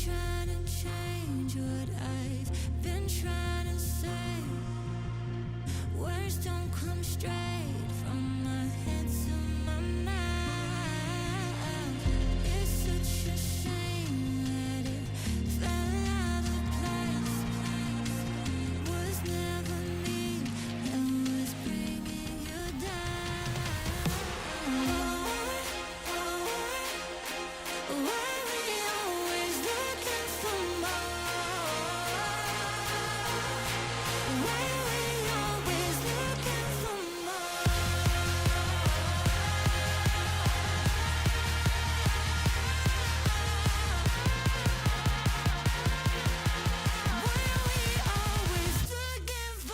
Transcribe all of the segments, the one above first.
trying to change what I've been trying to say. Words don't come straight from my head to my mouth. It's such a shame that it fell out of place. Was never me that was bringing you down. Why we always looking for more? Why we always looking for more? Why we always looking for more? Always looking for more.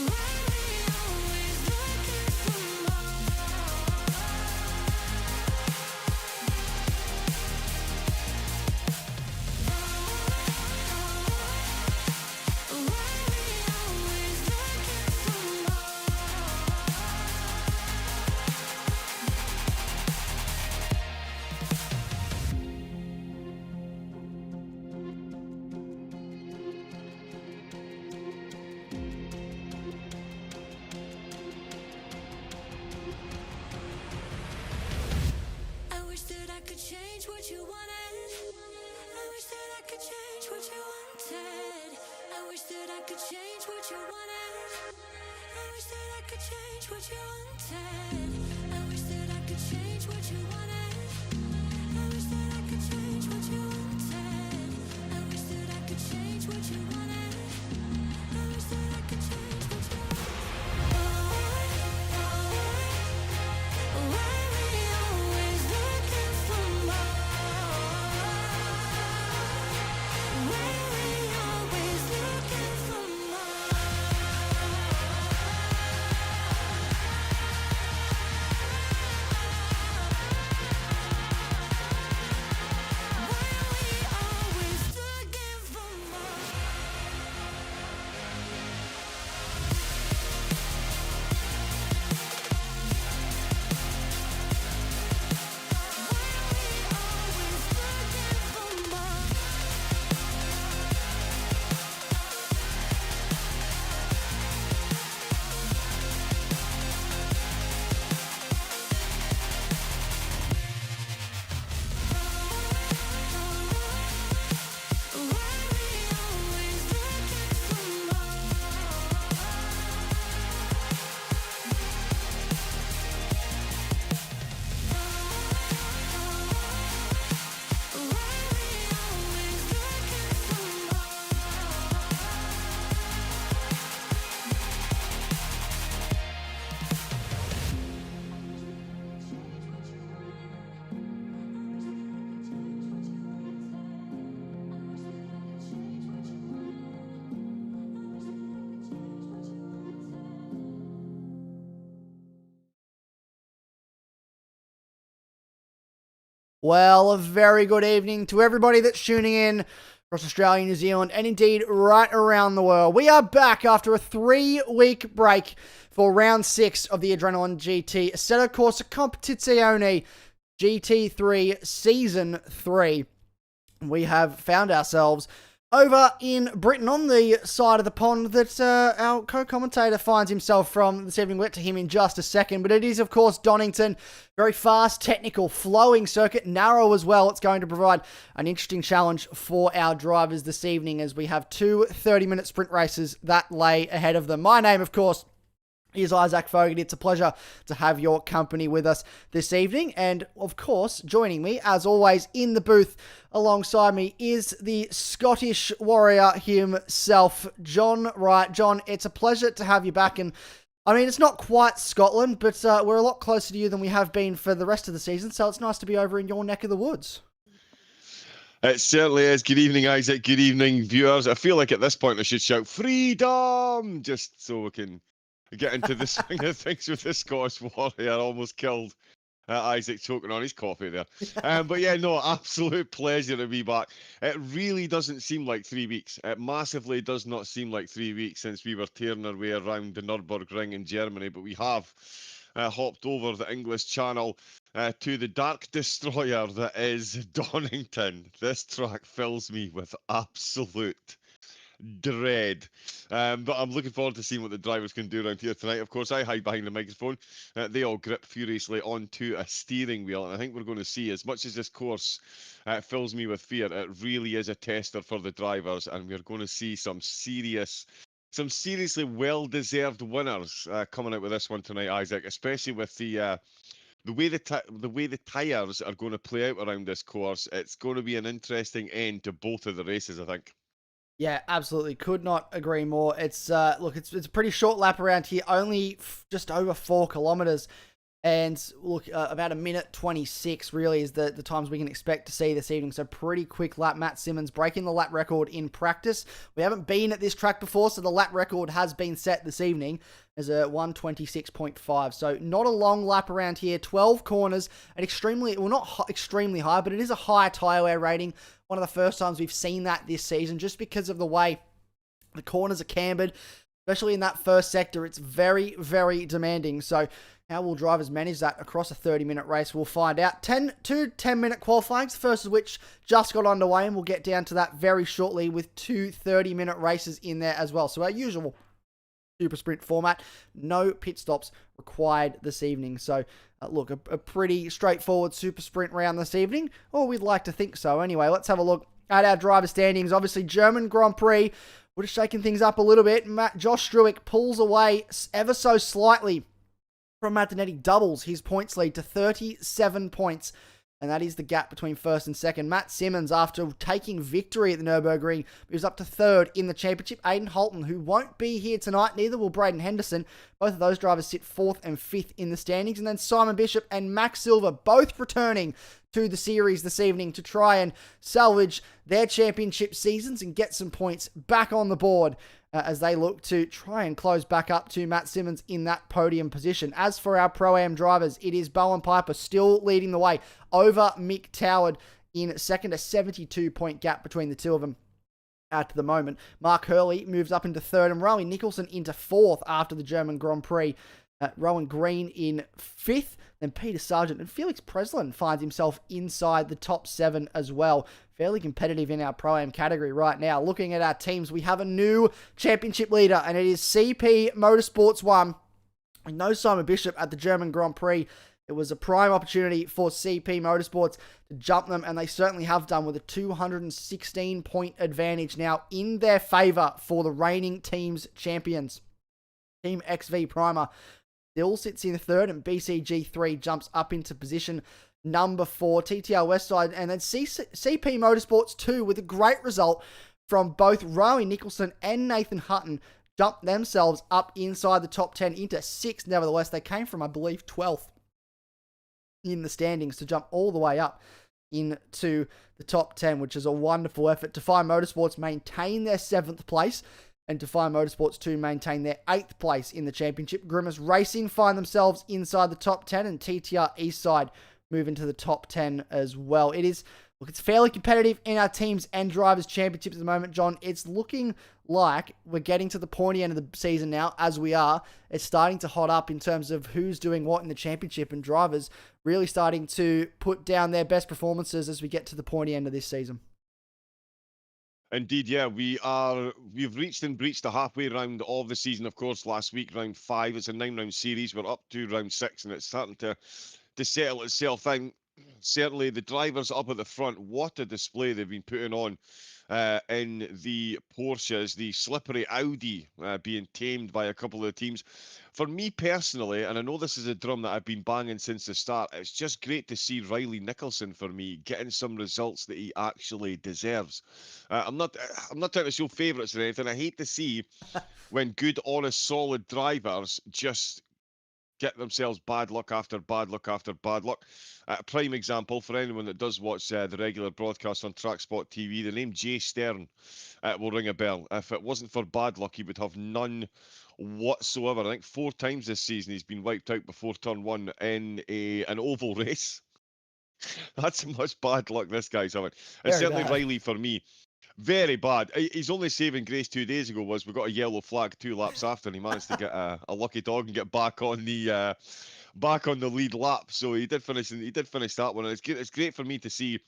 Why we always looking for more? Why we always looking for I wish that I could change what you wanted. I wish that I could change what you wanted. I wish that I could change what you wanted. I wish that I could change what you wanted. I wish that I could change what you wanted. I wish that I could change what you wanted. I wish that I could change what you wanted. I wish that I could change what you Why we always looking for more? Why we always looking for more? Why we always looking for more? Always looking for more. Why we always looking for more? Why we always looking for Well, a very good evening to everybody that's tuning in across Australia, New Zealand, and indeed right around the world. We are back after a 3-week break for round 6 of the Adrenaline GT Assetto Corsa Competizione GT3 Season 3. We have found ourselves over in Britain on the side of the pond that our co-commentator finds himself from this evening. We'll get to him in just a second, but it is, of course, Donington. Very fast, technical, flowing circuit, narrow as well. It's going to provide an interesting challenge for our drivers this evening as we have 2 30-minute sprint races that lay ahead of them. My name, of course, is Isaac Fogarty. It's a pleasure to have your company with us this evening. And, of course, joining me, as always, in the booth alongside me is the Scottish warrior himself, John Wright. John, it's a pleasure to have you back. And, I mean, it's not quite Scotland, but we're a lot closer to you than we have been for the rest of the season, so it's nice to be over in your neck of the woods. It certainly is. Good evening, Isaac. Good evening, viewers. I feel like at this point I should shout freedom just so we can get into the swing of things with the Scottish Warrior. Almost killed Isaac choking on his coffee there. But yeah, no, absolute pleasure to be back. It really doesn't seem like 3 weeks. It massively does not seem like 3 weeks since we were tearing our way around the Nürburgring in Germany, but we have hopped over the English Channel to the dark destroyer that is Donington. This track fills me with absolute dread. But I'm looking forward to seeing what the drivers can do around here tonight. Of course, I hide behind the microphone. They all grip furiously onto a steering wheel. And I think we're going to see, as much as this course fills me with fear, it really is a tester for the drivers. And we're going to see some seriously well-deserved winners coming out with this one tonight, Isaac, especially with the way the tyres are going to play out around this course. It's going to be an interesting end to both of the races, I think. Yeah, absolutely. Could not agree more. It's look, it's a pretty short lap around here, only just over 4 kilometers. And look, about a minute 26 really is the times we can expect to see this evening. So pretty quick lap. Matt Simmons breaking the lap record in practice. We haven't been at this track before, so the lap record has been set this evening as a 126.5. So not a long lap around here. 12 corners, and extremely, well, not extremely high, but it is a high tyre wear rating. One of the first times we've seen that this season, just because of the way the corners are cambered, especially in that first sector. It's very, very demanding. So how will drivers manage that across a 30-minute race? We'll find out. 2 10-minute qualifyings, the first of which just got underway, and we'll get down to that very shortly with 2 30-minute races in there as well. So our usual SuperSprint format, no pit stops required this evening. So look, a pretty straightforward SuperSprint round this evening, or we'd like to think so. Anyway, let's have a look at our driver standings. Obviously, German Grand Prix would have shaken things up a little bit. Josh Struick pulls away ever so slightly from Matt Dinetti, doubles his points lead to 37 points. And that is the gap between first and second. Matt Simmons, after taking victory at the Nürburgring, moves up to third in the championship. Aidan Holton, who won't be here tonight, neither will Braden Henderson. Both of those drivers sit fourth and fifth in the standings. And then Simon Bishop and Max Silver both returning to the series this evening to try and salvage their championship seasons and get some points back on the board as they look to try and close back up to Matt Simmons in that podium position. As for our Pro-Am drivers, it is Bowen Piper still leading the way over Mick Toward in second, a 72-point gap between the two of them at the moment. Mark Hurley moves up into third and Rowan Nicholson into fourth after the German Grand Prix. Rowan Green in fifth, then Peter Sargent and Felix Preslin finds himself inside the top 7 as well. Fairly competitive in our Pro-Am category right now. Looking at our teams, we have a new championship leader, and it is CP Motorsports 1. With no Simon Bishop at the German Grand Prix, it was a prime opportunity for CP Motorsports to jump them, and they certainly have done, with a 216-point advantage now in their favour for the reigning team's champions. Team XV Primer still sits in third, and BCG3 jumps up into position number 4. TTR Westside, and then CP Motorsports 2 with a great result from both Rowan Nicholson and Nathan Hutton jumped themselves up inside the top 10 into 6th. Nevertheless, they came from, I believe, 12th in the standings to jump all the way up into the top 10, which is a wonderful effort. Defy Motorsports maintain their 7th place, and Defy Motorsports 2 maintain their 8th place in the championship. Grimace Racing find themselves inside the top 10, and TTR Eastside move into the top 10 as well. It's fairly competitive in our teams and drivers championships at the moment, John. It's looking like we're getting to the pointy end of the season now, as we are. It's starting to hot up in terms of who's doing what in the championship, and drivers really starting to put down their best performances as we get to the pointy end of this season. Indeed, yeah, we've reached and breached the halfway round of the season. Of course, last week, round 5, it's a 9-round series. We're up to round 6, and it's starting to settle itself in. Certainly, the drivers up at the front, what a display they've been putting on in the Porsches, the slippery Audi being tamed by a couple of the teams. For me personally, and I know this is a drum that I've been banging since the start, it's just great to see Riley Nicholson, for me, getting some results that he actually deserves. I'm not trying to show favourites or anything. I hate to see when good, honest, solid drivers just get themselves bad luck after bad luck after bad luck. A prime example for anyone that does watch the regular broadcast on TrackSpotTV, the name Jay Stern will ring a bell. If it wasn't for bad luck, he would have none whatsoever. I think 4 times this season he's been wiped out before turn 1 in an oval race. That's how much bad luck this guy's having. It's certainly bad. Riley for me. Very bad. His only saving grace 2 days ago was we got a yellow flag 2 laps after, and he managed to get a lucky dog and get back on the lead lap. So he did finish that one. And it's great for me to see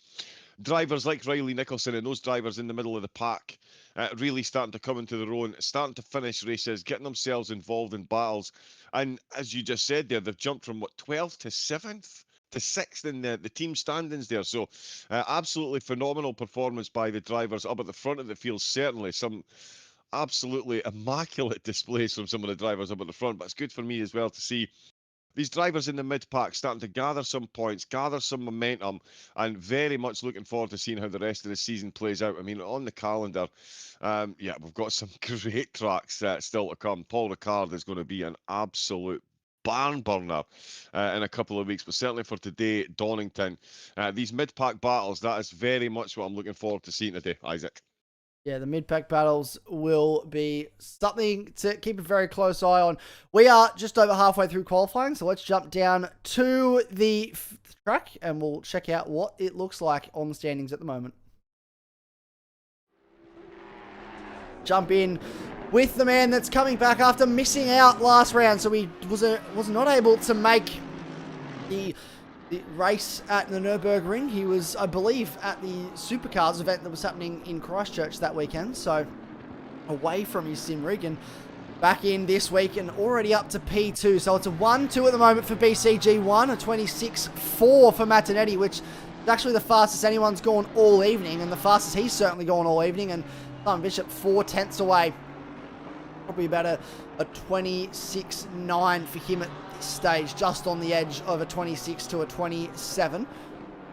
drivers like Riley Nicholson and those drivers in the middle of the pack really starting to come into their own, starting to finish races, getting themselves involved in battles. And as you just said there, they've jumped from 12th to 7th to 6th in the team standings there. So absolutely phenomenal performance by the drivers up at the front of the field. Certainly some absolutely immaculate displays from some of the drivers up at the front. But it's good for me as well to see these drivers in the mid-pack starting to gather some points, gather some momentum, and very much looking forward to seeing how the rest of the season plays out. I mean, on the calendar, yeah, we've got some great tracks still to come. Paul Ricard is going to be an absolute barn burner in a couple of weeks, but certainly for today, Donington, these mid-pack battles, that is very much what I'm looking forward to seeing today, Isaac. Yeah, the mid-pack battles will be something to keep a very close eye on. We are just over halfway through qualifying, so let's jump down to the track and we'll check out what it looks like on the standings at the moment. Jump in with the man that's coming back after missing out last round, so he was not able to make the race at the Nürburgring. He was, I believe, at the Supercars event that was happening in Christchurch that weekend, so away from his sim rig and back in this week and already up to P2. So it's a 1-2 at the moment for BCG1, a 26.4 for Martinetti, which is actually the fastest anyone's gone all evening, and the fastest he's certainly gone all evening, and Simon Bishop 4 tenths away. Probably about a 26.9 for him at this stage, just on the edge of a 26 to a 27.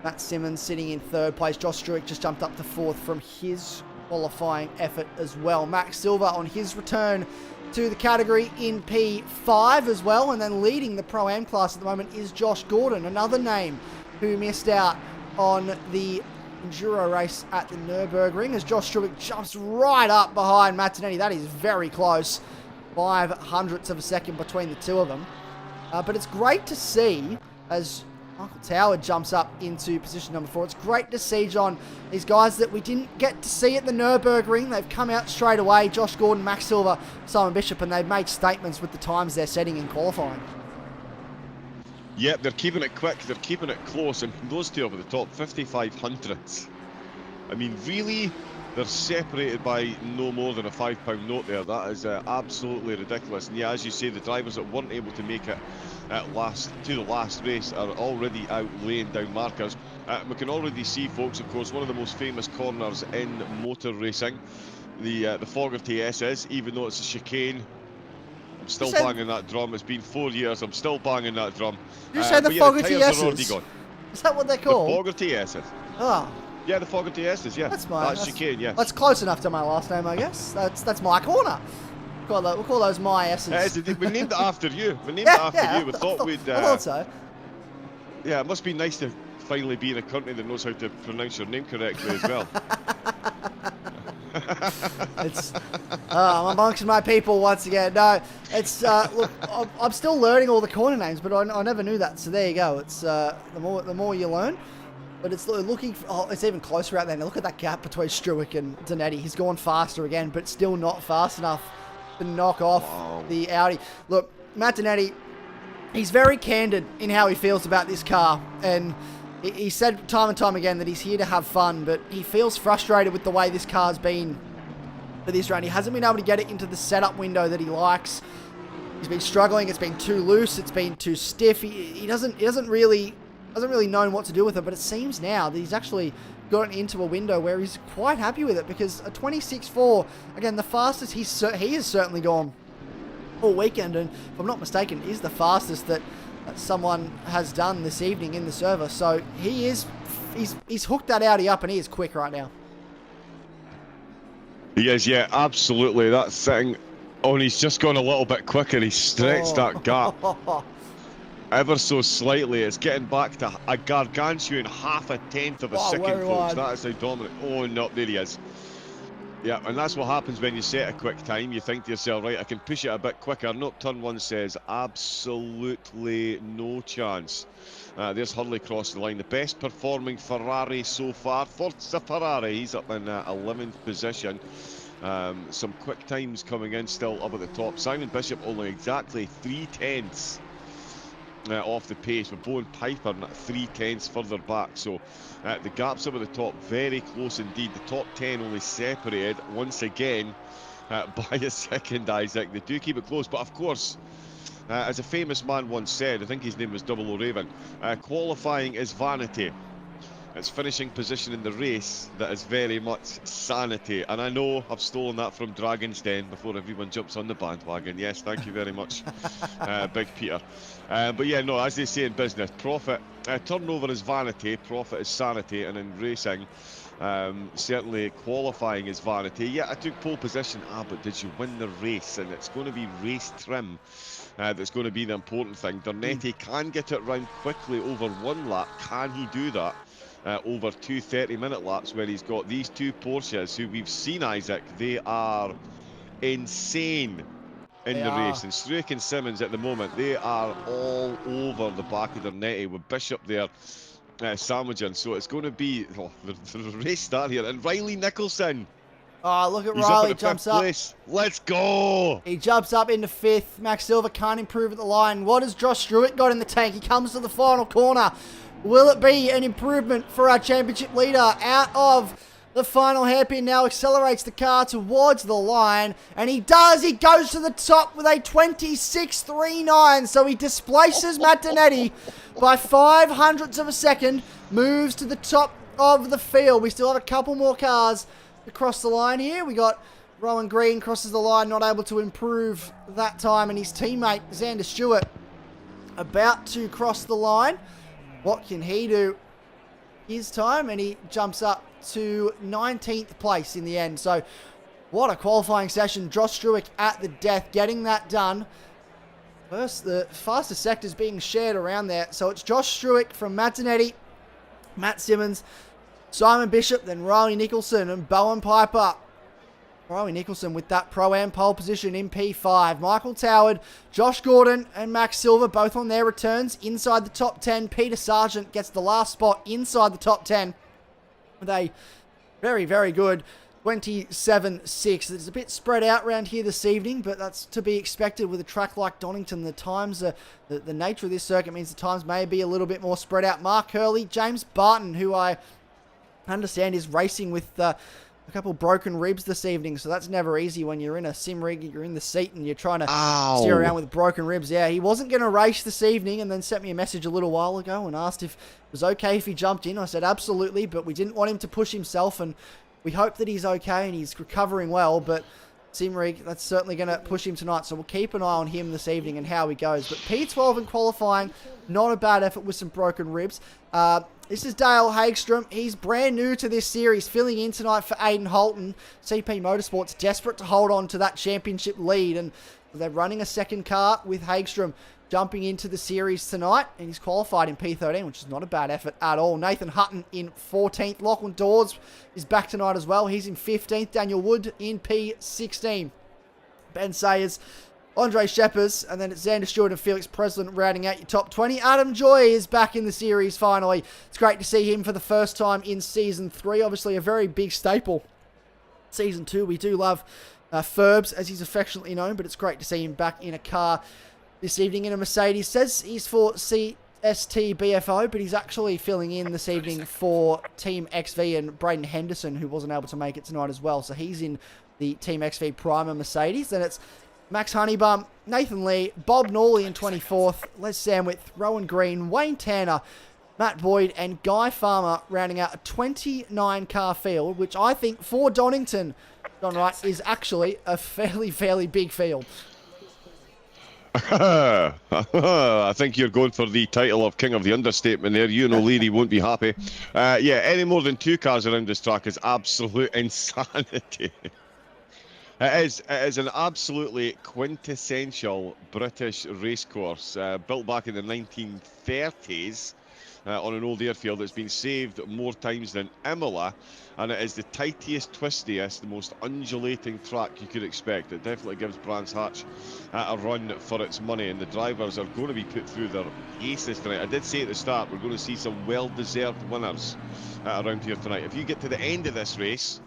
Matt Simmons sitting in 3rd place. Josh Struick just jumped up to 4th from his qualifying effort as well. Max Silva on his return to the category in P5 as well, and then leading the Pro-Am class at the moment is Josh Gordon, another name who missed out on the Enduro race at the Nürburgring, as Josh Struick jumps right up behind Martinetti. That is very close. 0.05 of a second between the two of them. But it's great to see as Michael Tower jumps up into position number 4. It's great to see, John, these guys that we didn't get to see at the Nürburgring. They've come out straight away. Josh Gordon, Max Silva, Simon Bishop, and they've made statements with the times they're setting in qualifying. Yep, they're keeping it quick, they're keeping it close, and those two over the top, 5500ths. I mean, really, they're separated by no more than a £5 note there. That is absolutely ridiculous. And yeah, as you say, the drivers that weren't able to make it to the last race are already out laying down markers. We can already see, folks, of course, one of the most famous corners in motor racing, the Fogarty SS, even though it's a chicane. I'm still banging that drum. It's been 4 years. I'm still banging that drum. You said the Fogarty S's? Is that what they're called? The Fogarty S's. Oh. Yeah, the Fogarty S's, yeah. That's chicane, yeah. That's close enough to my last name, I guess. That's my corner. We'll call those my S's. We named it after you. We named it after you. We thought we'd... I thought so. Yeah, it must be nice to finally be in a country that knows how to pronounce your name correctly as well. I'm amongst my people once again. No, it's look, I'm still learning all the corner names, but I never knew that. So there you go. It's the more you learn. But it's looking. It's even closer out there. Now look at that gap between Struick and Zanetti. He's gone faster again, but still not fast enough to knock off the Audi. Look, Matt Zanetti, he's very candid in how he feels about this car, and he said time and time again that he's here to have fun, but he feels frustrated with the way this car's been for this round. He hasn't been able to get it into the setup window that he likes. He's been struggling. It's been too loose. It's been too stiff. He doesn't really know what to do with it, but it seems now that he's actually gotten into a window where he's quite happy with it, because a 26.4, again, the fastest he has certainly gone all weekend, and if I'm not mistaken, is the fastest that someone has done this evening in the server. So he's hooked that Audi up, and he is quick right now. He is, yeah, absolutely. That thing, he's just gone a little bit quicker. He's stretched that gap. ever so slightly. It's getting back to a gargantuan half a tenth of a second, very folks. wide. That is how dominant. Oh, no, there he is. Yeah, and that's what happens when you set a quick time. You think to yourself, right, I can push it a bit quicker. Nope, turn one says absolutely no chance. There's Hurley crossing the line. The best performing Ferrari so far. Forza Ferrari, he's up in 11th position. Some quick times coming in still up at the top. Simon Bishop only exactly 3/10 off the pace, with Bowen Piper 3/10 further back. So the gaps up at the top very close indeed. The top 10 only separated once again by a second, Isaac. They do keep it close, but of course, as a famous man once said, I think his name was Double O Raven, qualifying is vanity. It's finishing position in the race that is very much sanity. And I know I've stolen that from Dragon's Den before everyone jumps on the bandwagon. Yes, thank you very much, Big Peter. But yeah, no, as they say in business, profit, turnover is vanity, profit is sanity. And in racing, certainly qualifying is vanity. Yeah, I took pole position, but did you win the race? And it's going to be race trim that's going to be the important thing. Dernetti can get it round quickly over one lap. Can he do that? Over 2 30-minute laps, where he's got these two Porsches who we've seen, Isaac, they are insane in the race. And Struik and Simmons at the moment, they are all over the back of Dernetti, with Bishop there sandwiching. So it's going to be the race start here. And Riley Nicholson. Oh, look at He's Riley, up jumps up. Place. Let's go! He jumps up into 5th. Max Silver can't improve at the line. What has Josh Stewart got in the tank? He comes to the final corner. Will it be an improvement for our championship leader? Out of the final hairpin, now accelerates the car towards the line, and he does. He goes to the top with a 26.39, so he displaces Matt Dernetti by 0.05 of a second, moves to the top of the field. We still have a couple more cars across the line here. We got Rowan Green crosses the line, not able to improve that time, and his teammate Xander Stewart about to cross the line. What can he do his time? And he jumps up to 19th place in the end. So what a qualifying session. Josh Struik at the death, getting that done. First, the fastest sectors being shared around there. So it's Josh Struik from Matt Dernetti, Matt Simmons, Simon Bishop, then Riley Nicholson and Bowen Piper. Riley Nicholson with that Pro-Am pole position in P5. Michael Toward, Josh Gordon and Max Silver both on their returns inside the top 10. Peter Sargent gets the last spot inside the top 10 with a very, very good 27.6. It's a bit spread out around here this evening, but that's to be expected with a track like Donington. The times, the nature of this circuit means the times may be a little bit more spread out. Mark Hurley, James Barton, who I understand is racing with a couple broken ribs this evening, so that's never easy when you're in a sim rig, you're in the seat and you're trying to steer around with broken ribs. Yeah, he wasn't going to race this evening and then sent me a message a little while ago and asked if it was okay if he jumped in. I said absolutely, but we didn't want him to push himself, and we hope that he's okay and he's recovering well, but sim rig, that's certainly going to push him tonight, so we'll keep an eye on him this evening and how he goes. But P12 in qualifying, not a bad effort with some broken ribs. This is Dale Hagstrom. He's brand new to this series, filling in tonight for Aidan Holton. CP Motorsports desperate to hold on to that championship lead, and they're running a second car with Hagstrom jumping into the series tonight, and he's qualified in P13, which is not a bad effort at all. Nathan Hutton in 14th. Lachlan Dawes is back tonight as well. He's in 15th. Daniel Wood in P16. Ben Sayers, Andre Sheppers, and then it's Xander Stewart and Felix Preslin rounding out your top 20. Adam Joy is back in the series finally. It's great to see him for the first time in Season 3. Obviously a very big staple. Season 2, we do love Ferbs, as he's affectionately known, but it's great to see him back in a car this evening in a Mercedes. Says he's for CST BFO, but he's actually filling in this evening for Team XV and Braden Henderson, who wasn't able to make it tonight as well. So he's in the Team XV Primer Mercedes. Then it's Max Honeybum, Nathan Lee, Bob Norley in 24th, Les Samwith, Rowan Green, Wayne Tanner, Matt Boyd, and Guy Farmer rounding out a 29-car field, which I think for Donington, Don Wright, is actually a fairly big field. I think you're going for the title of King of the Understatement there. You and O'Leary won't be happy. Yeah, any more than 2 cars around this track is absolute insanity. It is an absolutely quintessential British racecourse, built back in the 1930s on an old airfield that's been saved more times than Imola, and it is the tightest, twistiest, the most undulating track you could expect. It definitely gives Brands Hatch a run for its money, and the drivers are going to be put through their paces tonight. I did say at the start we're going to see some well-deserved winners around here tonight. If you get to the end of this race,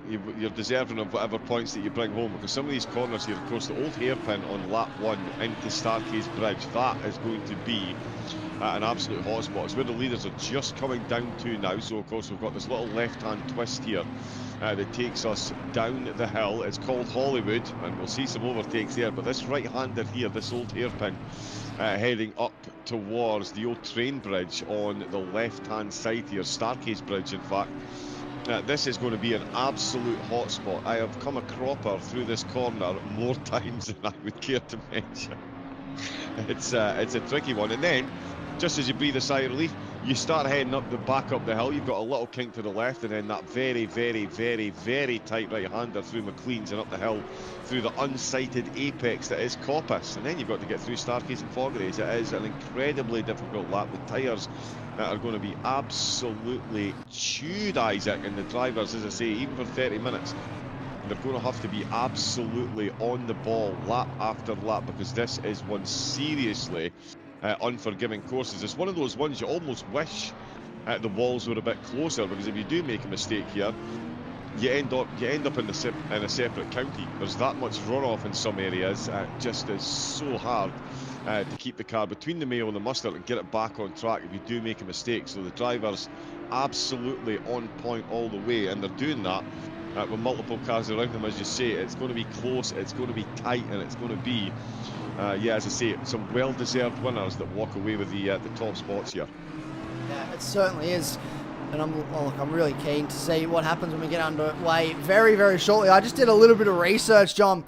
you're deserving of whatever points that you bring home, because some of these corners here, of course, the old hairpin on lap 1 into Starcase Bridge, that is going to be an absolute hotspot. It's where the leaders are just coming down to now. So of course we've got this little left-hand twist here that takes us down the hill. It's called Hollywood, and we'll see some overtakes there, but this right-hander here, this old hairpin, heading up towards the old train bridge on the left-hand side here, Starcase Bridge in fact. This is going to be an absolute hotspot. I have come a cropper through this corner more times than I would care to mention. It's a tricky one, and then just as you breathe a sigh of relief, you start heading back up the hill. You've got a little kink to the left, and then that very, very, very, very tight right-hander through McLean's and up the hill through the unsighted apex that is Coppice, and then you've got to get through Starcase and Fogarty's. It is an incredibly difficult lap. The tyres are going to be absolutely chewed, Isaac, and the drivers, as I say, even for 30 minutes, they're going to have to be absolutely on the ball lap after lap, because this is one seriously unforgiving courses. It's one of those ones you almost wish the walls were a bit closer, because if you do make a mistake here, you end up in a separate county. There's that much runoff in some areas. It just is so hard to keep the car between the Mayo and the Mustard and get it back on track if you do make a mistake. So the drivers absolutely on point all the way, and they're doing that with multiple cars around them. As you say, it's going to be close, it's going to be tight, and it's going to be yeah, as I say, some well-deserved winners that walk away with the top spots here. Yeah, it certainly is. And I'm really keen to see what happens when we get underway very, very shortly. I just did a little bit of research, John,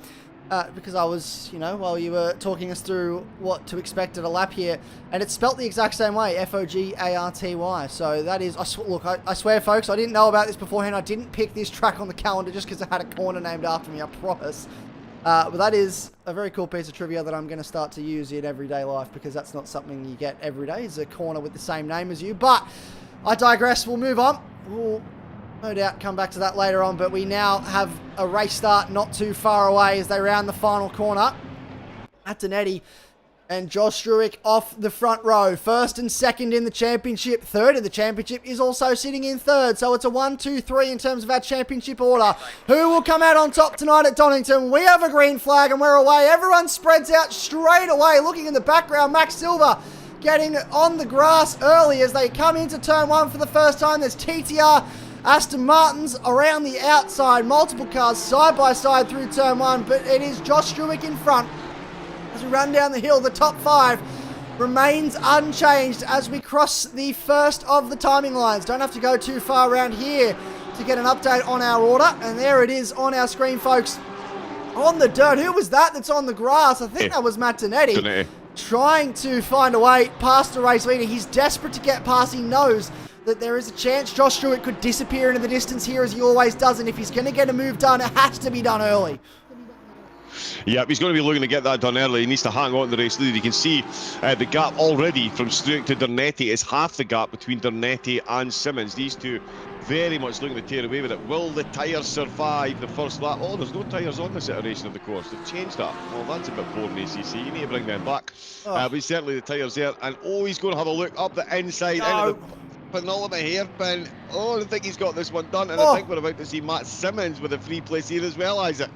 because I was, while you were talking us through what to expect at a lap here, and it's spelt the exact same way, Fogarty. So that is, I swear, folks, I didn't know about this beforehand. I didn't pick this track on the calendar just because it had a corner named after me, I promise. But that is a very cool piece of trivia that I'm going to start to use in everyday life, because that's not something you get every day, is a corner with the same name as you. But I digress. We'll move on. We'll no doubt come back to that later on, but we now have a race start not too far away as they round the final corner. Antonetti and Josh Struick off the front row. First and second in the championship. Third in the championship is also sitting in third. So it's a 1, 2, 3 in terms of our championship order. Who will come out on top tonight at Donington? We have a green flag and we're away. Everyone spreads out straight away. Looking in the background, Max Silva getting on the grass early as they come into turn 1 for the first time. There's TTR, Aston Martins around the outside. Multiple cars side by side through turn 1, but it is Josh Struick in front. As we run down the hill, the top 5 remains unchanged as we cross the first of the timing lines. Don't have to go too far around here to get an update on our order. And there it is on our screen, folks. On the dirt. Who was that that's on the grass? I think that was Antonetti. Trying to find a way past the race leader. He's desperate to get past. He knows that there is a chance Josh Struick could disappear into the distance here, as he always does. And if he's going to get a move done, it has to be done early. Yeah, he's going to be looking to get that done early. He needs to hang on to the race leader. You can see the gap already from Struick to Dernetti is half the gap between Dernetti and Simmons. These two very much looking to tear away with it. Will the tyres survive the first lap? Oh, there's no tyres on this iteration of the course. They've changed that. Well, that's a bit boring, ACC. You need to bring them back. But certainly the tyres there. And he's going to have a look up the inside into the penultimate hairpin. I think he's got this one done. And I think we're about to see Matt Simmons with a free place here as well, Isaac.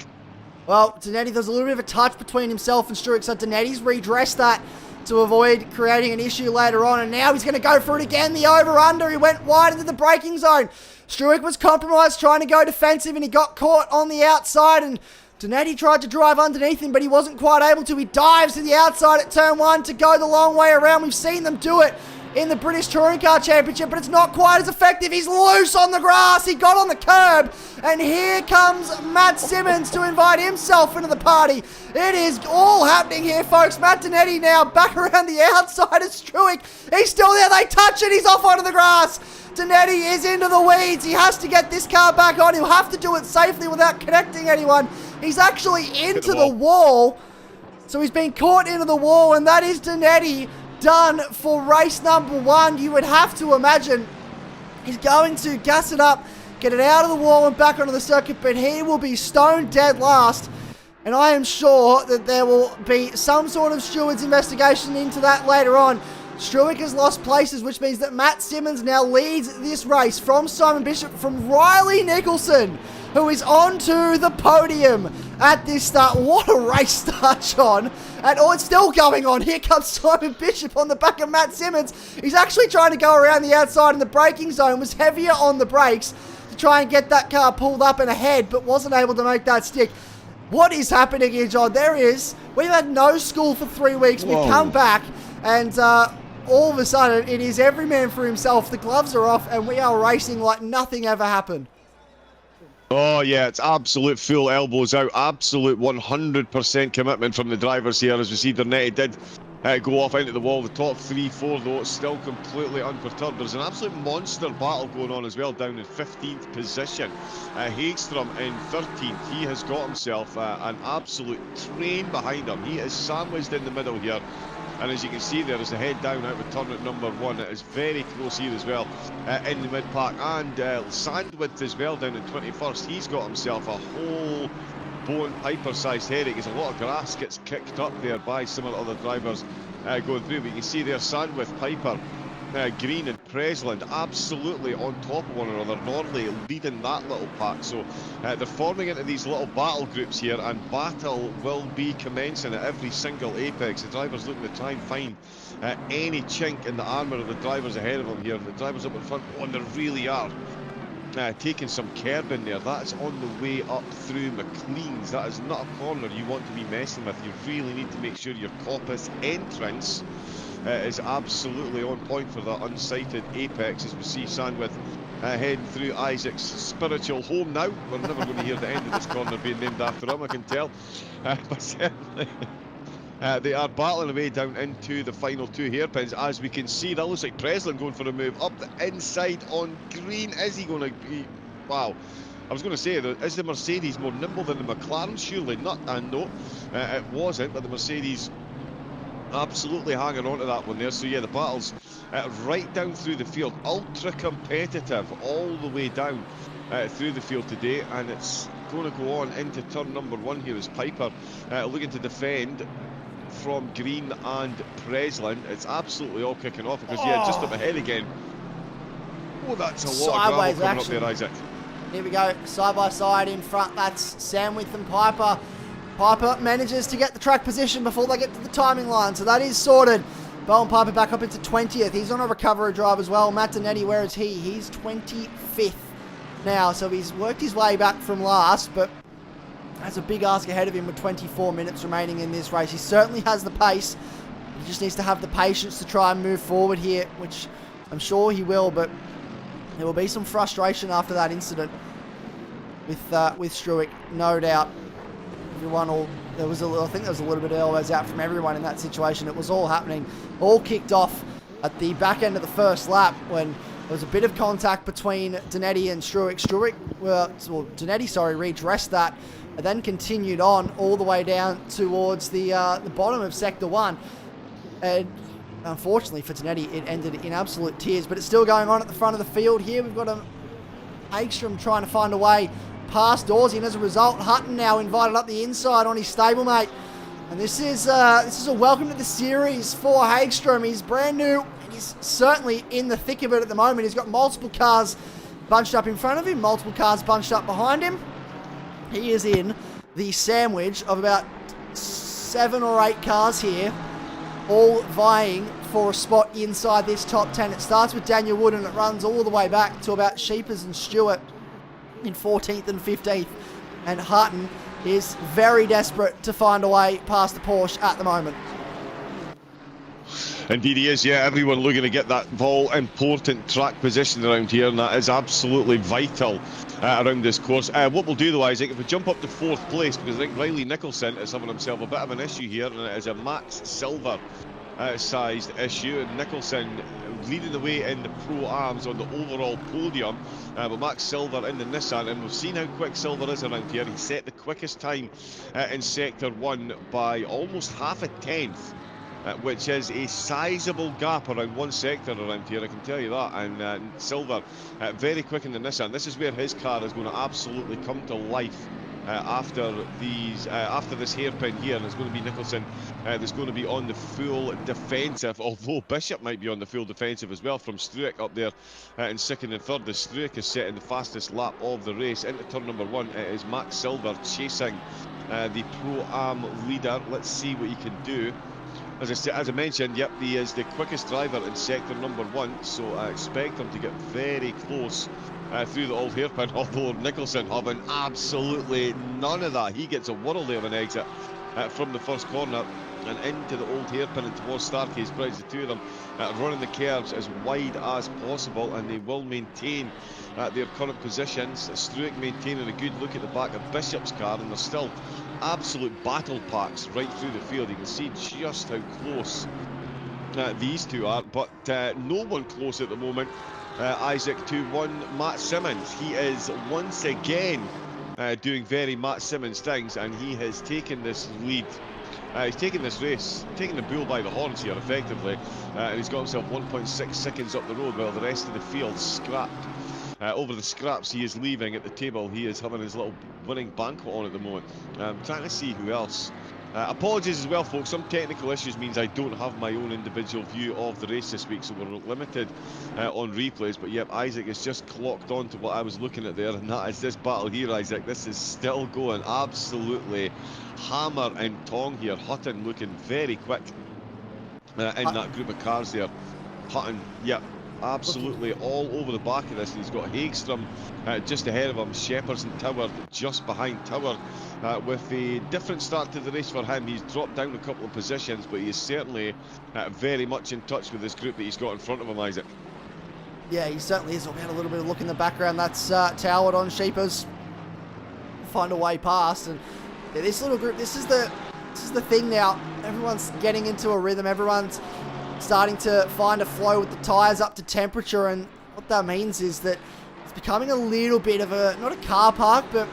Well, Dernetti, there's a little bit of a touch between himself and Struick, so Dernetti's redressed that to avoid creating an issue later on, and now he's going to go for it again, the over-under. He went wide into the braking zone. Struick was compromised trying to go defensive, and he got caught on the outside, and Dernetti tried to drive underneath him, but he wasn't quite able to. He dives to the outside at turn 1 to go the long way around. We've seen them do it in the British Touring Car Championship, but it's not quite as effective. He's loose on the grass. He got on the curb, and here comes Matt Simmons to invite himself into the party. It is all happening here, folks. Antonetti now back around the outside of Struick. He's still there. They touch it. He's off onto the grass. Dernetti is into the weeds. He has to get this car back on. He'll have to do it safely without connecting anyone. He's actually into the wall. So he's been caught into the wall, and that is Donetti done for race number 1. You would have to imagine he's going to gas it up, get it out of the wall and back onto the circuit, but he will be stone dead last. And I am sure that there will be some sort of steward's investigation into that later on. Struick has lost places, which means that Matt Simmons now leads this race from Simon Bishop, from Riley Nicholson, who is onto the podium at this start. What a race start, John. And oh, it's still going on. Here comes Simon Bishop on the back of Matt Simmons. He's actually trying to go around the outside in the braking zone, was heavier on the brakes to try and get that car pulled up and ahead, but wasn't able to make that stick. What is happening here, John? There is. We've had no school for 3 weeks. We come back and all of a sudden it is every man for himself. The gloves are off and we are racing like nothing ever happened. Oh, yeah, it's absolute full elbows out. Absolute 100% commitment from the drivers here. As we see, Donetti did go off into the wall. The top 3-4, though, still completely unperturbed. There's an absolute monster battle going on as well down in 15th position. Hagstrom in 13th. He has got himself an absolute train behind him. He is sandwiched in the middle here. And as you can see there, as the head down out of turn at number 1, it is very close here as well in the mid-pack. And Sandwith as well down in 21st. He's got himself a whole Bowen Piper-sized headache as a lot of grass gets kicked up there by some of the other drivers going through. But you can see there, Sandwith, Piper, Green and Presland absolutely on top of one another. Norley leading that little pack. So they're forming into these little battle groups here, and battle will be commencing at every single apex. The drivers looking to try and find any chink in the armour of the drivers ahead of them here. The drivers up in front, oh, and there really are taking some curb in there. That's on the way up through McLean's. That is not a corner you want to be messing with. You really need to make sure your Coppice entrance is absolutely on point for that unsighted apex. As we see Sandwith heading through Isaac's spiritual home now. We're never going to hear the end of this corner being named after him, I can tell. But certainly they are battling away down into the final 2 hairpins. As we can see, that looks like Presland going for a move up the inside on Green. Is he going to be... Wow. I was going to say, is the Mercedes more nimble than the McLaren? Surely not. No, it wasn't, but the Mercedes absolutely hanging on to that one there. So yeah, the battle's right down through the field, ultra competitive all the way down through the field today, and it's going to go on into turn number 1 here as Piper looking to defend from Green and Presland. It's absolutely all kicking off because yeah, just up ahead again. Oh, that's a lot of gravel coming up there, Isaac. Here we go, side by side in front. That's Sandwith and Piper. Piper manages to get the track position before they get to the timing line, so that is sorted. Bowen Piper back up into 20th. He's on a recovery drive as well. Matt Donetti, where is he? He's 25th now, so he's worked his way back from last, but has a big ask ahead of him with 24 minutes remaining in this race. He certainly has the pace. He just needs to have the patience to try and move forward here, which I'm sure he will, but there will be some frustration after that incident with Struick, no doubt. Everyone I think there was a little bit of elbows out from everyone in that situation. It was all happening, all kicked off at the back end of the first lap when there was a bit of contact between Donetti and Struick. Donetti redressed that and then continued on all the way down towards the bottom of Sector 1. And unfortunately for Donetti, it ended in absolute tears, but it's still going on at the front of the field here. We've got Hagstrom trying to find a way past Dawsey, and as a result, Hutton now invited up the inside on his stablemate. And this is a welcome to the series for Hagstrom. He's brand new, and he's certainly in the thick of it at the moment. He's got multiple cars bunched up in front of him, multiple cars bunched up behind him. He is in the sandwich of about 7 or 8 cars here, all vying for a spot inside this top 10. It starts with Daniel Wood and it runs all the way back to about Sheepers and Stewart in 14th and 15th. And Hutton is very desperate to find a way past the Porsche at the moment. Indeed he is, yeah. Everyone looking to get that all-important track position around here, and that is absolutely vital around this course. What we'll do though, Isaac, if we jump up to 4th place, because I think Riley Nicholson is having himself a bit of an issue here, and it is a Max Silver sized issue, and Nicholson leading the way in the Pro-Ams on the overall podium, but Max Silver in the Nissan, and we've seen how quick Silver is around here. He set the quickest time in Sector 1 by almost half a tenth, which is a sizable gap around one sector around here, I can tell you that. And Silver very quick in the Nissan. This is where his car is going to absolutely come to life after this hairpin here, and it's going to be Nicholson that's going to be on the full defensive, although Bishop might be on the full defensive as well from Struick up there in second and third. The Struick is setting the fastest lap of the race. Into turn number 1, it is Max Silver chasing the Pro-Am leader. Let's see what he can do. As I mentioned, yep, he is the quickest driver in sector number 1, so I expect him to get very close through the old hairpin, although Nicholson having absolutely none of that. He gets a world of an exit from the first corner and into the old hairpin and towards Staircase Bridge. The two of them running the curves as wide as possible, and they will maintain their current positions. Struick maintaining a good look at the back of Bishop's car, and there's still absolute battle packs right through the field. You can see just how close these two are, but no one close at the moment, Isaac, to one Matt Simmons. He is once again doing very Matt Simmons things, and he has taken this lead. He's taken this race, taking the bull by the horns here effectively, and he's got himself 1.6 seconds up the road while the rest of the field scrapped. Over the scraps he is leaving at the table. He is having his little winning banquet on at the moment. I'm trying to see who else. Apologies as well, folks. Some technical issues means I don't have my own individual view of the race this week, so we're limited on replays. But yep, Isaac has just clocked on to what I was looking at there, and that is this battle here, Isaac. This is still going absolutely hammer and tong here. Hutton looking very quick in that group of cars there. Hutton, yep, absolutely all over the back of this, and he's got Hagstrom just ahead of him, Shepherd's and Tower just behind Tower. With a different start to the race for him, he's dropped down a couple of positions, but he is certainly very much in touch with this group that he's got in front of him, Isaac. Yeah, he certainly is. We'll get a little bit of look in the background. That's Towered on Sheepers. Find a way past, and yeah, this little group. This is the thing now. Everyone's getting into a rhythm. Everyone's starting to find a flow with the tyres up to temperature, and what that means is that it's becoming a little bit of a, not a car park, but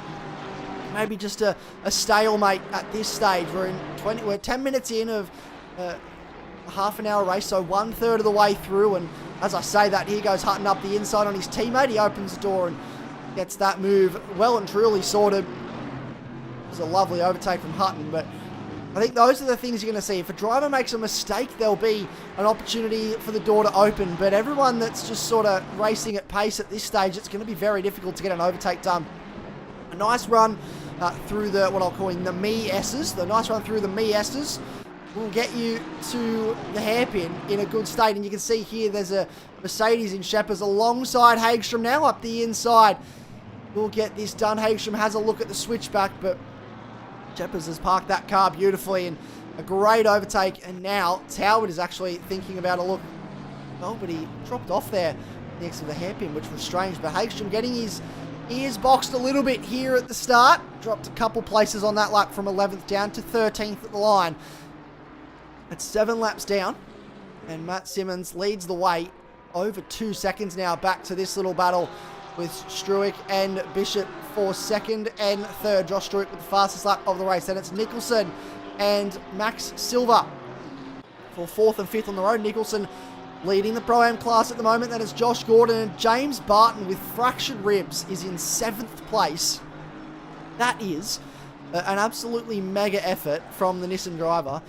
maybe just a stalemate at this stage. We're 10 minutes in of a half an hour race, so 1/3 of the way through, and as I say that, here goes Hutton up the inside on his teammate. He opens the door and gets that move well and truly sorted. It was a lovely overtake from Hutton, but I think those are the things you're going to see. If a driver makes a mistake, there'll be an opportunity for the door to open, but everyone that's just sort of racing at pace at this stage, it's going to be very difficult to get an overtake done. A nice run through the, what I'll call the me S's. The nice run through the me S's will get you to the hairpin in a good state. And you can see here there's a Mercedes in Shepherd's alongside Hagstrom now up the inside. We'll get this done. Hagstrom has a look at the switchback, but Shepherd's has parked that car beautifully, and a great overtake. And now Toward is actually thinking about a look. Oh, but he dropped off there next to the hairpin, which was strange. But Hagstrom getting his ears boxed a little bit here at the start. Dropped a couple places on that lap from 11th down to 13th at the line. It's 7 laps down, and Matt Simmons leads the way over 2 seconds now. Back to this little battle with Struick and Bishop for second and third. Josh Struick with the fastest lap of the race. Then it's Nicholson and Max Silver for 4th and 5th on the road. Nicholson leading the Pro-Am class at the moment. Then it's Josh Gordon, and James Barton with fractured ribs is in 7th place. That is an absolutely mega effort from the Nissan driver.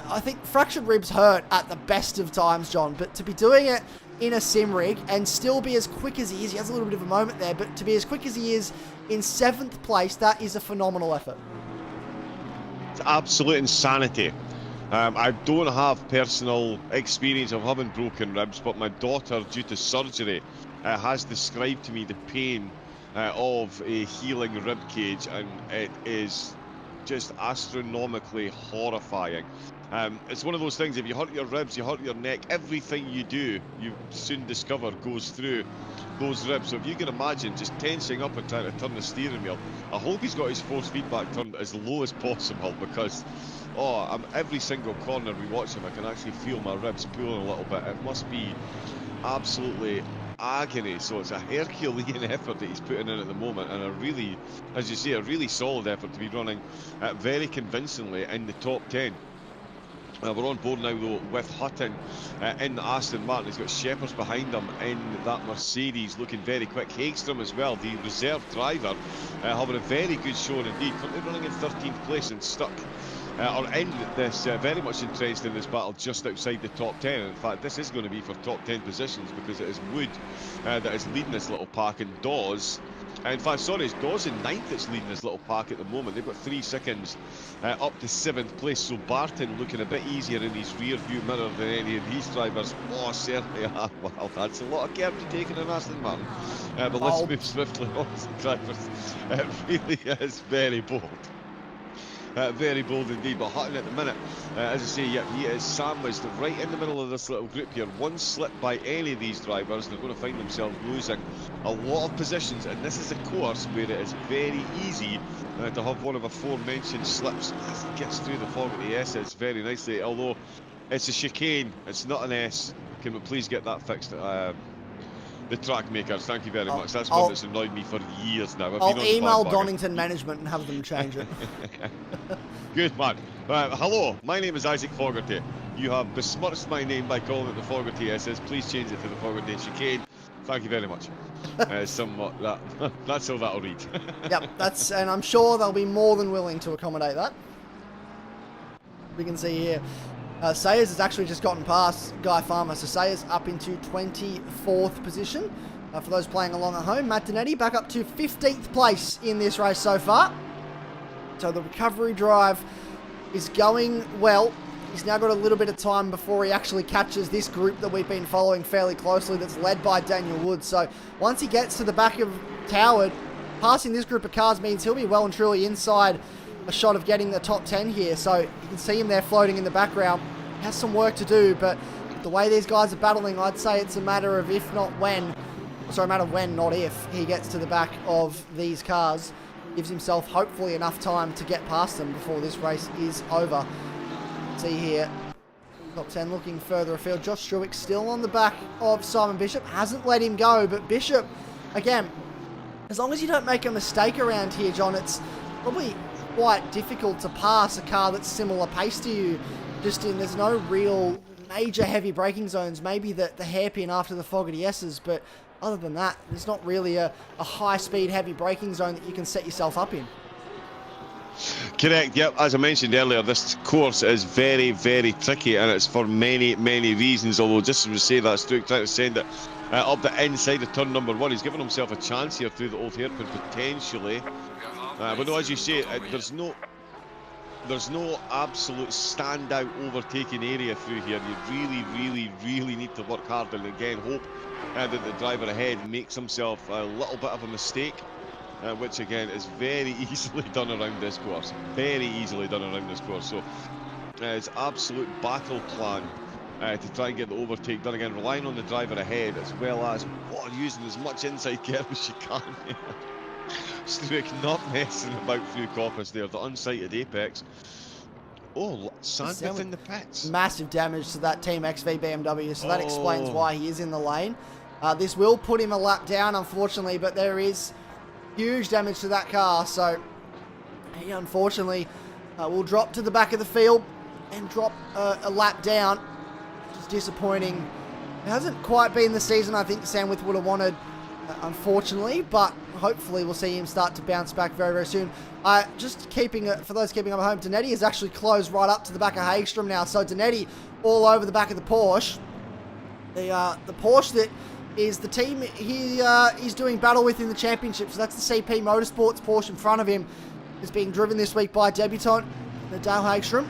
I think fractured ribs hurt at the best of times, John, but to be doing it in a sim rig and still be as quick as he is, he has a little bit of a moment there, but to be as quick as he is in 7th place, that is a phenomenal effort. It's absolute insanity. I don't have personal experience of having broken ribs, but my daughter, due to surgery, has described to me the pain of a healing rib cage, and it is just astronomically horrifying. It's one of those things, if you hurt your ribs, you hurt your neck, everything you do, you soon discover goes through those ribs. So if you can imagine just tensing up and trying to turn the steering wheel, I hope he's got his force feedback turned as low as possible, because every single corner we watch him, I can actually feel my ribs pulling a little bit. It must be absolutely agony. So it's a Herculean effort that he's putting in at the moment, and a really, as you say, a really solid effort to be running very convincingly in the top 10. We're on board now though with Hutton in the Aston Martin. He's got Shepherd's behind him in that Mercedes, looking very quick. Hagstrom as well, the reserve driver, having a very good showing indeed. Currently running in 13th place and stuck, or in this, very much entrenched in this battle just outside the top 10. In fact, this is going to be for top 10 positions, because it is Wood that is leading this little pack, and Dawes. In fact, sorry, it's Dawes in 9th that's leading this little pack at the moment. They've got 3 seconds up to 7th place. So Barton looking a bit easier in his rear view mirror than any of these drivers. Oh, certainly are. Well, that's a lot of care to take in an Aston Martin. But let's move swiftly on to the drivers. It really is very bold. Very bold indeed. But Hutton at the minute, as I say, yep, he is sandwiched right in the middle of this little group here. One slip by any of these drivers, they're going to find themselves losing a lot of positions. And this is a course where it is very easy to have one of the aforementioned slips as it gets through the Fogarty S's very nicely. Although it's a chicane, it's not an S. Can we please get that fixed? The track makers, thank you very much. That's one that's annoyed me for years now. I'll email Donington management and have them change it. Good man. Hello, my name is Isaac Fogarty. You have besmirched my name by calling it the Fogarty SS. Please change it to the Fogarty Chicane. Thank you very much. Somewhat that's how that'll read. Yep, and I'm sure they'll be more than willing to accommodate that. We can see here. Sayers has actually just gotten past Guy Farmer, so Sayers up into 24th position. For those playing along at home, Matt Donetti back up to 15th place in this race so far. So the recovery drive is going well. He's now got a little bit of time before he actually catches this group that we've been following fairly closely, that's led by Daniel Wood. So once he gets to the back of Toward, passing this group of cars means he'll be well and truly inside a shot of getting the top 10 here. So you can see him there floating in the background. He has some work to do, but the way these guys are battling, I'd say it's a matter of if not when, sorry, a matter of when, not if, he gets to the back of these cars. Gives himself hopefully enough time to get past them before this race is over. See here, top 10 looking further afield. Josh Struick still on the back of Simon Bishop. Hasn't let him go, but Bishop, again, as long as you don't make a mistake around here, John, it's probably quite difficult to pass a car that's similar pace to you. Just in, there's no real major heavy braking zones, maybe the hairpin after the Fogarty S's, but other than that, there's not really a high-speed heavy braking zone that you can set yourself up in. Correct, yep. As I mentioned earlier, this course is very, very tricky, and it's for many, many reasons. Although, just as we say that, Struick trying to send it up the inside of turn number 1. He's given himself a chance here through the old hairpin, potentially. But no, as you say, there's no absolute standout overtaking area through here. You really, really, really need to work hard, and again, hope that the driver ahead makes himself a little bit of a mistake, which again is very easily done around this course. Very easily done around this course. So it's absolute battle plan to try and get the overtake done. Again, relying on the driver ahead, as well as using as much inside curve as you can. Struick not messing about through Coppice there. The unsighted apex. Oh, sand within the pits. Massive damage to that Team XV BMW, so that explains why he is in the lane. This will put him a lap down, unfortunately, but there is huge damage to that car, so he unfortunately will drop to the back of the field and drop a lap down, which is disappointing. It hasn't quite been the season I think Sandwith would have wanted, unfortunately, but hopefully we'll see him start to bounce back very, very soon. Just keeping it, for those keeping up at home, Donetti is actually closed right up to the back of Hagstrom now, so Donetti all over the back of the Porsche. The Porsche that is the team he's doing battle with in the championship, so that's the CP Motorsports Porsche in front of him, is being driven this week by debutant Dale Hagstrom.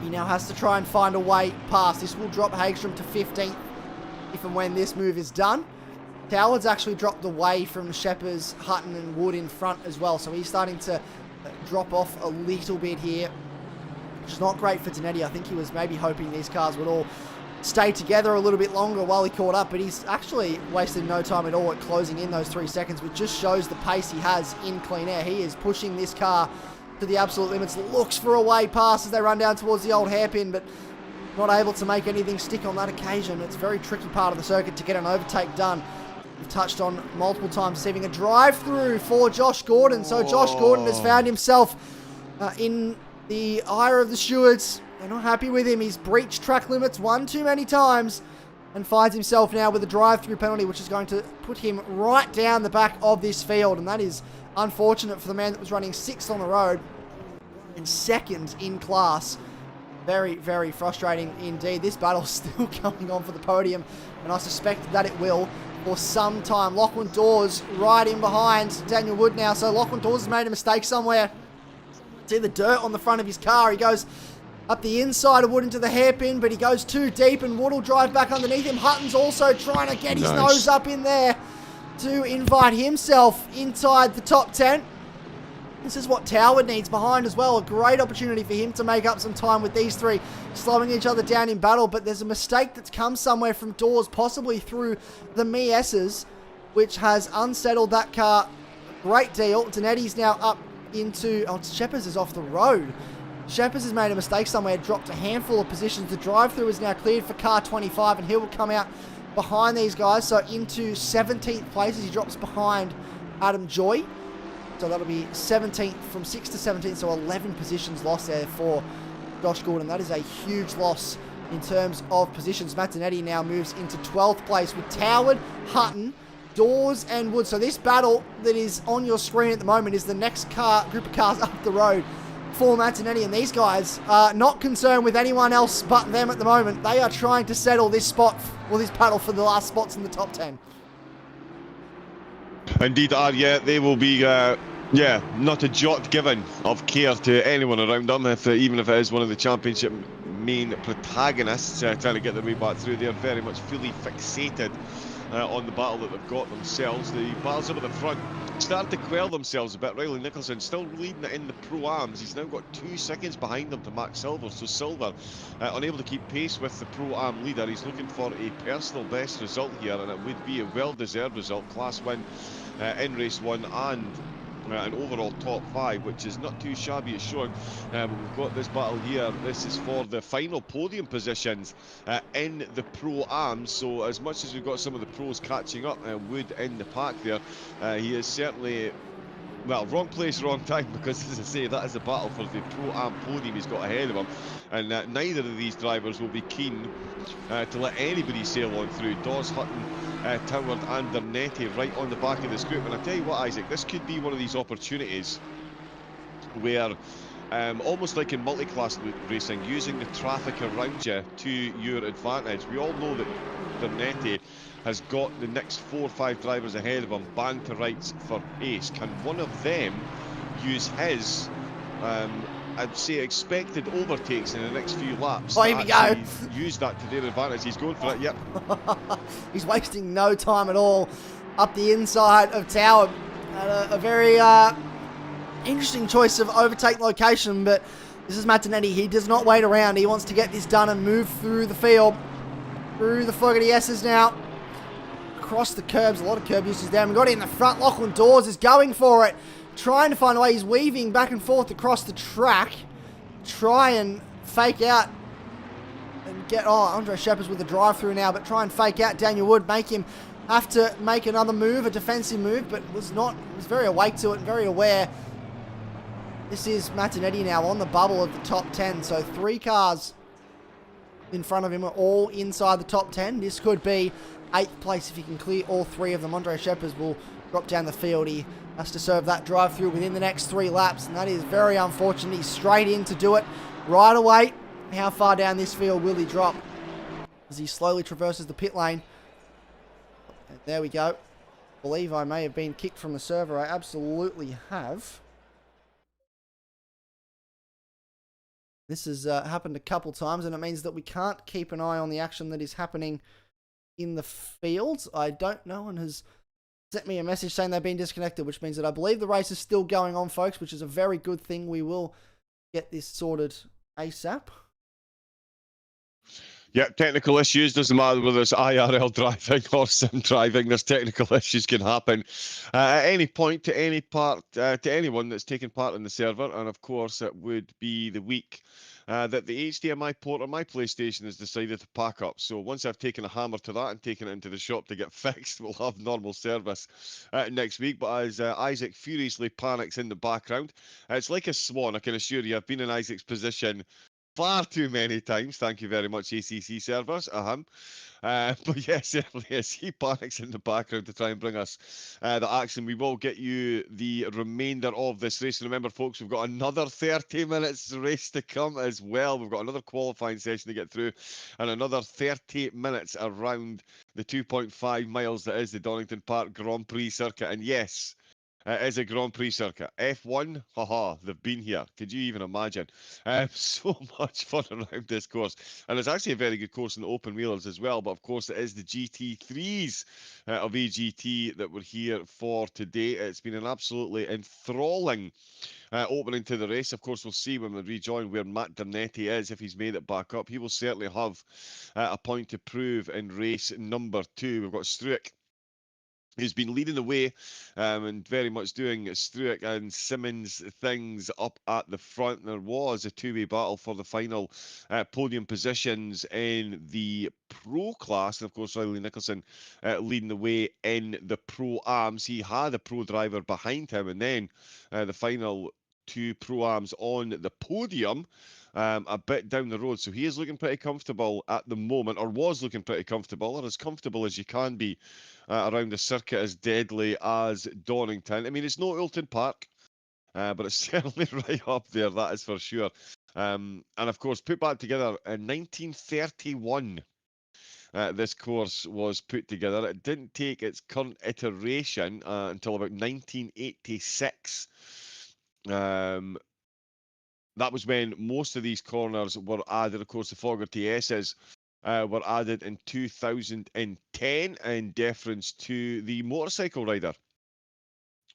He now has to try and find a way past. This will drop Hagstrom to 15th if and when this move is done. Howard's actually dropped away from Sheppers, Hutton and Wood in front as well, so he's starting to drop off a little bit here, which is not great for Danetti. I think he was maybe hoping these cars would all stay together a little bit longer while he caught up, but he's actually wasted no time at all at closing in those 3 seconds, which just shows the pace he has in clean air. He is pushing this car to the absolute limits, looks for a way past as they run down towards the old hairpin, but not able to make anything stick on that occasion. It's a very tricky part of the circuit to get an overtake done. We've touched on multiple times receiving a drive-through for Josh Gordon. So Josh Gordon has found himself in the ire of the stewards. They're not happy with him. He's breached track limits one too many times and finds himself now with a drive-through penalty, which is going to put him right down the back of this field. And that is unfortunate for the man that was running 6th on the road and 2nd in class. Very, very frustrating indeed. This battle's still going on for the podium, and I suspect that it will for some time. Lachlan Dawes right in behind Daniel Wood now. So Lachlan Dawes has made a mistake somewhere. See the dirt on the front of his car. He goes up the inside of Wood into the hairpin, but he goes too deep and Wood will drive back underneath him. Hutton's also trying to get his nose up in there to invite himself inside the top 10. This is what Toward needs behind as well. A great opportunity for him to make up some time with these three slowing each other down in battle, but there's a mistake that's come somewhere from Dawes, possibly through the S's, which has unsettled that car a great deal. Danetti's now up into... Oh, Sheppers is off the road. Sheppers has made a mistake somewhere, dropped a handful of positions. The drive-through is now cleared for car 25, and he will come out behind these guys. So into 17th place as he drops behind Adam Joy. So that'll be 17th, from 6th to 17th, so 11 positions lost there for Josh Gordon. That is a huge loss in terms of positions. Matt Danetti now moves into 12th place with Toward, Hutton, Dawes and Wood. So this battle that is on your screen at the moment is the next group of cars up the road for Matt Danetti, and these guys are not concerned with anyone else but them at the moment. They are trying to settle this spot, or this battle for the last spots in the top 10. Indeed are, yeah. They will be, not a jot given of care to anyone around them, even if it is one of the championship main protagonists trying to get their way back through. They're very much fully fixated on the battle that they've got themselves. The battles up at the front started to quell themselves a bit. Riley Nicholson still leading it in the Pro-Ams. He's now got 2 seconds behind them to Max Silver. So Silver, unable to keep pace with the Pro-Am leader. He's looking for a personal best result here, and it would be a well-deserved result. Class win in race 1 and an overall top 5, which is not too shabby at showing. We've got this battle here. This is for the final podium positions in the Pro-Am. So as much as we've got some of the pros catching up, Wood in the pack there, he is certainly, well, wrong place, wrong time, because as I say, that is a battle for the Pro-Am podium he's got ahead of him, and neither of these drivers will be keen to let anybody sail on through. Dawes, Hutton, Toward and Danetti right on the back of this group. And I tell you what, Isaac, this could be one of these opportunities where, almost like in multi-class racing, using the traffic around you to your advantage. We all know that Danetti has got the next 4 or 5 drivers ahead of him banged to rights for ace. Can one of them use his I'd say expected overtakes in the next few laps? Oh, here we go. Use that to their advantage. He's going for it, yep. He's wasting no time at all up the inside of Tower. A very interesting choice of overtake location, but this is Matt Danetti. He does not wait around. He wants to get this done and move through the field, through the Fogarty S's now. Across the curbs, a lot of curb uses there. We got it in the front. Lachlan Dawes is going for it, trying to find a way. He's weaving back and forth across the track. Try and fake out and get... Oh, Andre Sheppers with the drive-through now, but try and fake out Daniel Wood, make him have to make another move, a defensive move, but was very awake to it and very aware. This is Matt Danetti now on the bubble of the top 10, so 3 cars in front of him are all inside the top 10. This could be 8th place if he can clear all 3 of them. Andre Sheppers will drop down the field. He has to serve that drive-through within the next 3 laps, and that is very unfortunate. He's straight in to do it right away. How far down this field will he drop as he slowly traverses the pit lane? And there we go. I believe I may have been kicked from the server. I absolutely have. This has happened a couple times, and it means that we can't keep an eye on the action that is happening in the fields. I don't know, and has sent me a message saying they've been disconnected, which means that I believe the race is still going on, folks, which is a very good thing. We will get this sorted ASAP. Yeah, technical issues. Doesn't matter whether it's IRL driving or sim driving. There's technical issues can happen at any point to any part, to anyone that's taken part in the server. And of course, it would be the week that the HDMI port on my PlayStation has decided to pack up. So once I've taken a hammer to that and taken it into the shop to get fixed, we'll have normal service next week. But as Isaac furiously panics in the background, it's like a swan, I can assure you. I've been in Isaac's position far too many times. Thank you very much, ACC servers. But yeah, certainly as he panics in the background to try and bring us the action, we will get you the remainder of this race. And remember, folks, we've got another 30 minutes race to come as well. We've got another qualifying session to get through and another 30 minutes around the 2.5 miles that is the Donington Park Grand Prix circuit. And yes, it is a Grand Prix circuit. F1, haha, they've been here. Could you even imagine? So much fun around this course. And it's actually a very good course in the open wheelers as well. But of course, it is the GT3s of AGT that we're here for today. It's been an absolutely enthralling opening to the race. Of course, we'll see when we rejoin where Matt Dernetti is, if he's made it back up. He will certainly have a point to prove in race number 2. We've got Struick, who's been leading the way and very much doing Struick and Simmons things up at the front. There was a two-way battle for the final podium positions in the pro class. And of course, Riley Nicholson leading the way in the pro-ams. He had a pro driver behind him, and then the final two pro-ams on the podium a bit down the road. So he is looking pretty comfortable at the moment, or was looking pretty comfortable, or as comfortable as you can be around a circuit as deadly as Donington. I mean, it's no Oulton Park, but it's certainly right up there, that is for sure. And of course, put back together in 1931. This course was put together. It didn't take its current iteration until about 1986. That was when most of these corners were added. Of course, the Fogarty S's were added in 2010 in deference to the motorcycle rider,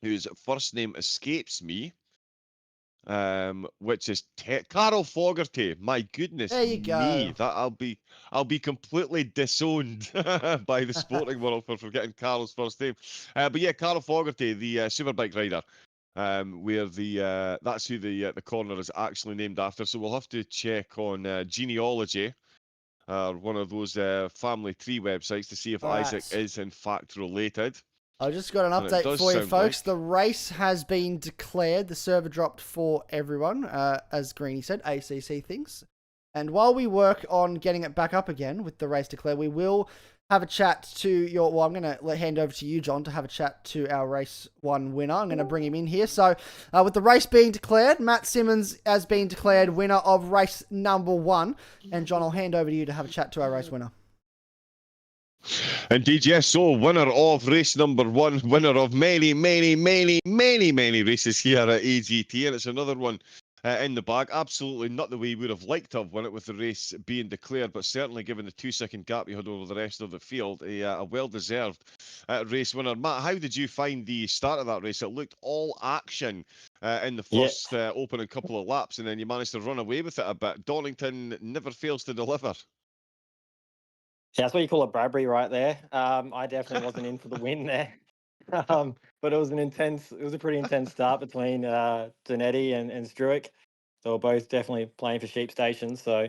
whose first name escapes me, which is Carol Fogarty. My goodness There you me, go. that I'll be completely disowned by the sporting world for forgetting Carol's first name. But yeah, Carol Fogarty, the superbike rider. Where that's who the corner is actually named after. So we'll have to check on genealogy, one of those family tree websites, to see if Isaac is in fact related. I just got an update for you, folks. The race has been declared. The server dropped for everyone, as Greeny said, ACC things. And while we work on getting it back up again with the race declared, we will have a chat to your... Well, I'm going to hand over to you, John, to have a chat to our race 1 winner. I'm going to bring him in here. So, with the race being declared, Matt Simmons has been declared winner of race number 1. And, John, I'll hand over to you to have a chat to our race winner. Indeed, yes. So, winner of race number 1, winner of many races here at AGT. And it's another one in the bag. Absolutely not the way we would have liked to have won it with the race being declared, but certainly given the 2-second gap you had over the rest of the field, a well-deserved race winner. Matt, how did you find the start of that race? It looked all action in the first opening couple of laps, and then you managed to run away with it a bit. Donington never fails to deliver. Yeah, that's what you call a Bradbury right there. I definitely wasn't in for the win there. But it was a pretty intense start between Zanetti and Struick. They were both definitely playing for sheep stations. So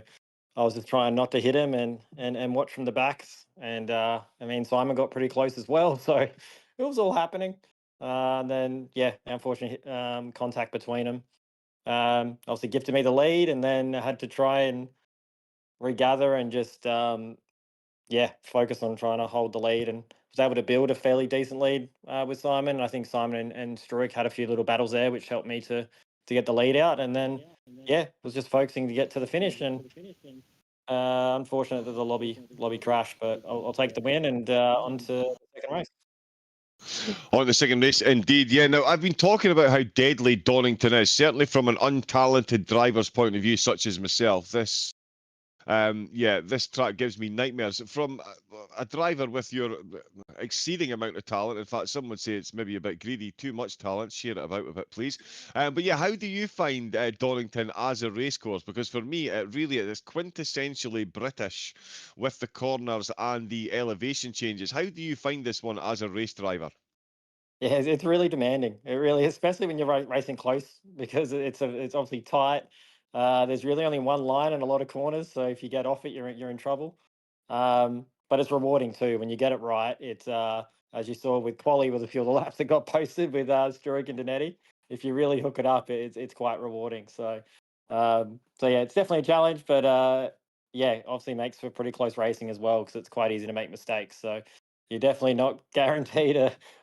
I was just trying not to hit him and watch from the backs. And I mean, Simon got pretty close as well. So it was all happening. And then, yeah, unfortunately, contact between them. Obviously gifted me the lead, and then I had to try and regather and just, focus on trying to hold the lead, and was able to build a fairly decent lead with Simon. I think Simon and Struick had a few little battles there, which helped me to get the lead out. And then, was just focusing to get to the finish. And unfortunate that the lobby crashed, but I'll take the win and on to the second race. On the second race, indeed. Yeah, now, I've been talking about how deadly Donington is, certainly from an untalented driver's point of view, such as myself. This Yeah, this track gives me nightmares from a driver with your exceeding amount of talent. In fact, some would say it's maybe a bit greedy, too much talent. Share it about a bit, please. But yeah, how do you find Donington as a racecourse? Because for me, it really is quintessentially British with the corners and the elevation changes. How do you find this one as a race driver? Yeah, it's really demanding. It really, especially when you're racing close, because it's obviously tight. There's really only one line and a lot of corners, so if you get off it, you're in trouble. But it's rewarding too when you get it right. It's as you saw with quali with a few of the laps that got posted with Struik and Donetti. If you really hook it up, it's quite rewarding. So yeah, it's definitely a challenge, but yeah, obviously makes for pretty close racing as well because it's quite easy to make mistakes. So you're definitely not guaranteed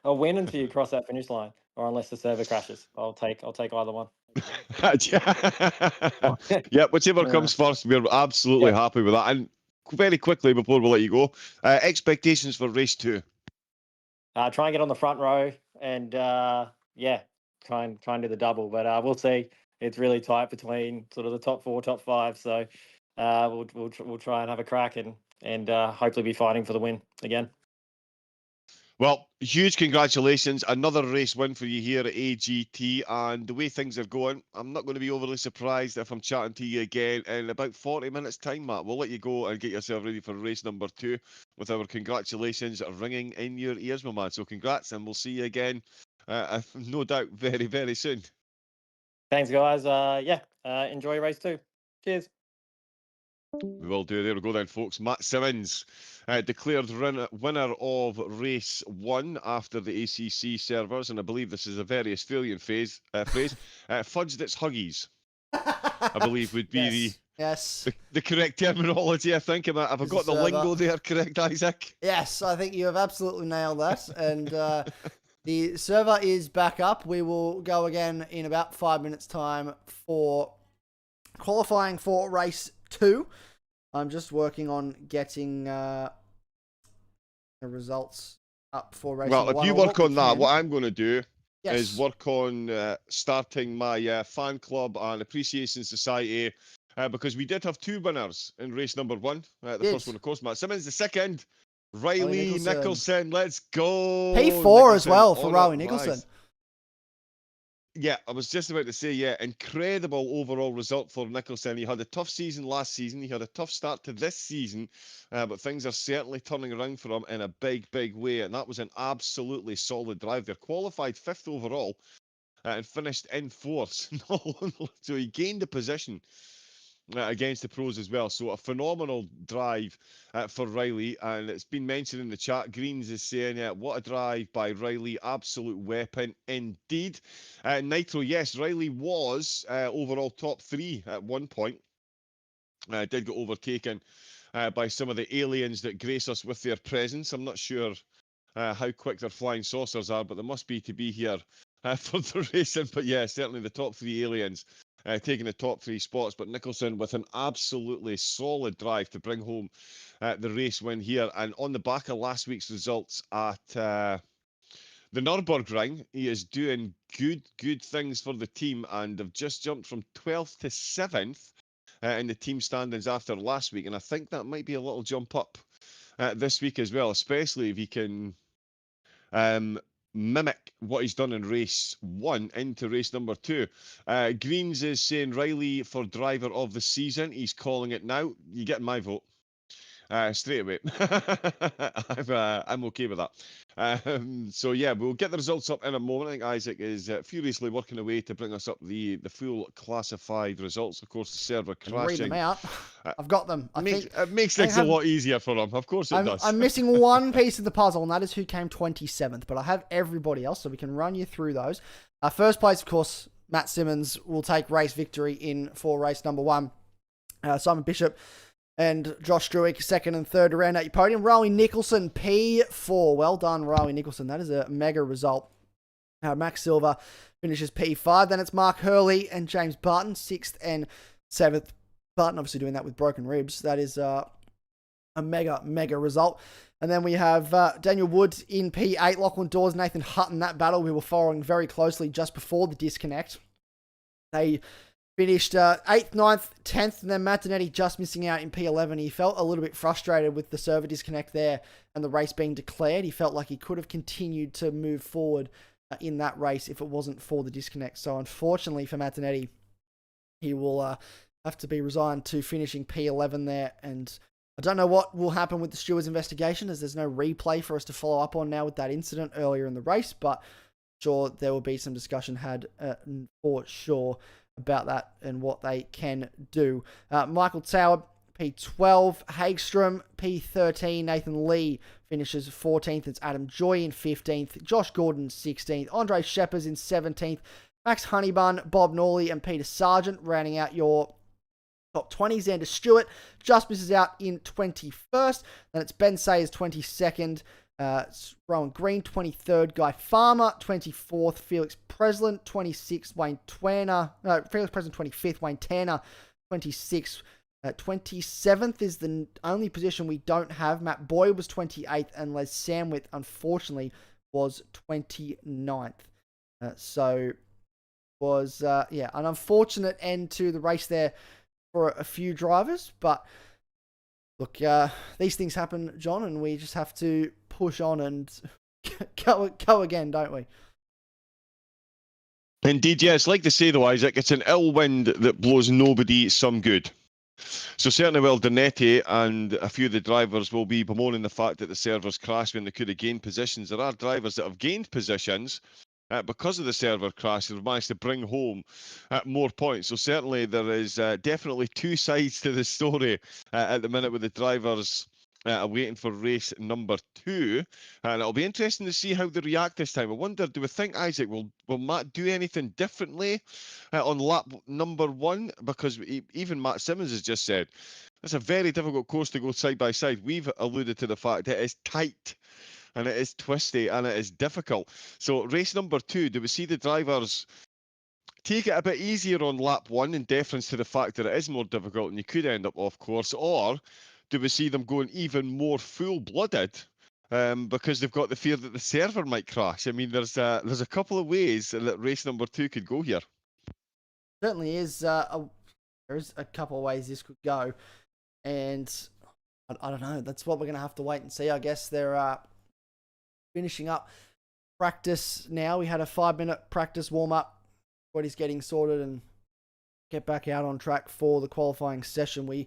a win until you cross that finish line, or unless the server crashes. I'll take either one. Yeah, whichever Yeah. comes first, we're absolutely Yeah. happy with that. And very quickly before we let you go, expectations for race 2. Try and get on the front row, and yeah, try and do the double. But we'll see. It's really tight between sort of the top 4, top 5. So we'll try and have a crack and hopefully be fighting for the win again. Well, huge congratulations. Another race win for you here at AGT. And the way things are going, I'm not going to be overly surprised if I'm chatting to you again in about 40 minutes' time, Matt. We'll let you go and get yourself ready for race number 2 with our congratulations ringing in your ears, my man. So congrats, and we'll see you again, no doubt, very, very soon. Thanks, guys. Yeah, enjoy race 2. Cheers. We will do. There we go then, folks. Matt Simmons declared winner of race 1 after the ACC servers, and I believe this is a very Australian phrase. Fudged its huggies, I believe, would be yes. the correct terminology. I think. Have I got the lingo there correct, Isaac? Yes, I think you have absolutely nailed that. And the server is back up. We will go again in about 5 minutes' time for qualifying for race 2. I'm just working on getting the results up for race 1. Well, if you work on that, what I'm going to do Yes. is work on starting my fan club and appreciation society, because we did have 2 winners in race number 1. The first one, of course, Matt Simmons. The second, Riley Nicholson. Let's go. P4 Nicholson, as well for Riley Nicholson. Yeah, I was just about to say, yeah, incredible overall result for Nicholson. He had a tough season last season. He had a tough start to this season, but things are certainly turning around for him in a big, big way. And that was an absolutely solid drive there. Qualified 5th overall and finished in 4th. So he gained a position against the pros as well. So a phenomenal drive for Riley. And it's been mentioned in the chat. Greens is saying, what a drive by Riley. Absolute weapon indeed. Nitro, yes, Riley was overall top 3 at one point. Did get overtaken by some of the aliens that grace us with their presence. I'm not sure how quick their flying saucers are, but they must be to be here for the racing. But yeah, certainly the top 3 aliens taking the top 3 spots, but Nicholson with an absolutely solid drive to bring home the race win here. And on the back of last week's results at the Nürburgring, he is doing good things for the team, and have just jumped from 12th to 7th in the team standings after last week. And I think that might be a little jump up this week as well, especially if he can mimic what he's done in race 1 into race number 2. Greens is saying Riley for driver of the season. He's calling it now. You get my vote straight away. I'm okay with that. So yeah, we'll get the results up in a moment. I think Isaac is furiously working away to bring us up the full classified results. Of course, the server crashing. Read them out. I've got them. It makes things a lot easier for him. Of course it does. I'm missing one piece of the puzzle, and that is who came 27th. But I have everybody else, so we can run you through those. First place, of course, Matt Simmons will take race victory for race number 1. Simon Bishop and Josh Struik, 2nd and 3rd around at your podium. Riley Nicholson, P4. Well done, Riley Nicholson. That is a mega result. Max Silver finishes P5. Then it's Mark Hurley and James Barton, 6th and 7th. Barton obviously doing that with broken ribs. That is a mega result. And then we have Daniel Woods in P8. Lachlan Dawes, Nathan Hutton. That battle we were following very closely just before the disconnect. They Finished 8th, 9th, 10th, and then Martinetti just missing out in P11. He felt a little bit frustrated with the server disconnect there and the race being declared. He felt like he could have continued to move forward in that race if it wasn't for the disconnect. So unfortunately for Martinetti, he will have to be resigned to finishing P11 there. And I don't know what will happen with the stewards' investigation, as there's no replay for us to follow up on now with that incident earlier in the race, but sure there will be some discussion had for sure about that and what they can do. Michael Tower, P12. Hagstrom, P13. Nathan Lee finishes 14th. It's Adam Joy in 15th. Josh Gordon, 16th. Andre Sheppers in 17th. Max Honeybun, Bob Norley, and Peter Sargent rounding out your top 20. Xander Stewart just misses out in 21st. Then it's Ben Sayers, 22nd. Rowan Green, 23rd. Guy Farmer, 24th. Felix Preslin, 26th. Felix Preslin, 25th. Wayne Tanner, 26th. 27th is the only position we don't have. Matt Boyd was 28th, and Les Samwith, unfortunately, was 29th. So was an unfortunate end to the race there for a few drivers, but look, these things happen, John, and we just have to push on and go again, don't we? Indeed, yeah. It's like they say though, Isaac, it's an ill wind that blows nobody some good. So certainly, well, Donetti and a few of the drivers will be bemoaning the fact that the servers crashed when they could have gained positions. There are drivers that have gained positions because of the server crash. They've managed to bring home more points. So certainly there is definitely two sides to the story at the minute with the drivers waiting for race number 2, and it'll be interesting to see how they react this time. I wonder, do we think, Isaac, will Matt do anything differently on lap number 1? Because even Matt Simmons has just said it's a very difficult course to go side by side. We've alluded to the fact that it is tight and it is twisty and it is difficult. So race number 2, do we see the drivers take it a bit easier on lap 1 in deference to the fact that it is more difficult and you could end up off course, or do we see them going even more full-blooded because they've got the fear that the server might crash? I mean, there's a couple of ways that race number 2 could go here. Certainly is. There's a couple of ways this could go, and I don't know. That's what we're going to have to wait and see. I guess they're finishing up practice now. We had a 5-minute practice warm-up. What he's getting sorted and get back out on track for the qualifying session. We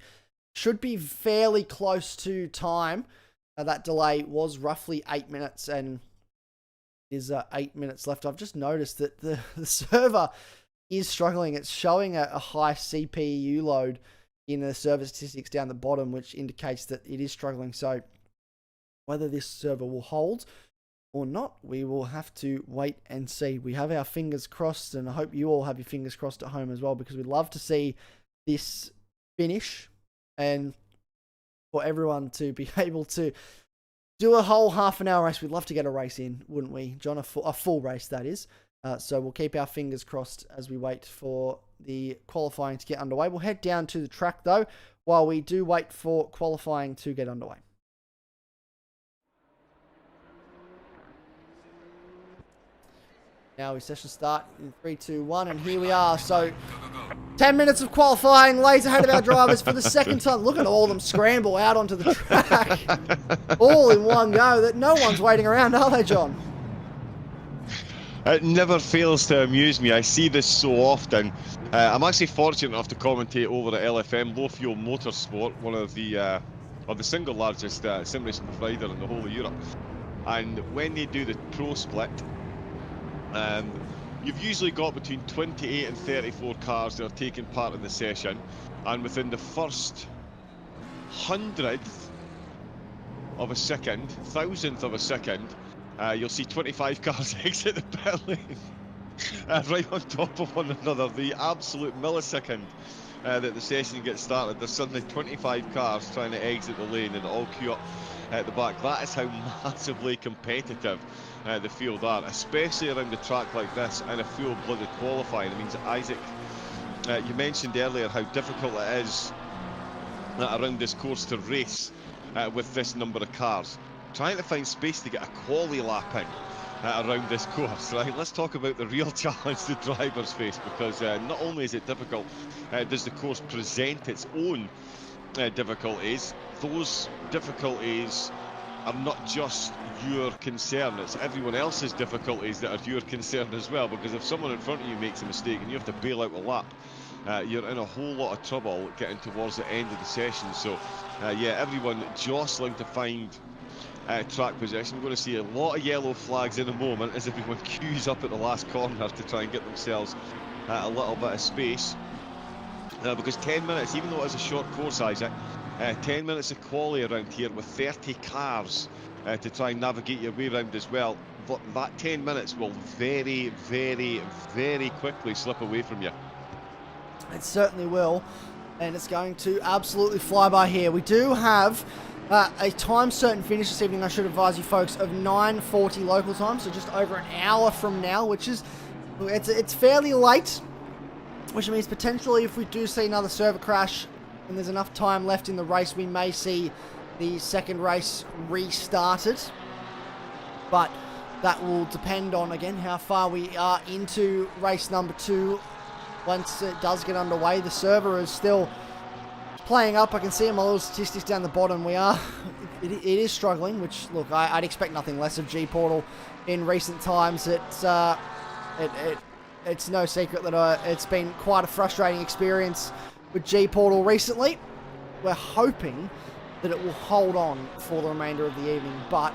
should be fairly close to time. That delay was roughly 8 minutes, and is 8 minutes left. I've just noticed that the server is struggling. It's showing a high CPU load in the server statistics down the bottom, which indicates that it is struggling. So whether this server will hold or not, we will have to wait and see. We have our fingers crossed, and I hope you all have your fingers crossed at home as well, because we'd love to see this finish and for everyone to be able to do a whole half-an-hour race. We'd love to get a race in, wouldn't we, John? A full race, that is. So we'll keep our fingers crossed as we wait for the qualifying to get underway. We'll head down to the track, though, while we do wait for qualifying to get underway. Now we session start in 3, 2, 1, and here we are. So 10 minutes of qualifying lays ahead of our drivers for the second time. Look at all of them scramble out onto the track. All in one go. That no one's waiting around, are they, John? It never fails to amuse me. I see this so often. I'm actually fortunate enough to commentate over at LFM, Low Fuel Motorsport, one of the single largest sim racing provider in the whole of Europe. And when they do the pro split, you've usually got between 28 and 34 cars that are taking part in the session, and within the first 100th of a second, 1,000th of a second, you'll see 25 cars exit the pit lane right on top of one another. The absolute millisecond that the session gets started, there's suddenly 25 cars trying to exit the lane and all queue up at the back. That is how massively competitive the field are, especially around a track like this and a full-blooded qualifying. It means, Isaac, you mentioned earlier how difficult it is around this course to race with this number of cars. Trying to find space to get a quali lap in around this course, right? Let's talk about the real challenge the drivers face, because not only is it difficult, does the course present its own difficulties. Those difficulties are not just your concern, it's everyone else's difficulties that are your concern as well, because if someone in front of you makes a mistake and you have to bail out a lap, you're in a whole lot of trouble getting towards the end of the session. So yeah, everyone jostling to find track position. We're going to see a lot of yellow flags in a moment as everyone queues up at the last corner to try and get themselves a little bit of space. Because 10 minutes, even though it's a short course, Isaac, 10 minutes of quali around here with 30 cars to try and navigate your way around as well. But that 10 minutes will very, very, very quickly slip away from you. It certainly will, and it's going to absolutely fly by here. We do have a time certain finish this evening, I should advise you folks, of 9:40 local time, so just over an hour from now, which is, it's fairly late, which means potentially if we do see another server crash and there's enough time left in the race, we may see the second race restarted. But that will depend on, again, how far we are into race number 2. Once it does get underway, the server is still playing up. I can see in my little statistics down the bottom. It is struggling, which, look, I'd expect nothing less of G-Portal in recent times. It's no secret that it's been quite a frustrating experience with G-Portal recently. We're hoping that it will hold on for the remainder of the evening, but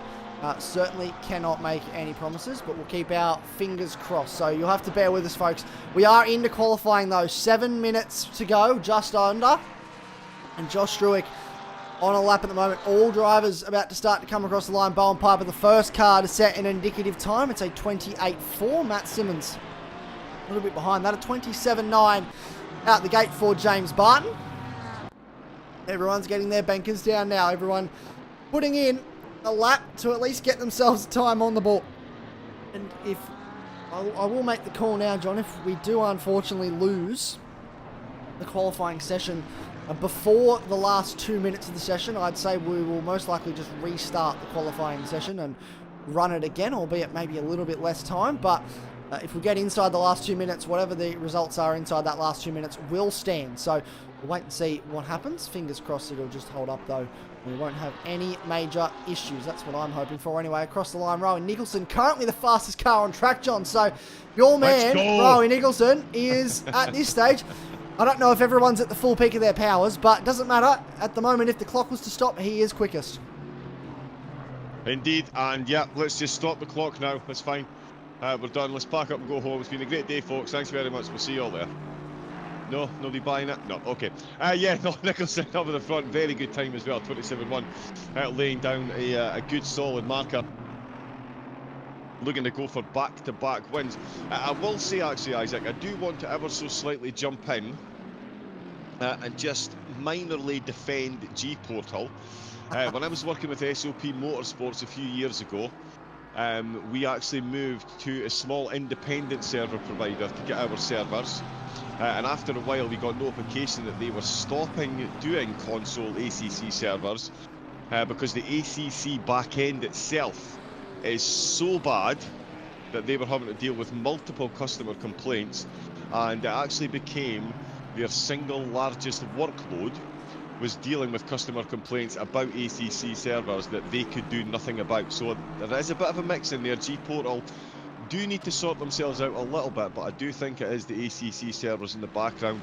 certainly cannot make any promises, but we'll keep our fingers crossed. So you'll have to bear with us, folks. We are into qualifying, though. 7 minutes to go, just under. And Josh Struick on a lap at the moment. All drivers about to start to come across the line. Bowen Piper, the first car to set an indicative time. It's a 28.4. Matt Simmons a little bit behind that. A 27.9 out the gate for James Barton. Everyone's getting their bankers down now. Everyone putting in a lap to at least get themselves time on the ball. And if I will make the call now, John, if we do unfortunately lose the qualifying session before the last 2 minutes of the session, I'd say we will most likely just restart the qualifying session and run it again, albeit maybe a little bit less time. But if we get inside the last 2 minutes, whatever the results are inside that last 2 minutes will stand. So we'll wait and see what happens. Fingers crossed it'll just hold up, though. We won't have any major issues. That's what I'm hoping for anyway. Across the line, Rowan Nicholson, currently the fastest car on track, John. So your man, Rowan Nicholson, is at this stage, I don't know if everyone's at the full peak of their powers, but it doesn't matter. At the moment, if the clock was to stop, he is quickest. Indeed, and yeah, let's just stop the clock now. That's fine. We're done. Let's pack up and go home. It's been a great day, folks. Thanks very much. We'll see you all there. No? Nobody buying it? No. Okay. Yeah, no, Nicholson over the front. Very good time as well. 27.1. Laying down a good solid marker. Looking to go for back-to-back wins. I will say, actually, Isaac, I do want to ever so slightly jump in and just minorly defend G-Portal. When I was working with SOP Motorsports a few years ago, we actually moved to a small independent server provider to get our servers. And after a while, we got notification that they were stopping doing console ACC servers because the ACC backend itself is so bad that they were having to deal with multiple customer complaints, and it actually became their single largest workload was dealing with customer complaints about ACC servers that they could do nothing about. So there is a bit of a mix in there. G-Portal do need to sort themselves out a little bit, but I do think it is the ACC servers in the background.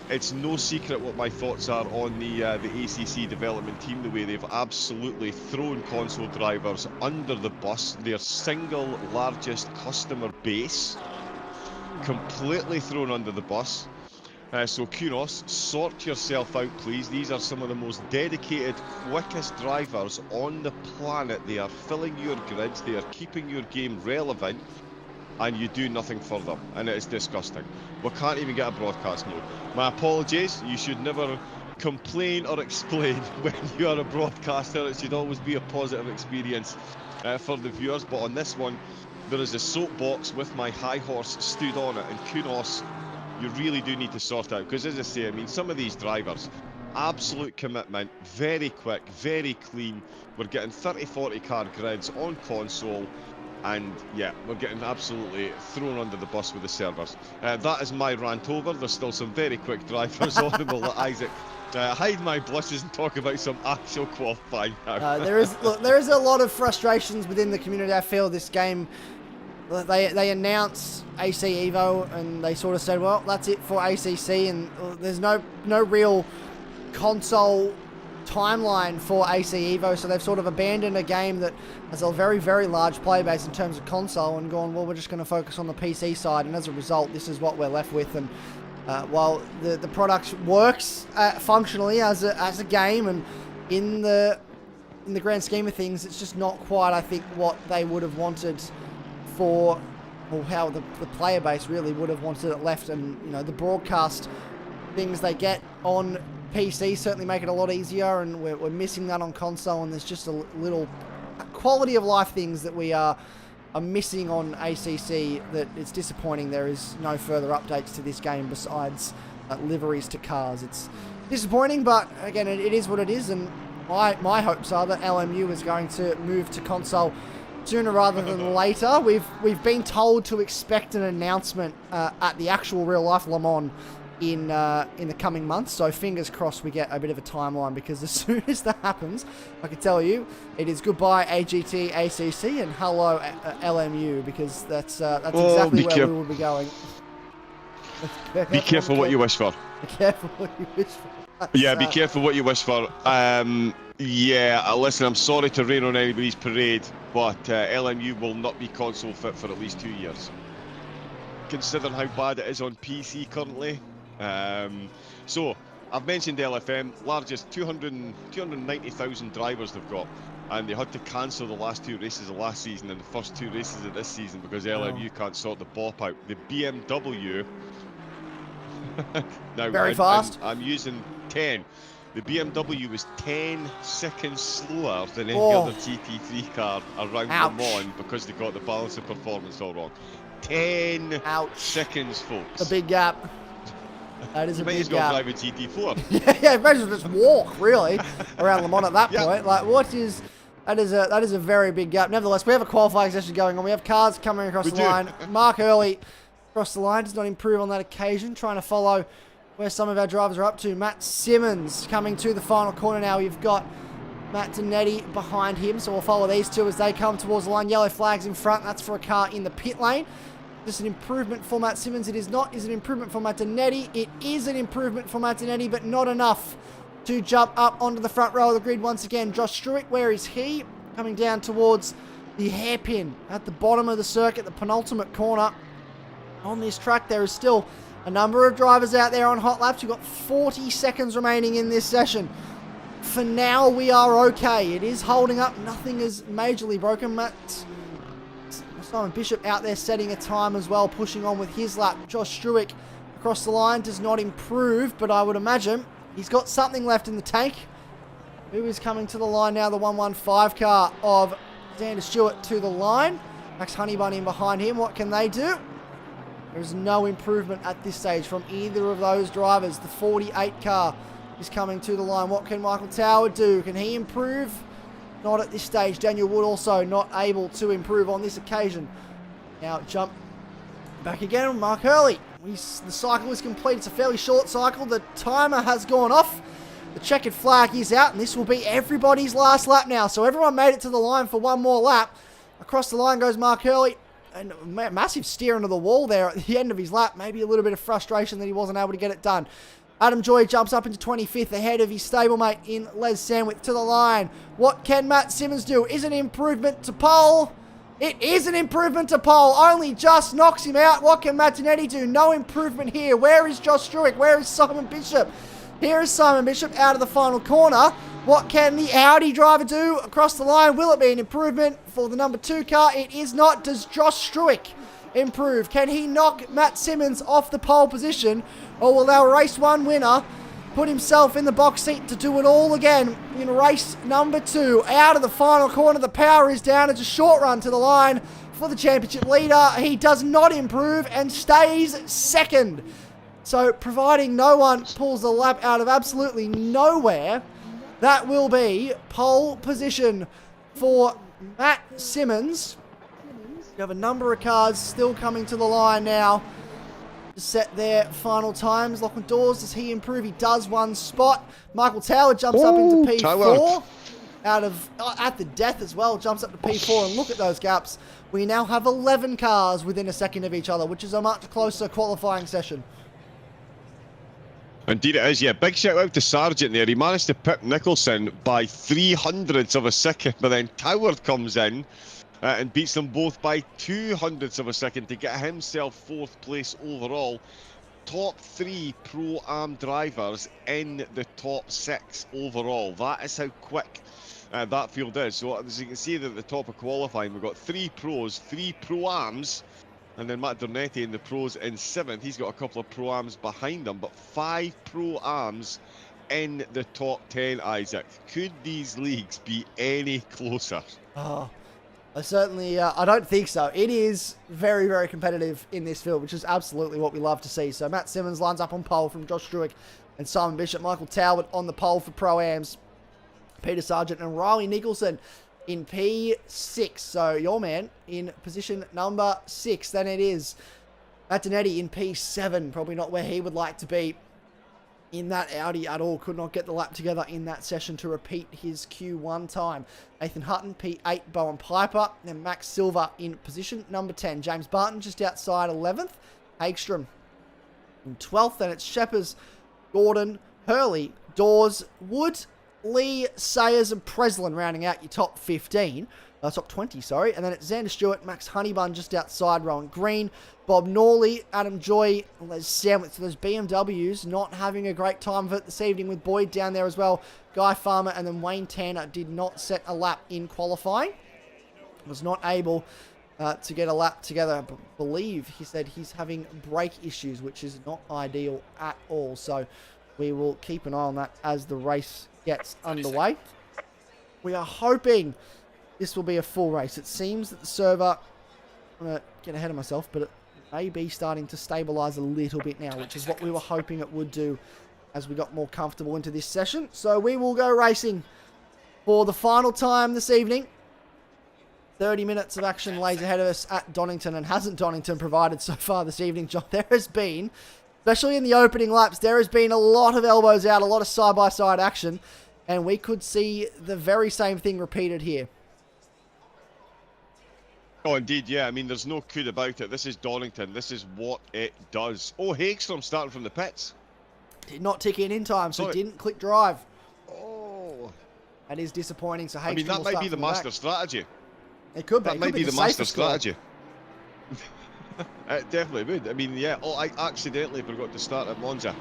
It's no secret what my thoughts are on the ACC development team, the way they've absolutely thrown console drivers under the bus. Their single largest customer base completely thrown under the bus. So Kunos, sort yourself out, please. These are some of the most dedicated, quickest drivers on the planet. They are filling your grids, they are keeping your game relevant, and you do nothing for them, and it is disgusting. We can't even get a broadcast mode. My apologies, you should never complain or explain when you are a broadcaster. It should always be a positive experience for the viewers, but on this one, there is a soapbox with my high horse stood on it, and Kunos, you really do need to sort out, because as I say, I mean, some of these drivers, absolute commitment, very quick, very clean. We're getting 30-40 car grids on console. And yeah, we're getting absolutely thrown under the bus with the servers. That is my rant over. There's still some very quick drivers on them. We'll let Isaac hide my blushes and talk about some actual qualifying now. There is a lot of frustrations within the community. I feel this game, they announced AC Evo and they sort of said, well, that's it for ACC, and there's no real console timeline for AC Evo, so they've sort of abandoned a game that has a very, very large player base in terms of console and gone, well, we're just going to focus on the PC side, and as a result, this is what we're left with. And while the product works functionally as a game, and in the grand scheme of things, it's just not quite, I think, what they would have wanted for, or how the player base really would have wanted it left. And you know, the broadcast things they get on PC certainly make it a lot easier, and we're missing that on console, and there's just a little quality of life things that we are missing on ACC that it's disappointing. There is no further updates to this game besides liveries to cars. It's disappointing, but again, it is what it is, and my hopes are that LMU is going to move to console sooner rather than later. We've been told to expect an announcement at the actual real life Le Mans in the coming months, so fingers crossed we get a bit of a timeline, because as soon as that happens, I can tell you it is goodbye AGT ACC and hello LMU, because that's exactly where we will be going. Be careful what you wish for. Be careful what you wish for. Yeah, be careful what you wish for. Yeah, listen, I'm sorry to rain on anybody's parade, but LMU will not be console fit for at least 2 years. Considering how bad it is on PC currently. So, I've mentioned LFM, largest 290,000 drivers they've got, and they had to cancel the last 2 races of last season and the first 2 races of this season because LMU can't sort the bop out. The BMW, now very fast. I'm using 10. The BMW was 10 seconds slower than any other GT3 car around Le Mans because they got the balance of performance all wrong. 10 seconds, folks. A big gap. That is a big gap. You might as well drive a GT4. Yeah, imagine just walk, really, around Le Mans at that point. Like, that is a very big gap. Nevertheless, we have a qualifying session going on. We have cars coming across the line. Mark Early across the line does not improve on that occasion, trying to follow where some of our drivers are up to. Matt Simmons coming to the final corner now. You've got Matt Donetti behind him, so we'll follow these two as they come towards the line. Yellow flags in front. That's for a car in the pit lane. Just an improvement for Matt Simmons. It is not. Is an improvement for Matt Donetti. It is an improvement for Matt Donetti, but not enough to jump up onto the front row of the grid once again. Josh Struick, where is he? Coming down towards the hairpin at the bottom of the circuit, the penultimate corner on this track. There is still a number of drivers out there on hot laps. You've got 40 seconds remaining in this session. For now, we are okay. It is holding up. Nothing is majorly broken. Simon Bishop out there setting a time as well, pushing on with his lap. Josh Struick across the line does not improve, but I would imagine he's got something left in the tank. Who is coming to the line now? The 115 car of Xander Stewart to the line. Max Honeybun in behind him. What can they do? There's no improvement at this stage from either of those drivers. The 48 car is coming to the line. What can Michael Tower do? Can he improve? Not at this stage. Daniel Wood also not able to improve on this occasion. Now jump back again. Mark Hurley. The cycle is complete. It's a fairly short cycle. The timer has gone off. The checkered flag is out, and this will be everybody's last lap now. So everyone made it to the line for one more lap. Across the line goes Mark Hurley. And a massive steer into the wall there at the end of his lap. Maybe a little bit of frustration that he wasn't able to get it done. Adam Joy jumps up into 25th ahead of his stablemate in Les Sandwich to the line. What can Matt Simmons do? Is it an improvement to pole? It is an improvement to pole. Only just knocks him out. What can Matt Donetti do? No improvement here. Where is Josh Struick? Where is Simon Bishop? Here is Simon Bishop out of the final corner. What can the Audi driver do across the line? Will it be an improvement for the number 2 car? It is not. Does Josh Struick improve? Can he knock Matt Simmons off the pole position? Or will our race 1 winner put himself in the box seat to do it all again in race number 2? Out of the final corner, the power is down. It's a short run to the line for the championship leader. He does not improve and stays second. So providing no one pulls the lap out of absolutely nowhere, that will be pole position for Matt Simmons. You have a number of cars still coming to the line now to set their final times. Lachlan Dawes, does he improve? He does one spot. Michael Tower jumps up into P4. Tower. At the death as well, jumps up to P4, and look at those gaps. We now have 11 cars within a second of each other, which is a much closer qualifying session. Indeed it is, yeah. Big shout out to Sargent there. He managed to pip Nicholson by 300ths of a second, but then Toward comes in and beats them both by 200ths of a second to get himself 4th place overall. Top 3 Pro-Am drivers in the top 6 overall. That is how quick that field is. So as you can see at the top of qualifying, we've got 3 pros, 3 Pro-Ams, and then Matt Dernetti in the pros in 7th. He's got a couple of Pro-Ams behind him, but 5 Pro-Ams in the top 10, Isaac. Could these leagues be any closer? Oh, I don't think so. It is very, very competitive in this field, which is absolutely what we love to see. So Matt Simmons lines up on pole from Josh Struick and Simon Bishop. Michael Talbot on the pole for Pro-Ams. Peter Sargent and Riley Nicholson in P6. So your man in position number 6. Then it is Matt Donetti in P7. Probably not where he would like to be in that Audi at all. Could not get the lap together in that session to repeat his Q1 time. Nathan Hutton, P8, Bowen Piper. Then Max Silver in position number 10. James Barton just outside 11th. Hagstrom in 12th. Then it's Sheppers, Gordon, Hurley, Dawes, Wood, Lee, Sayers, and Preslin rounding out your top 15. Top 20, sorry. And then it's Xander Stewart, Max Honeybun just outside, Rowan Green, Bob Norley, Adam Joy, and those sandwiches, those BMWs not having a great time of it this evening with Boyd down there as well. Guy Farmer and then Wayne Tanner did not set a lap in qualifying. Was not able to get a lap together. I believe he said he's having brake issues, which is not ideal at all. So we will keep an eye on that as the race gets underway. We are hoping this will be a full race. It seems that the server, I'm going to get ahead of myself, but it may be starting to stabilize a little bit now, which is what we were hoping it would do as we got more comfortable into this session. So we will go racing for the final time this evening. 30 minutes of action lays ahead of us at Donington, and hasn't Donington provided so far this evening, John? There has been, especially in the opening laps, there has been a lot of elbows out, a lot of side-by-side action, and we could see the very same thing repeated here. Oh, indeed, yeah. I mean, there's no could about it. This is Donington. This is what it does. Oh, Hagstrom starting from the pits. Did not tick in time, so Sorry. Didn't click drive. Oh. That is disappointing. So Hagstrom I mean, that might be the master strategy. It could be. That It might could be the master safest call. strategy. It definitely would. I mean, yeah. Oh, I accidentally forgot to start at Monza.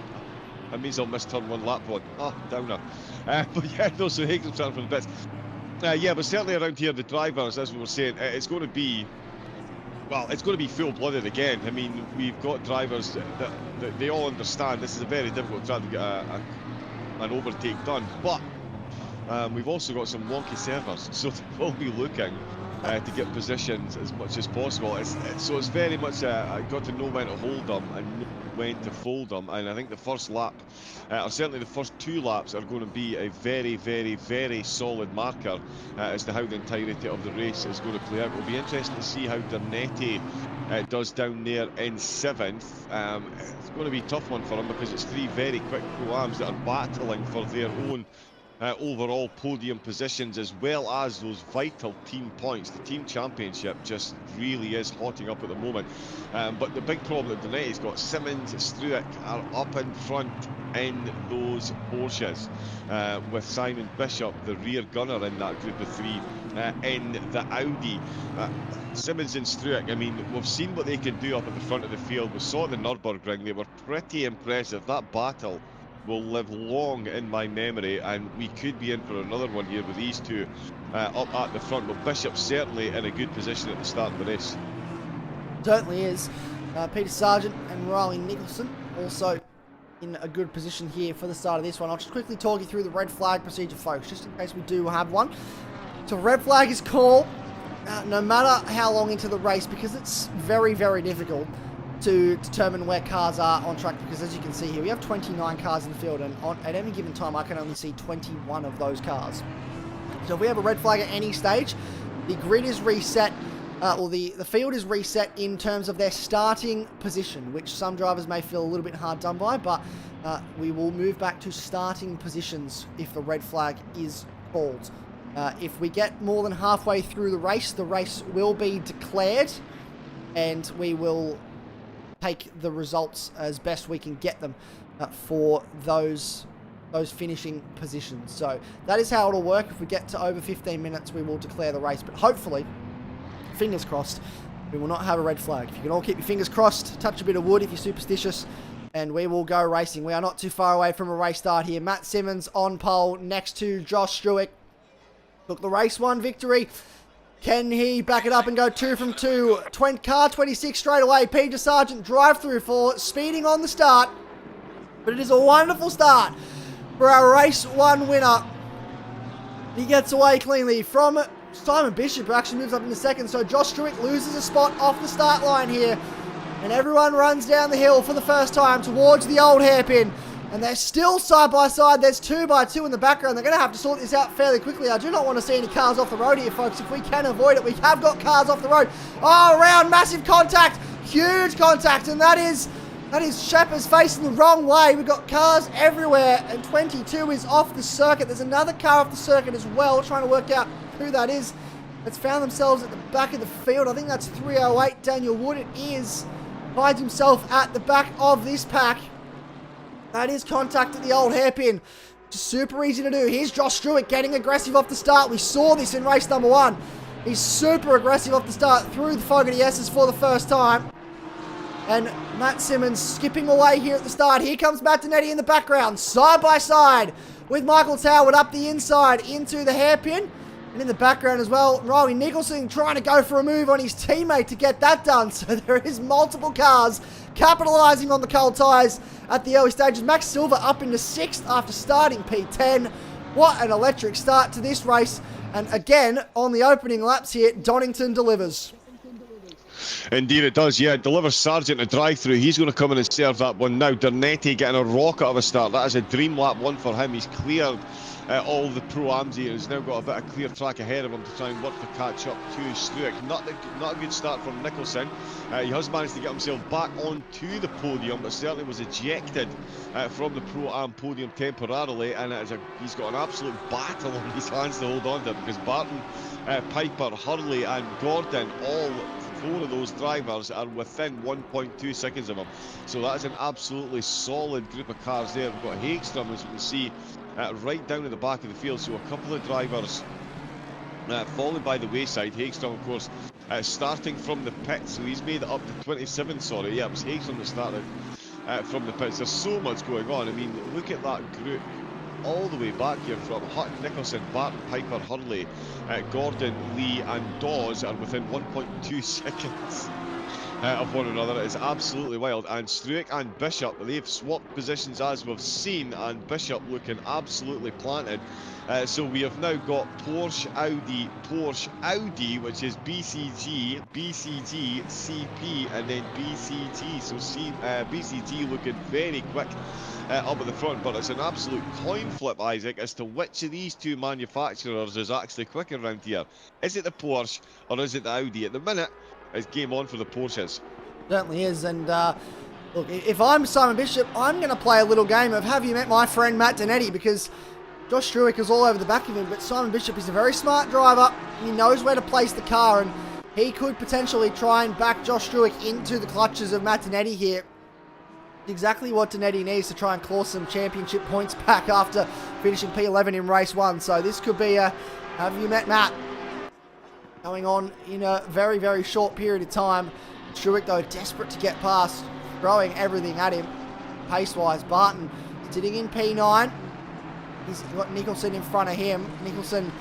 That means I'll miss turn 1, lap 1. Ah, downer. But yeah, no, so Hagstrom starting from the pits. Yeah, but certainly around here, the drivers, as we were saying, it's going to be, well, it's going to be full-blooded again. I mean, we've got drivers that they all understand this is a very difficult track to get an overtake done, but we've also got some wonky servers, so they will be looking to get positions as much as possible. So it's very much got to know when to hold them and know when to fold them, and I think the first lap, or certainly the first 2 laps, are going to be a very, very, very solid marker as to how the entirety of the race is going to play out. It'll be interesting to see how Dernetti does down there in 7th. It's going to be a tough one for him because it's 3 very quick Pro-Ams that are battling for their own overall podium positions, as well as those vital team points. The team championship just really is hotting up at the moment. But the big problem that Donetti's got, Simmons, Struick are up in front in those Porsches, with Simon Bishop, the rear gunner in that group of 3, in the Audi. Simmons and Struick, I mean, we've seen what they can do up at the front of the field. We saw it at the Nürburgring. They were pretty impressive. That battle will live long in my memory, and we could be in for another one here with these 2 up at the front. But Bishop's certainly in a good position at the start of the race. Certainly is. Peter Sargent and Riley Nicholson also in a good position here for the start of this one. I'll just quickly talk you through the red flag procedure, folks, just in case we do have one. So red flag is called no matter how long into the race, because it's very, very difficult to determine where cars are on track, because as you can see here, we have 29 cars in the field, and at any given time I can only see 21 of those cars. So if we have a red flag at any stage, the grid is reset the field is reset in terms of their starting position, which some drivers may feel a little bit hard done by, but we will move back to starting positions if the red flag is called. If we get more than halfway through the race will be declared, and we will take the results as best we can get them for those finishing positions. So that is how it'll work. If we get to over 15 minutes, we will declare the race, but hopefully, fingers crossed, we will not have a red flag. If you can all keep your fingers crossed, touch a bit of wood if you're superstitious, and we will go racing. We are not too far away from a race start here. Matt Simmons on pole next to Josh Struick. Took the race 1 victory. Can he back it up and go 2 from 2? Car 26 straight away. Peter Sargent drive through for speeding on the start. But it is a wonderful start for our race 1 winner. He gets away cleanly from Simon Bishop, who actually moves up in the second. So Josh Struick loses a spot off the start line here. And everyone runs down the hill for the first time towards the old hairpin. And they're still side by side. There's 2 by 2 in the background. They're going to have to sort this out fairly quickly. I do not want to see any cars off the road here, folks. If we can avoid it, we have got cars off the road. Oh, around, massive contact. Huge contact. And that is Shepard's facing the wrong way. We've got cars everywhere. And 22 is off the circuit. There's another car off the circuit as well, trying to work out who that is. That's found themselves at the back of the field. I think that's 308. Daniel Wood, it is. Finds himself at the back of this pack. That is contact at the old hairpin. Just super easy to do. Here's Josh Struick getting aggressive off the start. We saw this in race number 1. He's super aggressive off the start through the Fogarty S's for the first time. And Matt Simmons skipping away here at the start. Here comes Matt Donetti in the background, side by side with Michael Toward up the inside into the hairpin. And in the background as well, Riley Nicholson trying to go for a move on his teammate to get that done. So there is multiple cars capitalising on the cold tyres at the early stages. Max Silver up into 6th after starting P10. What an electric start to this race. And again, on the opening laps here, Donington delivers. Indeed it does, yeah. It delivers Sargent a drive-through. He's going to come in and serve that one now. Dernetti getting a rocket of a start. That is a dream lap 1 for him. He's cleared all the Pro-Ams here. He's now got a bit of clear track ahead of him to try and work to catch up to Struick. Not a good start from Nicholson. He has managed to get himself back onto the podium, but certainly was ejected from the Pro-Am podium temporarily, and he's got an absolute battle on his hands to hold on to, because Barton, Piper, Hurley and Gordon, all 4 of those drivers are within 1.2 seconds of him. So that is an absolutely solid group of cars there. We've got Hagstrom, as you can see, right down at the back of the field. So a couple of drivers falling by the wayside. Hagstrom, of course, starting from the pits. So he's made it up to 27, sorry. Yeah, it was Hagstrom that started from the pits. There's so much going on. I mean, look at that group all the way back here from Hutton, Nicholson, Barton, Piper, Hurley, Gordon, Lee and Dawes are within 1.2 seconds of one another. It is absolutely wild. And Struick and Bishop, they've swapped positions as we've seen, and Bishop looking absolutely planted. So we have now got Porsche, Audi, which is BCG, CP, and then BCG. So BCG looking very quick up at the front, but it's an absolute coin flip, Isaac, as to which of these 2 manufacturers is actually quicker around here. Is it the Porsche or is it the Audi? At the minute, it's game on for the Porsches. Certainly is, and look, if I'm Simon Bishop, I'm going to play a little game of have you met my friend Matt Donetti, because Josh Struick is all over the back of him, but Simon Bishop is a very smart driver. He knows where to place the car, and he could potentially try and back Josh Struick into the clutches of Matt Donetti here. Exactly what Donetti needs to try and claw some championship points back after finishing P11 in race 1. So this could be a have you met Matt going on in a very, very short period of time. Struick, though, desperate to get past, throwing everything at him pace-wise. Barton sitting in P9. He's got Nicholson in front of him. Nicholson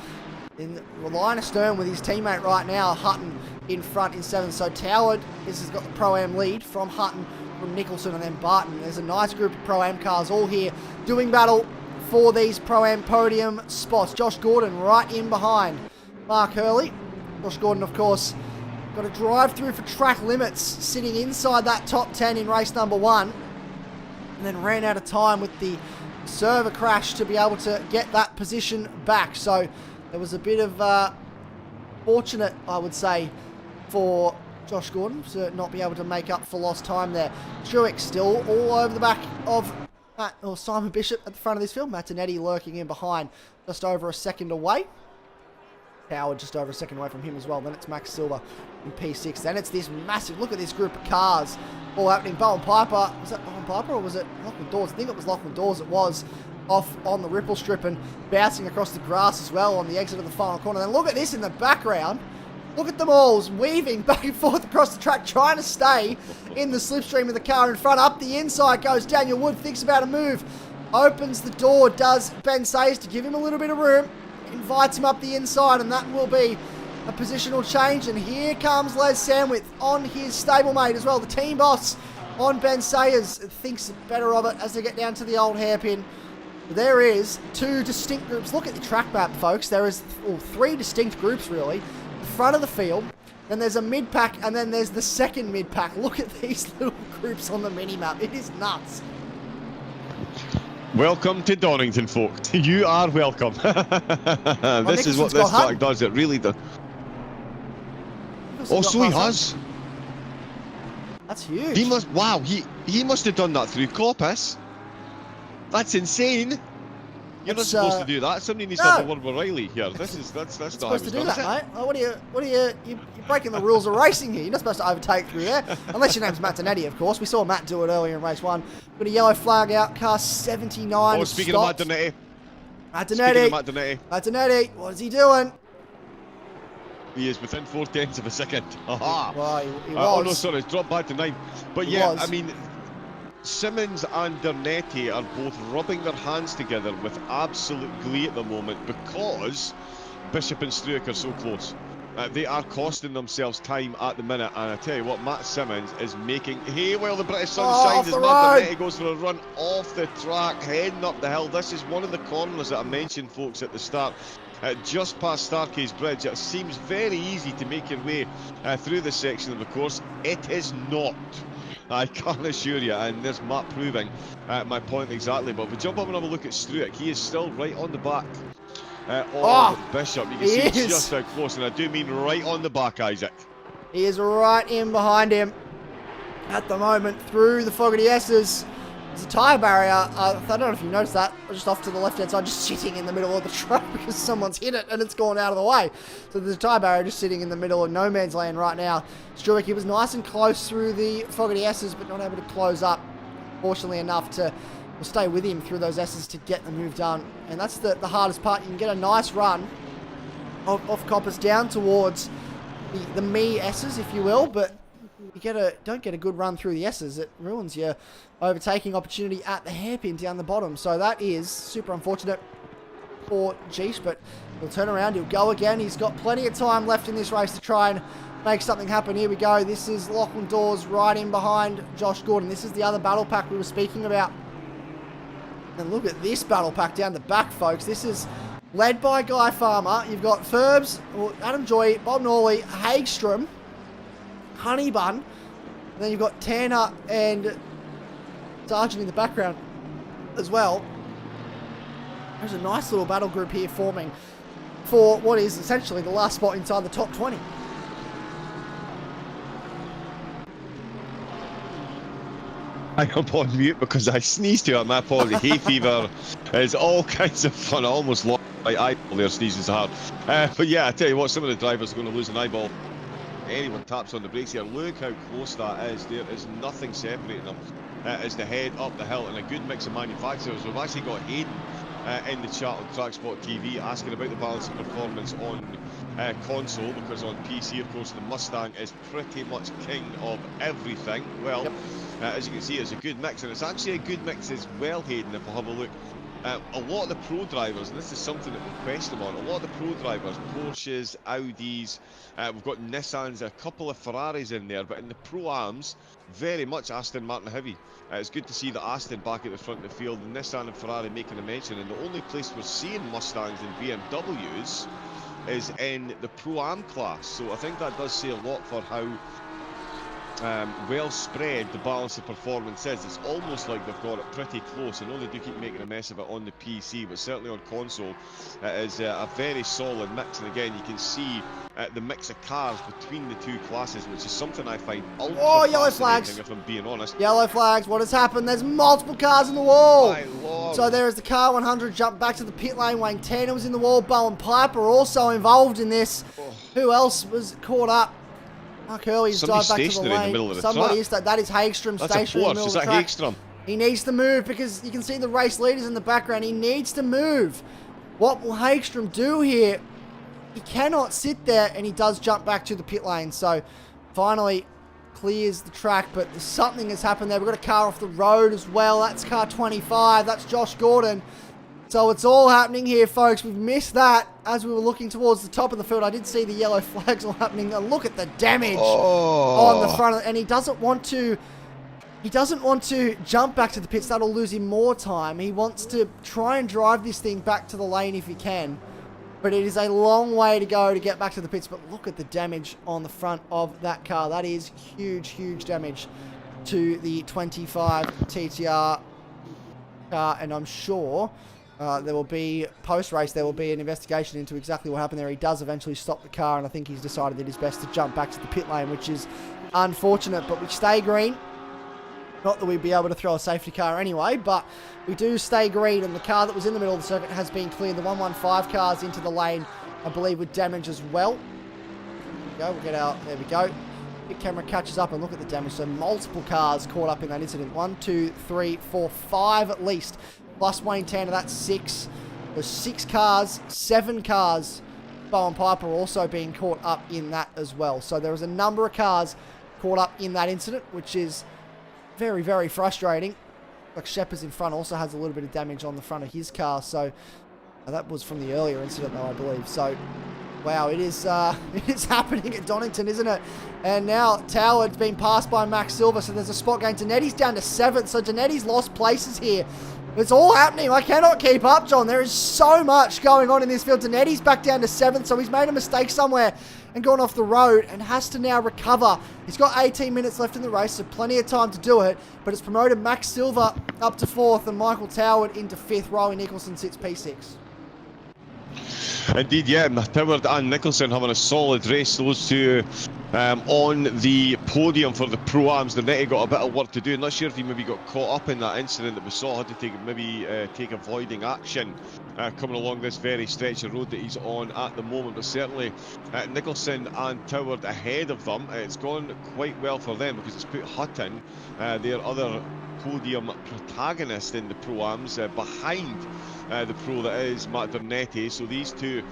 in the line astern with his teammate right now. Hutton in front in 7th. So Toward, this has got the Pro-Am lead from Hutton, from Nicholson, and then Barton. There's a nice group of Pro-Am cars all here doing battle for these Pro-Am podium spots. Josh Gordon right in behind Mark Hurley. Josh Gordon, of course, got a drive through for track limits, sitting inside that top 10 in race number 1, and then ran out of time with the server crash to be able to get that position back. So there was a bit of fortunate, I would say, for Josh Gordon to not be able to make up for lost time there. Truex still all over the back of Simon Bishop at the front of this field. Martinetti lurking in behind, just over a second away. Howard just over a second away from him as well. Then it's Max Silver in P6. Then it's this massive, look at this group of cars all happening. Bowen Piper, was that Bowen Piper or was it Lachlan Dawes? I think it was Lachlan Dawes. It was off on the ripple strip and bouncing across the grass as well on the exit of the final corner. Then look at this in the background. Look at them all weaving back and forth across the track, trying to stay in the slipstream of the car in front. Up the inside goes Daniel Wood, thinks about a move, opens the door, does Ben Sayers to give him a little bit of room, invites him up the inside, and that will be a positional change. And here comes Les Sandwith on his stablemate as well, the team boss on Ben Sayers. Thinks better of it as they get down to the old hairpin. There is two distinct groups. Look at the track map, folks. There is three distinct groups, really. The front of the field, then there's a mid-pack, and then there's the second mid-pack. Look at these little groups on the mini-map. It is nuts. Welcome to Donington, folks. You are welcome. This is what this track does. It really does. Oh, so he has. That's huge. He must. Wow. He must have done that through Coppice. That's insane. You're not supposed to do that. Somebody needs to have a word with Riley here. That's not supposed to do that, mate. Oh, you're breaking the rules of racing here. You're not supposed to overtake through there. Unless your name's Martinetti, of course. We saw Matt do it earlier in race 1. Got a yellow flag out, car 79. Oh, speaking of Martinetti. Martinetti, what is he doing? He is within 0.4 of a second. Aha. Well, he was. Oh, no, sorry. It's dropped back to 9. But yeah, I mean, Simmons and Dernetti are both rubbing their hands together with absolute glee at the moment because Bishop and Struick are so close. They are costing themselves time at the minute, and I tell you what, Matt Simmons is making hay while the British sun shines as Matt Dernetti goes for a run off the track, heading up the hill. This is one of the corners that I mentioned, folks, at the start. Just past Starcase Bridge, it seems very easy to make your way through this section of the course. It is not. I can assure you, and there's Matt proving my point exactly. But if we jump up and have a look at Struick, he is still right on the back of Bishop. You can see just how close, and I do mean right on the back, Isaac. He is right in behind him at the moment through the Fogarty S's. There's a tyre barrier. I don't know if you noticed that, just off to the left-hand side, just sitting in the middle of the track because someone's hit it and it's gone out of the way. So there's a tyre barrier just sitting in the middle of no man's land right now. Struick, he was nice and close through the Fogarty S's, but not able to close up, fortunately enough to stay with him through those S's to get the move done. And that's the hardest part. You can get a nice run off Coppice down towards the me S's, if you will, but you don't get a good run through the S's. It ruins your overtaking opportunity at the hairpin down the bottom. So that is super unfortunate for Jeesh, but he'll turn around, he'll go again. He's got plenty of time left in this race to try and make something happen. Here we go. This is Lachlan Dawes right in behind Josh Gordon. This is the other battle pack we were speaking about. And look at this battle pack down the back, folks. This is led by Guy Farmer. You've got Ferbs, Adam Joy, Bob Norley, Hagstrom, Honeybun, and then you've got Tanner and Sargent in the background as well. There's a nice little battle group here forming for what is essentially the last spot inside the top 20. I'm on mute because I sneezed to it. My apology. Hay fever is all kinds of fun. I almost lost my eyeball there, sneezing so hard. But yeah, I tell you what, some of the drivers are going to lose an eyeball. Anyone taps on the brakes here, look how close that is. There is nothing separating them as they head up the hill, and a good mix of manufacturers. We've actually got Hayden in the chat on TrackSpotTV asking about the balance of performance on console, because on PC, of course, the Mustang is pretty much king of everything. Well, as you can see, it's a good mix, and it's actually a good mix as well, Hayden, if we have a look. A lot of the pro drivers, and this is something that we'll question on, a lot of the pro drivers, Porsches, Audis, we've got Nissans, a couple of Ferraris in there, but in the Pro-Ams, very much Aston Martin heavy. It's good to see that Aston back at the front of the field, and Nissan and Ferrari making a mention, and the only place we're seeing Mustangs and BMWs is in the Pro-Am class, so I think that does say a lot for how well spread the balance of performance is. It's almost like they've got it pretty close. I know they do keep making a mess of it on the PC, but certainly on console it is a very solid mix. And again, you can see the mix of cars between the two classes, which is something I find ultra yellow fascinating, flags. if I'm being honest. Yellow flags. What has happened? There's multiple cars in the wall. My lord. So there is the car 100 jump back to the pit lane. Wayne Tanner was in the wall. Bowen Piper also involved in this. Who else was caught up? Mark Hurley's dived back to the lane. In the middle of the Somebody track. is that is Hagstrom That's stationary in the middle Is of the that track. Hagstrom? He needs to move because you can see the race leaders in the background. He needs to move. What will Hagstrom do here? He cannot sit there, and he does jump back to the pit lane. So finally clears the track, but something has happened there. We've got a car off the road as well. That's car 25. That's Josh Gordon. So it's all happening here, folks. We've missed that as we were looking towards the top of the field. I did see the yellow flags all happening. And look at the damage on the front of it. And he doesn't want to jump back to the pits. That'll lose him more time. He wants to try and drive this thing back to the lane if he can. But it is a long way to go to get back to the pits. But look at the damage on the front of that car. That is huge, huge damage to the 25 TTR car. And I'm sure there will be, post-race, there will be an investigation into exactly what happened there. He does eventually stop the car, and I think he's decided that it's best to jump back to the pit lane, which is unfortunate. But we stay green. Not that we'd be able to throw a safety car anyway, but we do stay green, and the car that was in the middle of the circuit has been cleared. The 115 cars into the lane, I believe, with damage as well. There we go, we'll get out, there we go. Big camera catches up and look at the damage. So multiple cars caught up in that incident. 1, 2, 3, 4, 5 at least. Plus Wayne Tanner, that's 6. There's 6 cars, 7 cars. Bowen Piper also being caught up in that as well. So there was a number of cars caught up in that incident, which is very, very frustrating. Like Shepherd's in front also has a little bit of damage on the front of his car. So that was from the earlier incident though, I believe. So wow, it is happening at Donington, isn't it? And now Toward's been passed by Max Silver, so there's a spot going. Danetti's down to 7th, so Danetti's lost places here. It's all happening. I cannot keep up, John. There is so much going on in this field. Danetti's back down to 7th, so he's made a mistake somewhere and gone off the road and has to now recover. He's got 18 minutes left in the race, so plenty of time to do it, but it's promoted Max Silver up to 4th and Michael Toward into 5th. Riley Nicholson sits P6. Indeed, yeah, Toward and Nicholson having a solid race. Those two on the podium for the Pro-Ams. Dannetti got a bit of work to do. Not sure if he maybe got caught up in that incident that we saw. Had to take avoiding action coming along this very stretch of road that he's on at the moment. But certainly Nicholson and Toward ahead of them. It's gone quite well for them because it's put Hutton, their other podium protagonist in the Pro-Ams, behind the pro that is Matt Dannetti. So these two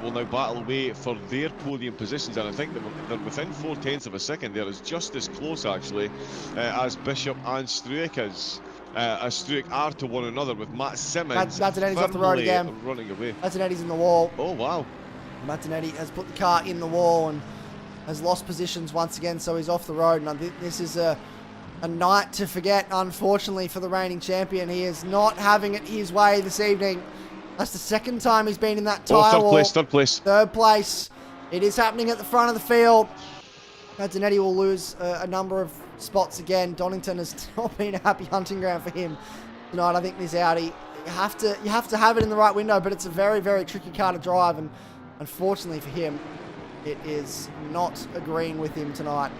will now battle away for their podium positions, and I think they're within 0.4 of a second there. It's just as close actually as Bishop and Struik is. As Struik are to one another, with Matt Simmons Matt Danetti's off the road again. Running away. Matt Danetti's in the wall. Oh wow. Matt Danetti has put the car in the wall and has lost positions once again, so he's off the road. And this is a night to forget, unfortunately, for the reigning champion. He is not having it his way this evening. That's the second time he's been in that tyre wall. Third place. Third place. It is happening at the front of the field. Dannetti will lose a number of spots again. Donington has not been a happy hunting ground for him tonight. I think this Audi, you have to have it in the right window, but it's a very, very tricky car to drive, and unfortunately for him, it is not agreeing with him tonight.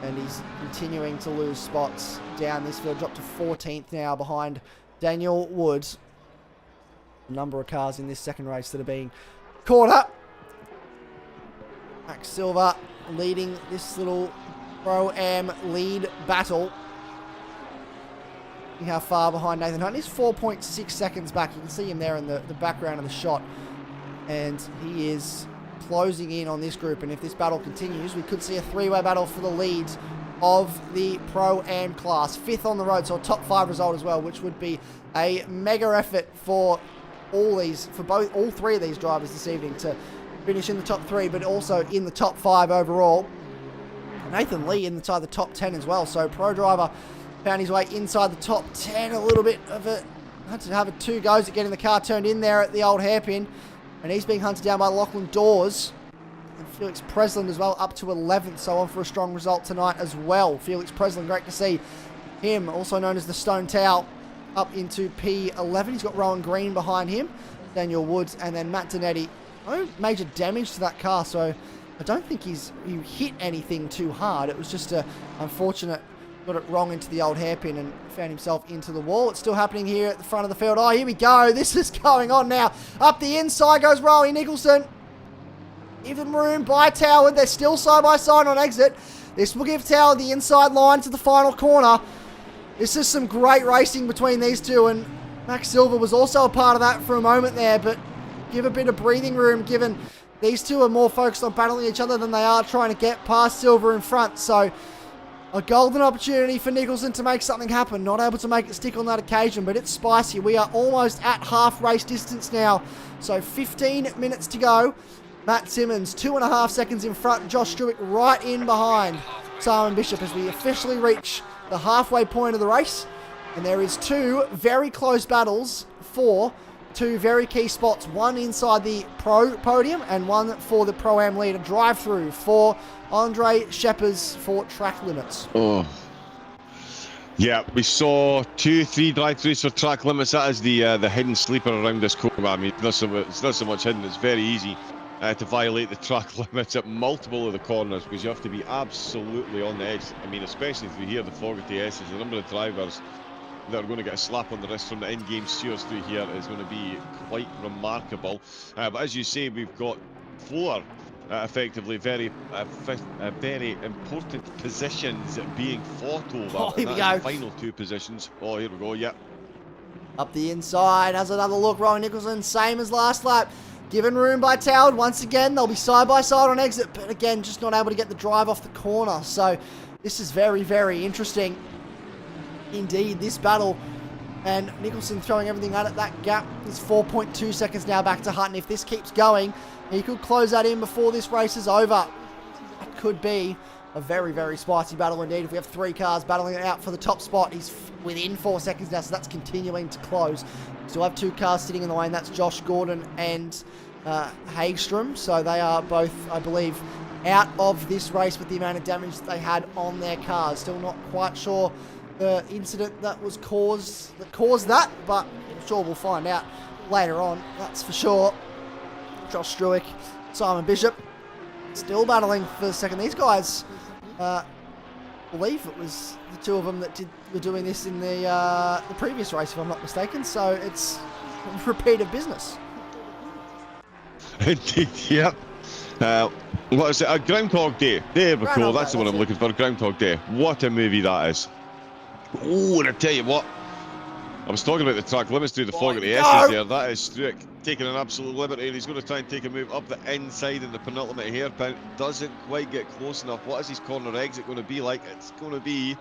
And he's continuing to lose spots down this field. Dropped to 14th now behind Daniel Woods. A number of cars in this second race that are being caught up. Max Silver leading this little Pro-Am lead battle. See how far behind Nathan Hunt. He's 4.6 seconds back. You can see him there in the background of the shot. And he is closing in on this group, and if this battle continues, we could see a 3-way battle for the lead of the Pro-Am class. 5th on the road, so a top 5 result as well, which would be a mega effort for all 3 of these drivers this evening to finish in the top 3, but also in the top 5 overall. Nathan Lee inside the top 10 as well, so Pro Driver found his way inside the top 10. A little bit of it, had to have 2 goes at getting the car turned in there at the old hairpin. And he's being hunted down by Lachlan Dawes. And Felix Presland as well, up to 11th, so on for a strong result tonight as well. Felix Presland, great to see him, also known as the Stone Towel, up into P11. He's got Rowan Green behind him, Daniel Woods, and then Matt Donetti. No major damage to that car, so I don't think he hit anything too hard. It was just a unfortunate, got it wrong into the old hairpin and found himself into the wall. It's still happening here at the front of the field. Oh, here we go. This is going on now. Up the inside goes Rowie Nicholson. Even room by Tower. They're still side by side on exit. This will give Tower the inside line to the final corner. This is some great racing between these two, and Max Silver was also a part of that for a moment there, but give a bit of breathing room given these two are more focused on battling each other than they are trying to get past Silver in front. So a golden opportunity for Nicholson to make something happen. Not able to make it stick on that occasion, but it's spicy. We are almost at half race distance now. So 15 minutes to go. Matt Simmons, 2.5 seconds in front. Josh Struick right in behind Simon Bishop as we officially reach the halfway point of the race. And there is two very close battles for two very key spots. One inside the Pro podium and one for the Pro-Am leader drive-through for Andre Scheppers for track limits. Oh. Yeah, we saw 2-3 drive-throughs for track limits. That is the hidden sleeper around this corner. I mean, it's not so much hidden, it's very easy to violate the track limits at multiple of the corners because you have to be absolutely on the edge. I mean, especially if you hear the Fogarty S's, the number of drivers that are going to get a slap on the wrist from the in-game steers through here is going to be quite remarkable. But as you say, we've got four effectively very important positions being fought over. Oh, here we go. go. Final two positions. Oh, here we go, yeah. Up the inside, has another look. Rowan Nicholson, same as last lap. Given room by Towed. Once again, they'll be side by side on exit, but again, just not able to get the drive off the corner. So this is very, very interesting indeed, this battle. And Nicholson throwing everything at it. That gap is 4.2 seconds now back to Hutton. If this keeps going, he could close that in before this race is over. It could be a very, very spicy battle indeed. If we have three cars battling it out for the top spot, he's within 4 seconds now, so that's continuing to close. Still have two cars sitting in the way, and that's Josh Gordon and Hagstrom. So they are both, I believe, out of this race with the amount of damage that they had on their cars. Still not quite sure the incident that caused that, but I'm sure we'll find out later on, that's for sure. Josh Struick, Simon Bishop, still battling for second. These guys, I believe it was the two of them that were doing this in the previous race, if I'm not mistaken, so it's a repeat of business. Indeed, yep. What is it? A Groundhog Day. There we go. That's the one I'm looking for. Groundhog Day. What a movie that is. Oh, and I tell you what, I was talking about the track limits through the Fogarty S's there. That is Struick taking an absolute liberty. He's going to try and take a move up the inside in the penultimate hairpin. Doesn't quite get close enough. What is his corner exit going to be like? It's going to be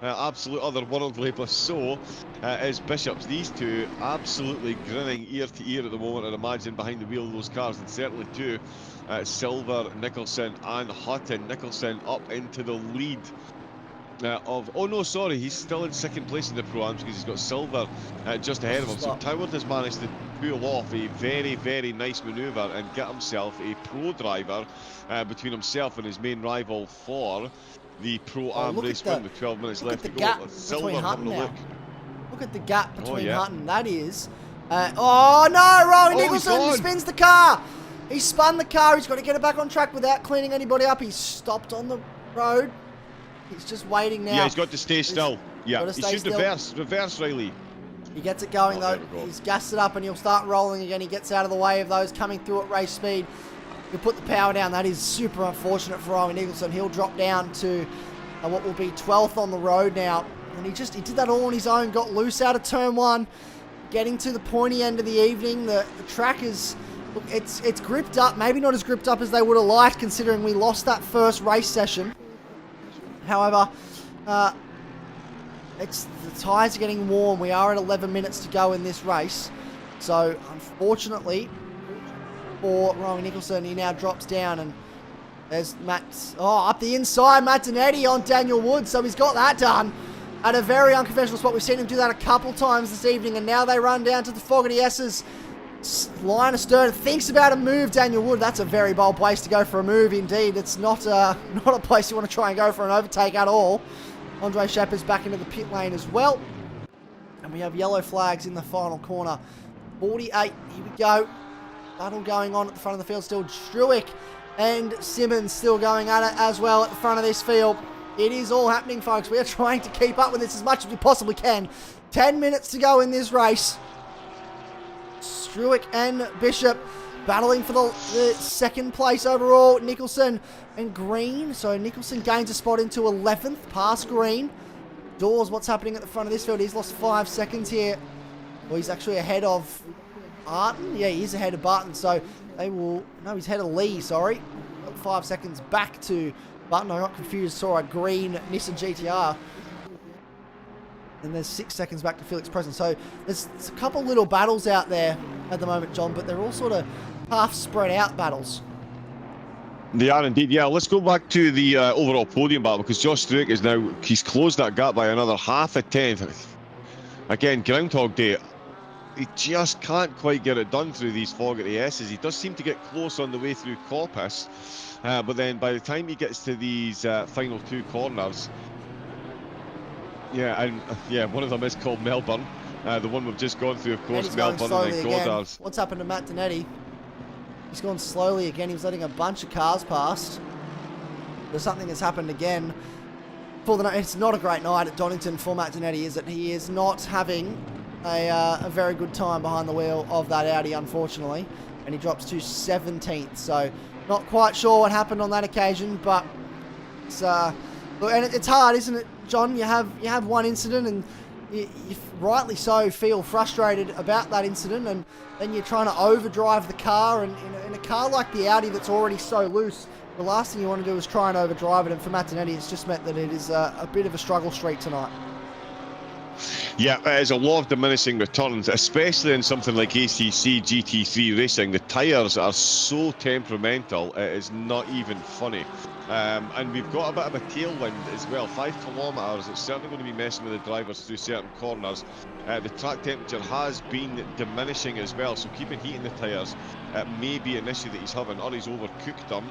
absolute otherworldly, but so is Bishop's. These two absolutely grinning ear to ear at the moment, I'd imagine, behind the wheel of those cars, and certainly two, Silver, Nicholson and Hutton. Nicholson up into the lead. Oh no, sorry, he's still in second place in the Pro-Ams because he's got Silver just ahead of him. So Toward has managed to pull off a very, very nice manoeuvre and get himself a pro driver between himself and his main rival for the Pro-Am race win with 12 minutes left to go. Silver having a look. Look at the gap between Hutton. That is... oh no, Rowan Nicholson, he spins the car. He spun the car. He's got to get it back on track without cleaning anybody up. He's stopped on the road. He's just waiting now. Yeah, he's got to stay still. Yeah, he should reverse Riley. He gets it going though. He's gassed it up and he'll start rolling again. He gets out of the way of those coming through at race speed. He'll put the power down. That is super unfortunate for Rowan Nicholson. He'll drop down to what will be 12th on the road now. And he did that all on his own. Got loose out of turn one. Getting to the pointy end of the evening. The track is... Look, it's gripped up. Maybe not as gripped up as they would have liked considering we lost that first race session. However, the tyres are getting warm. We are at 11 minutes to go in this race. So, unfortunately, for Rowan Nicholson, he now drops down. And there's up the inside, Matt Donetti on Daniel Woods. So he's got that done at a very unconventional spot. We've seen him do that a couple times this evening. And now they run down to the Fogarty S's. line astern, thinks about a move. Daniel Wood, that's a very bold place to go for a move indeed. It's not a place you want to try and go for an overtake at all. Andre Shepard's back into the pit lane as well. And we have yellow flags in the final corner. 48, here we go. Battle going on at the front of the field still. Struick and Simmons still going at it as well at the front of this field. It is all happening, folks. We are trying to keep up with this as much as we possibly can. 10 minutes to go in this race. Struick and Bishop battling for the second place overall. Nicholson and Green. So Nicholson gains a spot into 11th, past Green. Dawes, what's happening at the front of this field? He's lost 5 seconds here. Well, he's actually ahead of Barton. Yeah, he is ahead of Barton. So they will... No, he's ahead of Lee, sorry. 5 seconds back to Barton. I got confused. Saw a green Nissan GTR. And there's 6 seconds back to Felix Preston. So there's a couple little battles out there at the moment, John, but they're all sort of half spread out battles. They are indeed. Yeah, let's go back to the overall podium battle, because Josh Struick is now, he's closed that gap by another half a tenth. Again, Groundhog Day. He just can't quite get it done through these Fogarty S's. He does seem to get close on the way through Coppice, but then by the time he gets to these final 2 corners, one of them is called Melbourne. The one we've just gone through, of course, Melbourne and then Goddard's. What's happened to Matt Donetti? He's gone slowly again. He was letting a bunch of cars past. There's something that's happened again. It's not a great night at Donington for Matt Donetti, is it? He is not having a very good time behind the wheel of that Audi, unfortunately. And he drops to 17th. So not quite sure what happened on that occasion, but it's it's hard, isn't it, John? You have one incident and you rightly so feel frustrated about that incident, and then you're trying to overdrive the car, and in a car like the Audi that's already so loose, the last thing you want to do is try and overdrive it, and for Matt Donetti, it's just meant that it is a bit of a struggle street tonight. Yeah, there's a lot of diminishing returns, especially in something like ACC GT3 racing. The tyres are so temperamental, it is not even funny. And we've got a bit of a tailwind as well, 5 kilometres. It's certainly going to be messing with the drivers through certain corners. The track temperature has been diminishing as well, so keeping heat in the tyres may be an issue that he's having, or he's overcooked them.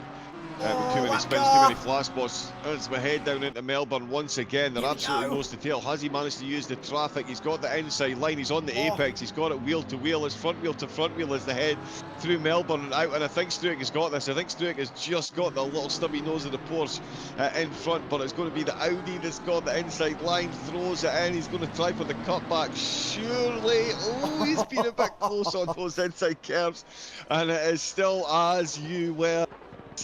With too many spins, too many flat spots. As we head down into Melbourne once again, they're absolutely nose to tail. Has he managed to use the traffic? He's got the inside line, he's on the apex, he's got it wheel to wheel, his front wheel to front wheel as they head through Melbourne and out. And I think Struick has got this. I think Struick has just got the little stubby nose of the Porsche in front, but it's going to be the Audi that's got the inside line, throws it in. He's going to try for the cutback, surely. Oh, he's been a bit close on those inside curves, and it is still as you were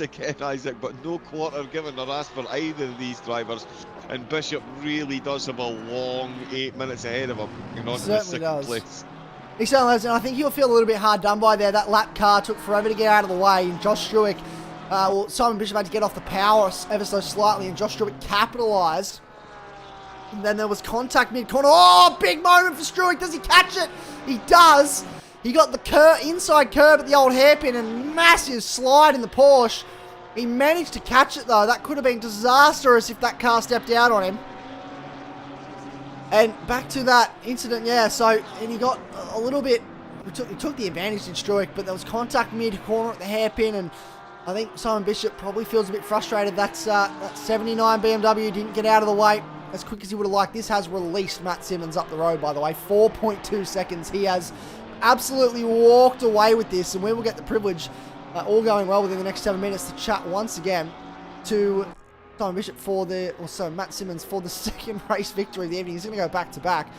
again, Isaac, but no quarter given or asked for either of these drivers, and Bishop really does have a long 8 minutes ahead of him on to the second place. He certainly does, and I think he'll feel a little bit hard done by there. That lap car took forever to get out of the way, and Josh Struick, Simon Bishop had to get off the power ever so slightly, and Josh Struick capitalised. And then there was contact mid-corner. Oh, big moment for Struick. Does he catch it? He does. He got the inside curb at the old hairpin and massive slide in the Porsche. He managed to catch it though. That could have been disastrous if that car stepped out on him. And back to that incident, yeah, so, and he got a little bit, he took the advantage in Struick, but there was contact mid-corner at the hairpin, and I think Simon Bishop probably feels a bit frustrated. That 79 BMW didn't get out of the way as quick as he would have liked. This has released Matt Simmons up the road, by the way. 4.2 seconds. He has absolutely walked away with this, and we will get the privilege, all going well within the next 7 minutes, to chat once again to Simon Bishop Matt Simmons for the second race victory of the evening. He's going to go back to back.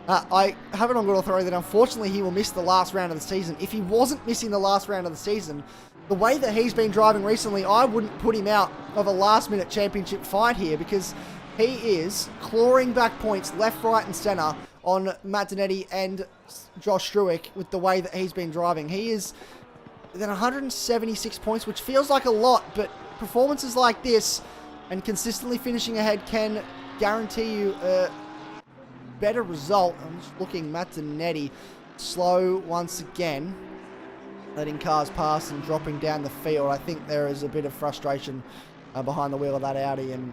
I have it on good authority that unfortunately he will miss the last round of the season. If he wasn't missing the last round of the season, the way that he's been driving recently, I wouldn't put him out of a last-minute championship fight here, because he is clawing back points left, right, and centre on Matt Donetti and Josh Struick with the way that he's been driving. He is within 176 points, which feels like a lot, but performances like this and consistently finishing ahead can guarantee you a better result. I'm just looking, Matt Donetti slow once again, letting cars pass and dropping down the field. I think there is a bit of frustration behind the wheel of that Audi, and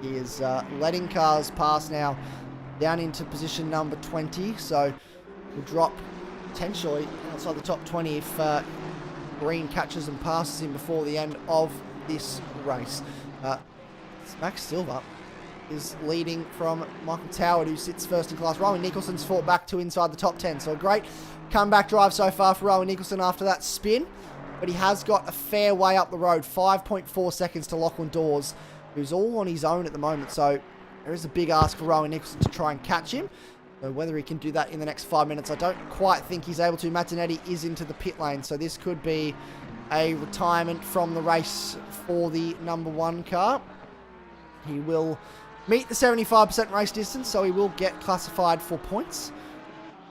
he is letting cars pass now down into position number 20. So we'll drop potentially outside the top 20 if Green catches and passes him before the end of this race. Max Silver is leading from Michael Toward, who sits first in class. Rowan Nicholson's fought back to inside the top 10. So a great comeback drive so far for Rowan Nicholson after that spin. But he has got a fair way up the road. 5.4 seconds to Lachlan Dawes, who's all on his own at the moment. So there is a big ask for Rowan Nicholson to try and catch him. So whether he can do that in the next 5 minutes, I don't quite think he's able to. Matt Donetti is into the pit lane. So this could be a retirement from the race for the number 1 car. He will meet the 75% race distance, so he will get classified for points,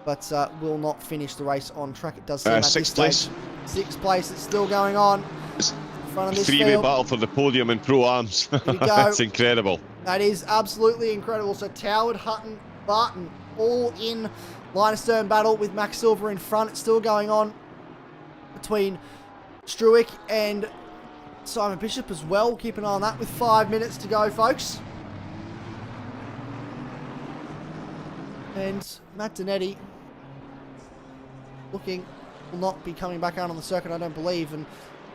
but will not finish the race on track. It does seem at sixth this place. Stage. 6th place. It's still going on. It's In front of this three-way field. battle for the podium in Pro Arms. Here we go. That's incredible. That is absolutely incredible. So Toward, Hutton, Barton, all in line of stern battle with Max Silver in front. It's still going on between Struick and Simon Bishop as well. Keep an eye on that with 5 minutes to go, folks. And Matt Donetti looking will not be coming back out on the circuit, I don't believe. And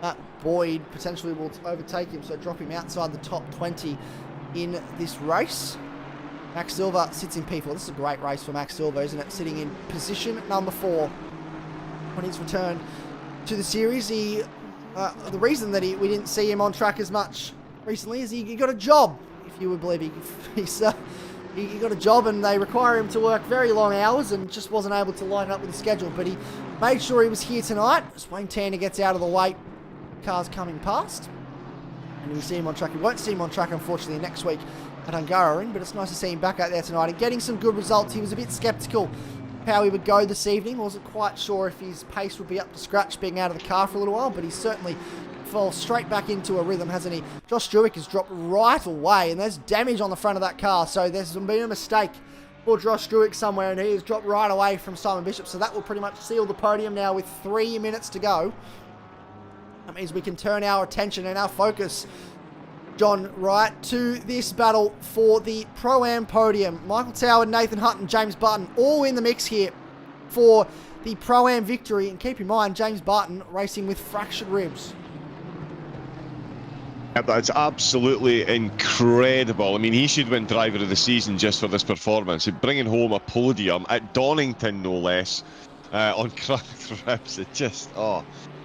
Matt Boyd potentially will overtake him, so drop him outside the top 20 in this race. Max Silver sits in P4. This is a great race for Max Silver, isn't it? Sitting in position number 4 on his return to the series. He, the reason that we didn't see him on track as much recently is he got a job, if you would believe. He got a job and they require him to work very long hours and just wasn't able to line up with the schedule. But he made sure he was here tonight. As Wayne Tanner gets out of the way, cars coming past. And we see him on track. We won't see him on track, unfortunately, next week at Hungaroring, but it's nice to see him back out there tonight and getting some good results. He was a bit sceptical how he would go this evening. Wasn't quite sure if his pace would be up to scratch being out of the car for a little while, but he certainly fell straight back into a rhythm, hasn't he? Josh Struick has dropped right away, and there's damage on the front of that car, so there's been a mistake for Josh Struick somewhere, and he has dropped right away from Simon Bishop, so that will pretty much seal the podium now with 3 minutes to go. That means we can turn our attention and our focus, John Wright, to this battle for the Pro-Am podium. Michael Toward, Nathan Hutton, James Barton, all in the mix here for the Pro-Am victory. And keep in mind, James Barton racing with fractured ribs. Yeah, that's absolutely incredible. I mean, he should win Driver of the Season just for this performance. Bringing home a podium at Donington, no less, on cracked ribs. It just,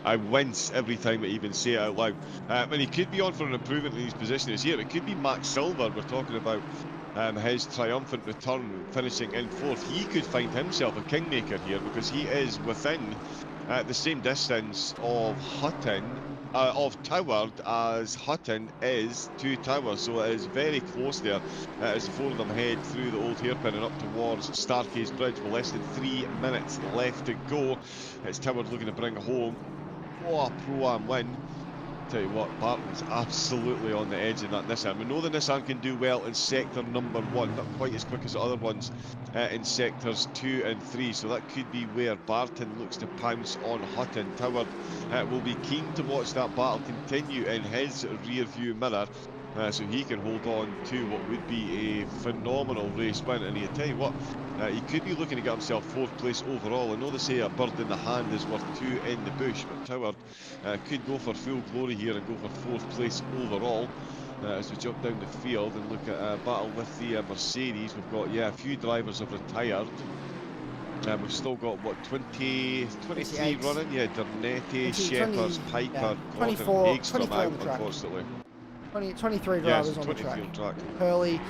I wince every time I even say it out loud. And he could be on for an improvement in his position this year. It could be Max Silver. We're talking about his triumphant return, finishing in 4th. He could find himself a kingmaker here because he is within the same distance of Hutton, of Toward, as Hutton is to Toward. So it is very close there as the 4 of them head through the old hairpin and up towards Starcase Bridge with less than 3 minutes left to go. It's Toward looking to bring home a Pro-Am win. Tell you what, Barton's absolutely on the edge of that Nissan. We know the Nissan can do well in sector number 1, not quite as quick as the other ones in sectors 2 and 3, so that could be where Barton looks to pounce on Hutton. Toward will be keen to watch that battle continue in his rear view mirror, so he can hold on to what would be a phenomenal race win. And I tell you what, he could be looking to get himself 4th place overall. I know they say a bird in the hand is worth 2 in the bush, but Toward could go for full glory here and go for 4th place overall. As we jump down the field and look at a battle with the Mercedes, we've got, a few drivers have retired. We've still got, what, 23 running? Yeah, Dernetti, Shepherd's, Piper, Cotton, Hagstrom out, unfortunately. 23 drivers on the track. Hurley,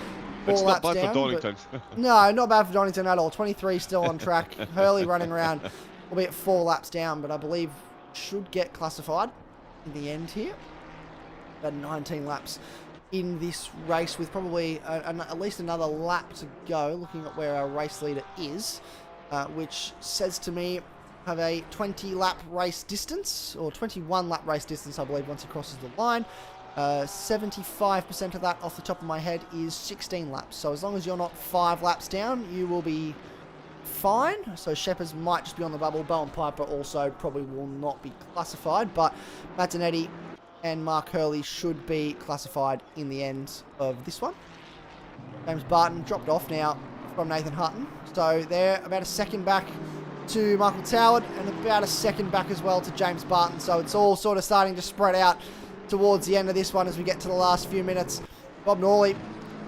4 it's laps not bad down, for Donington. No, not bad for Donington at all. 23 still on track. Hurley running around, albeit 4 laps down, but I believe should get classified in the end here. About 19 laps in this race with probably at least another lap to go, looking at where our race leader is, which says to me have a 20 lap race distance, or 21 lap race distance, I believe, once he crosses the line. 75% of that off the top of my head is 16 laps. So as long as you're not 5 laps down, you will be fine. So Shepherds might just be on the bubble. Bowen Piper also probably will not be classified, but Matt Donetti and Mark Hurley should be classified in the end of this one. James Barton dropped off now from Nathan Hutton. So they're about a second back to Michael Toward and about a second back as well to James Barton. So it's all sort of starting to spread out towards the end of this one as we get to the last few minutes. Bob Norley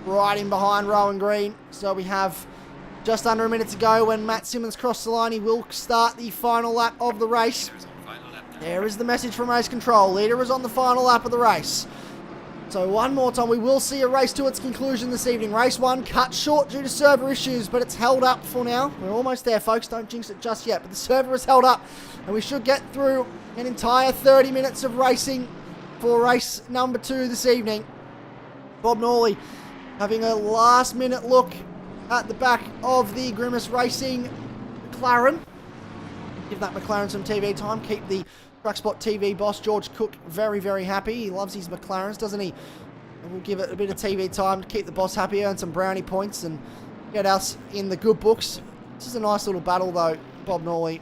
right in behind Rowan Green. So we have just under a minute to go when Matt Simmons crosses the line. He will start the final lap of the race. There is the message from race control. Leader is on the final lap of the race. So one more time, we will see a race to its conclusion this evening. Race 1 cut short due to server issues, but it's held up for now. We're almost there, folks. Don't jinx it just yet. But the server is held up, and we should get through an entire 30 minutes of racing for race number 2 this evening. Bob Norley having a last-minute look at the back of the Grimace Racing McLaren. Give that McLaren some TV time. Keep the TrackSpotTV boss, George Cook, very, very happy. He loves his McLarens, doesn't he? And we'll give it a bit of TV time to keep the boss happy, earn some brownie points, and get us in the good books. This is a nice little battle, though. Bob Norley,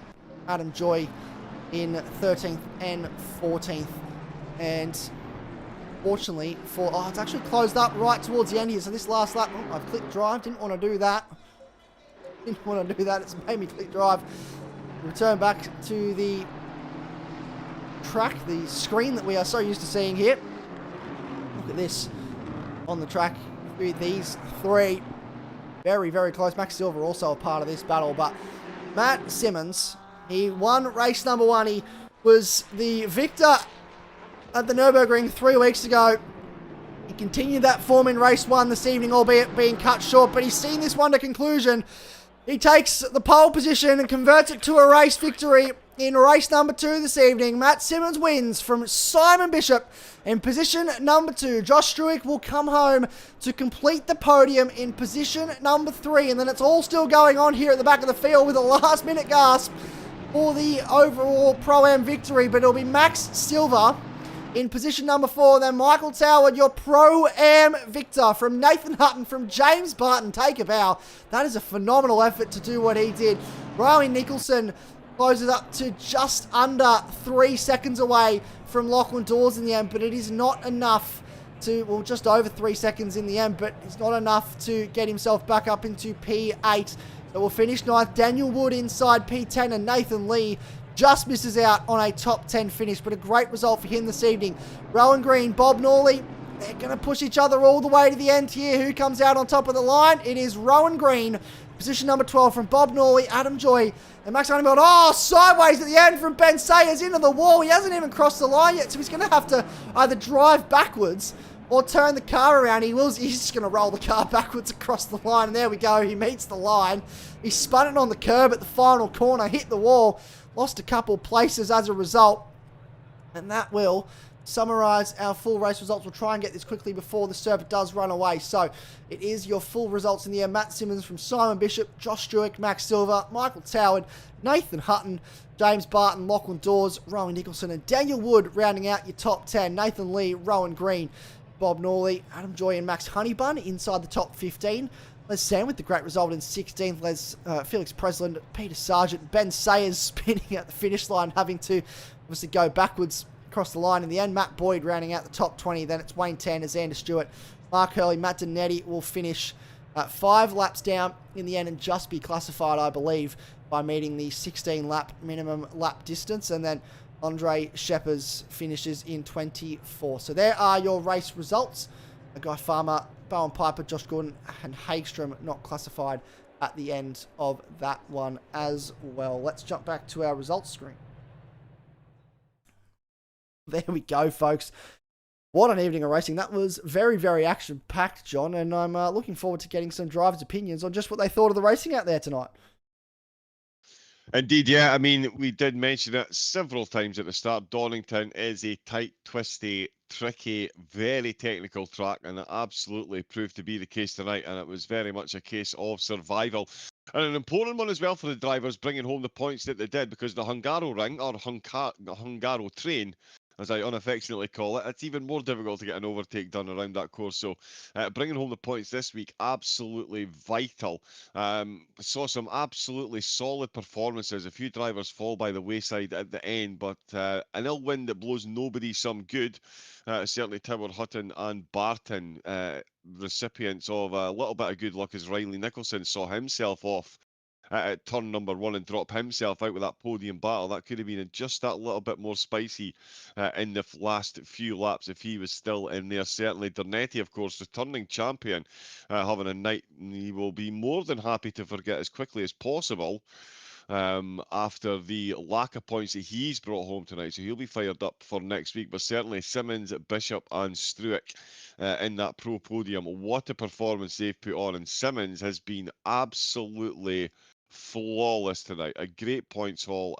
Adam Joy in 13th and 14th. And fortunately for... Oh, it's actually closed up right towards the end here. So this last lap... Oh, I've clicked drive. Didn't want to do that. Didn't want to do that. It's made me click drive. Return back to the track, the screen that we are so used to seeing here. Look at this on the track with these three. Very, very close. Max Silver also a part of this battle, but Matt Simmons, he won race number 1. He was the victor at the Nürburgring 3 weeks ago. He continued that form in race 1 this evening, albeit being cut short, but he's seen this one to conclusion. He takes the pole position and converts it to a race victory in race number 2 this evening. Matt Simmons wins from Simon Bishop in position number 2. Josh Struick will come home to complete the podium in position number 3. And then it's all still going on here at the back of the field with a last-minute gasp for the overall Pro-Am victory. But it'll be Max Silver in position number 4, then Michael Toward, your Pro-Am victor from Nathan Hutton, from James Barton. Take a bow. That is a phenomenal effort to do what he did. Rowan Nicholson closes up to just under 3 seconds away from Lachlan Dawes in the end, but it is not enough to, well, just over 3 seconds in the end, but it's not enough to get himself back up into P8. So we'll finish 9th. Daniel Wood inside P10, and Nathan Lee just misses out on a top 10 finish, but a great result for him this evening. Rowan Green, Bob Norley, they're going to push each other all the way to the end here. Who comes out on top of the line? It is Rowan Green, position number 12 from Bob Norley, Adam Joy, and Max Honeywell. Oh, sideways at the end from Ben Sayers into the wall. He hasn't even crossed the line yet, so he's going to have to either drive backwards or turn the car around. He's just going to roll the car backwards across the line, and there we go. He meets the line. He spun it on the curb at the final corner, hit the wall. Lost a couple places as a result. And that will summarise our full race results. We'll try and get this quickly before the server does run away. So it is your full results in the end. Matt Simmons from Simon Bishop, Josh Struick, Max Silver, Michael Toward, Nathan Hutton, James Barton, Lachlan Dawes, Rowan Nicholson, and Daniel Wood rounding out your top 10. Nathan Lee, Rowan Green, Bob Norley, Adam Joy, and Max Honeybun inside the top 15. Les Sam with the great result in 16th. Felix Presland, Peter Sargent, Ben Sayers spinning at the finish line, having to obviously go backwards across the line in the end. Matt Boyd rounding out the top 20. Then it's Wayne Tanner, Xander Stewart, Mark Hurley, Matt Donetti will finish 5 laps down in the end and just be classified, I believe, by meeting the 16 lap minimum lap distance. And then Andre Sheppers finishes in 24. So there are your race results. Guy Farmer, Bowen Piper, Josh Gordon, and Hagstrom not classified at the end of that one as well. Let's jump back to our results screen. There we go, folks. What an evening of racing. That was very, very action-packed, John, and I'm looking forward to getting some drivers' opinions on just what they thought of the racing out there tonight. Indeed, yeah. I mean, we did mention it several times at the start. Donington is a tight, twisty, tricky, very technical track, and it absolutely proved to be the case tonight, and it was very much a case of survival. And an important one as well for the drivers, bringing home the points that they did, because the Hungaro ring, or Hungaro train, as I unaffectionately call it, it's even more difficult to get an overtake done around that course. So bringing home the points this week, absolutely vital. Saw some absolutely solid performances. A few drivers fall by the wayside at the end, but an ill wind that blows nobody some good. Certainly Toward, Hutton and Barton, recipients of a little bit of good luck, as Riley Nicholson saw himself off at turn number 1 and drop himself out with that podium battle. That could have been just that little bit more spicy in the last few laps if he was still in there. Certainly Dernetti, of course, returning champion, having a night he will be more than happy to forget as quickly as possible after the lack of points that he's brought home tonight. So he'll be fired up for next week. But certainly Simmons, Bishop and Struick in that pro podium. What a performance they've put on. And Simmons has been absolutely flawless tonight. A great points haul,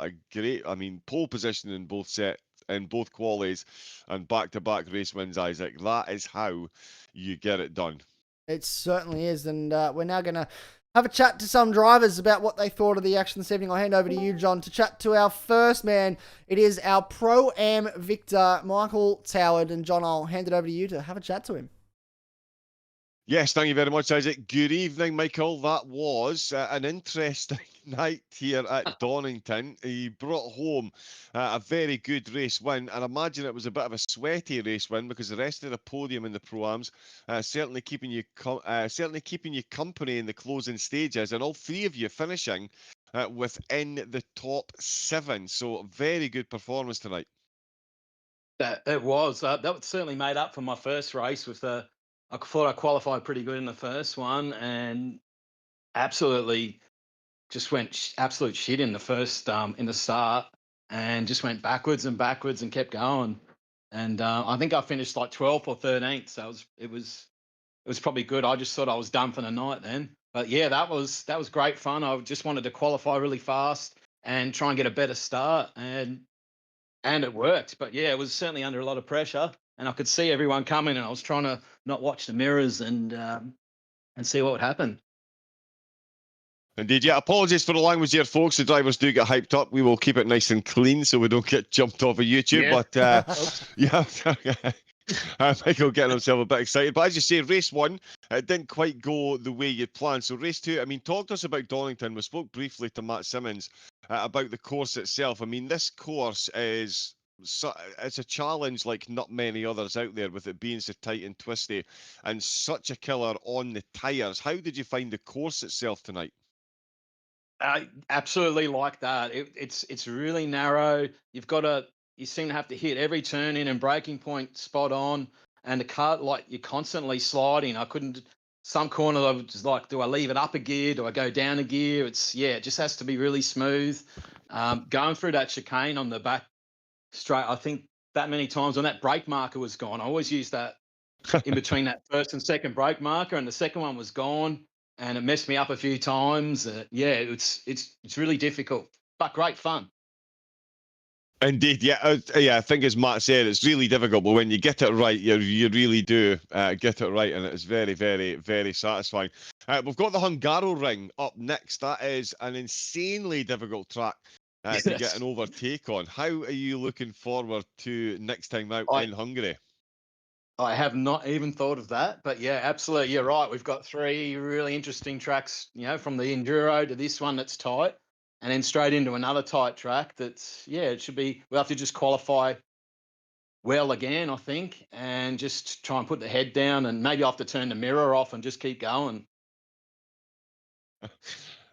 pole position in both qualies and back-to-back race wins, Isaac. That is how you get it done. It certainly is. And we're now going to have a chat to some drivers about what they thought of the action this evening. I'll hand over to you, John, to chat to our first man. It is our Pro-Am victor, Michael Toward. And John, I'll hand it over to you to have a chat to him. Yes, thank you very much, Isaac. Good evening, Michael. That was an interesting night here at Donington. He brought home a very good race win, and I imagine it was a bit of a sweaty race win because the rest of the podium in the Pro-Ams certainly keeping you company in the closing stages, and all three of you finishing within the top 7. So very good performance tonight. That certainly made up for my first race with the. I thought I qualified pretty good in the first one, and absolutely just went absolute shit in the first in the start, and just went backwards and kept going. And I think I finished like 12th or 13th, so it was probably good. I just thought I was done for the night then. But yeah, that was great fun. I just wanted to qualify really fast and try and get a better start, and it worked. But yeah, it was certainly under a lot of pressure. And I could see everyone coming, and I was trying to not watch the mirrors and see what would happen. Indeed, yeah. Apologies for the language here, folks. The drivers do get hyped up. We will keep it nice and clean so we don't get jumped off of YouTube. Yeah. But Michael getting himself a bit excited. But as you say, race 1, it didn't quite go the way you'd planned. So race 2, talk to us about Donington. We spoke briefly to Matt Simmons about the course itself. This course is... So it's a challenge like not many others out there, with it being so tight and twisty and such a killer on the tyres. How did you find the course itself tonight? I absolutely like that. It's really narrow. You seem to have to hit every turn in and braking point spot on, and the car, like, you're constantly sliding. Some corner I was like, do I leave it up a gear? Do I go down a gear? It just has to be really smooth. Going through that chicane on the back straight, I think that many times when that brake marker was gone, I always used that in between that first and second brake marker, and the second one was gone, and it messed me up a few times. It's really difficult, but great fun. Indeed, yeah. I think as Matt said, it's really difficult, but when you get it right, you really do get it right, and it is very, very, very satisfying. We've got the Hungaroring up next. That is an insanely difficult track to get an overtake on. How are you looking forward to next time out in Hungary? I have not even thought of that, but yeah, absolutely, you're right. We've got 3 really interesting tracks, from the enduro to this one that's tight, and then straight into another tight track that's, it should be, we'll have to just qualify well again, I think, and just try and put the head down, and maybe I'll have to turn the mirror off and just keep going.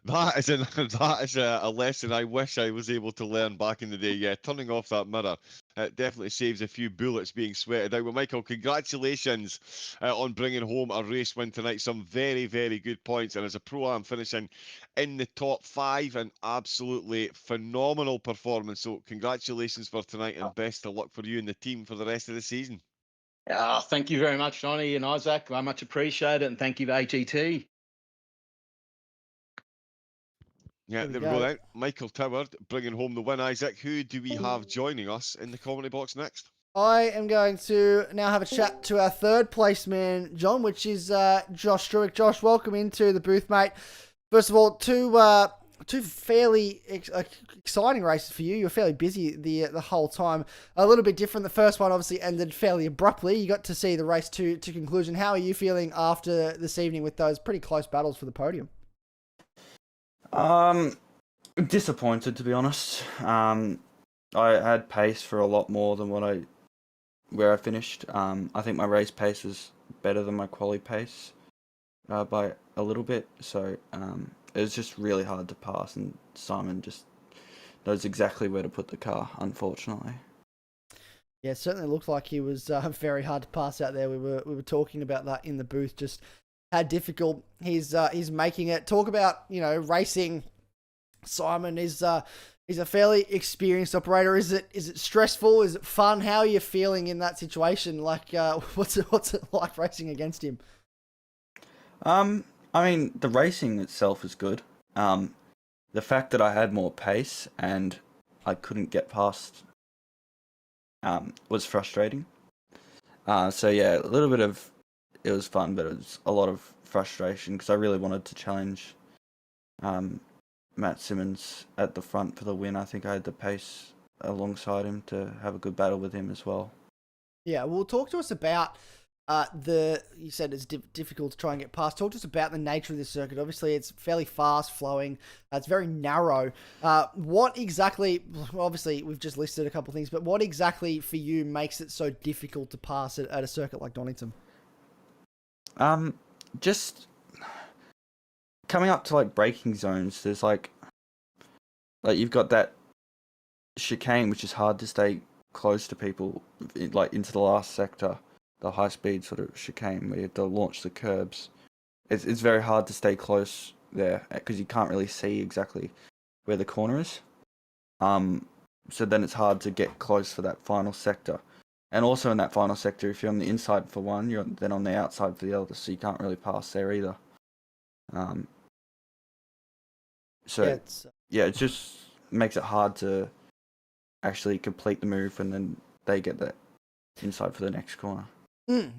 That is a lesson I wish I was able to learn back in the day. Yeah, turning off that mirror definitely saves a few bullets being sweated out. Well, Michael, congratulations on bringing home a race win tonight. Some very, very good points. And as a Pro-Am finishing in the top 5, an absolutely phenomenal performance. So congratulations for tonight, and best of luck for you and the team for the rest of the season. Thank you very much, Johnny and Isaac. I much appreciate it. And thank you to AGT. Yeah, there we go then. Michael Toward bringing home the win. Isaac, who do we have joining us in the commentary box next? I am going to now have a chat to our third place man, John, which is Josh Struick. Josh, welcome into the booth, mate. First of all, two fairly exciting races for you. You were fairly busy the whole time. A little bit different. The first one obviously ended fairly abruptly. You got to see the race to conclusion. How are you feeling after this evening with those pretty close battles for the podium? Disappointed, to be honest. I had pace for a lot more than where I finished. I think my race pace was better than my quali pace by a little bit. So it was just really hard to pass, and Simon just knows exactly where to put the car, unfortunately. Yeah, it certainly looked like he was very hard to pass out there. We were talking about that in the booth, just how difficult he's making it. Talk about, you know, racing. Simon is a fairly experienced operator. Is it stressful? Is it fun? How are you feeling in that situation? Like, what's it like racing against him? I mean, the racing itself is good. The fact that I had more pace and I couldn't get past was frustrating. So yeah, a little bit of it was fun, but it was a lot of frustration because I really wanted to challenge Matt Simmons at the front for the win. I think I had the pace alongside him to have a good battle with him as well. Yeah, well, talk to us about you said it's difficult to try and get past. Talk to us about the nature of this circuit. Obviously, it's fairly fast flowing. It's very narrow. What exactly, obviously, we've just listed a couple of things, but what exactly for you makes it so difficult to pass at a circuit like Donington? Just coming up to like braking zones, there's like you've got that chicane, which is hard to stay close to people, like into the last sector. The high-speed sort of chicane where you have to launch the curbs. It's very hard to stay close there because you can't really see exactly where the corner is. So then it's hard to get close for that final sector. And also in that final sector, if you're on the inside for one, you're then on the outside for the other, so you can't really pass there either. It just makes it hard to actually complete the move, and then they get that inside for the next corner.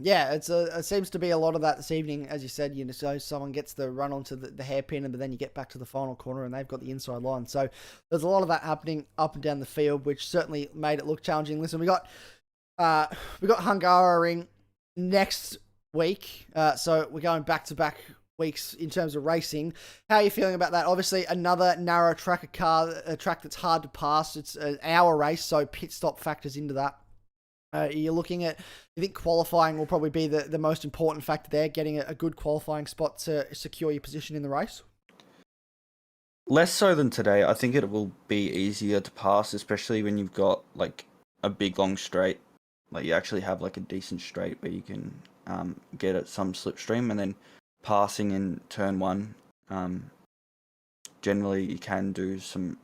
Yeah, it seems to be a lot of that this evening. As you said, you know, so someone gets the run onto the hairpin, but then you get back to the final corner and they've got the inside line. So there's a lot of that happening up and down the field, which certainly made it look challenging. Listen, we got Hungaroring next week, so we're going back-to-back weeks in terms of racing. How are you feeling about that? Obviously, another narrow track, a track that's hard to pass. It's an hour race, so pit stop factors into that. You're looking at, you think qualifying will probably be the most important factor there, getting a good qualifying spot to secure your position in the race? Less so than today. I think it will be easier to pass, especially when you've got like a big long straight. Like you actually have like a decent straight where you can get at some slipstream, and then passing in turn one. Generally, you can do some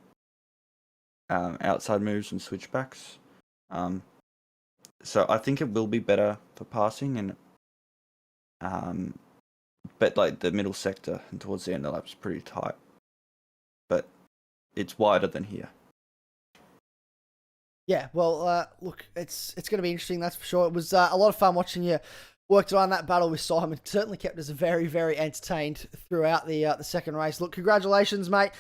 outside moves and switchbacks. So I think it will be better for passing, and but like the middle sector and towards the end of the lap is pretty tight, but it's wider than here. Yeah, well, look, it's going to be interesting, that's for sure. It was a lot of fun watching you work on that battle with Simon. It certainly kept us very, very entertained throughout the second race. Look, congratulations, mate.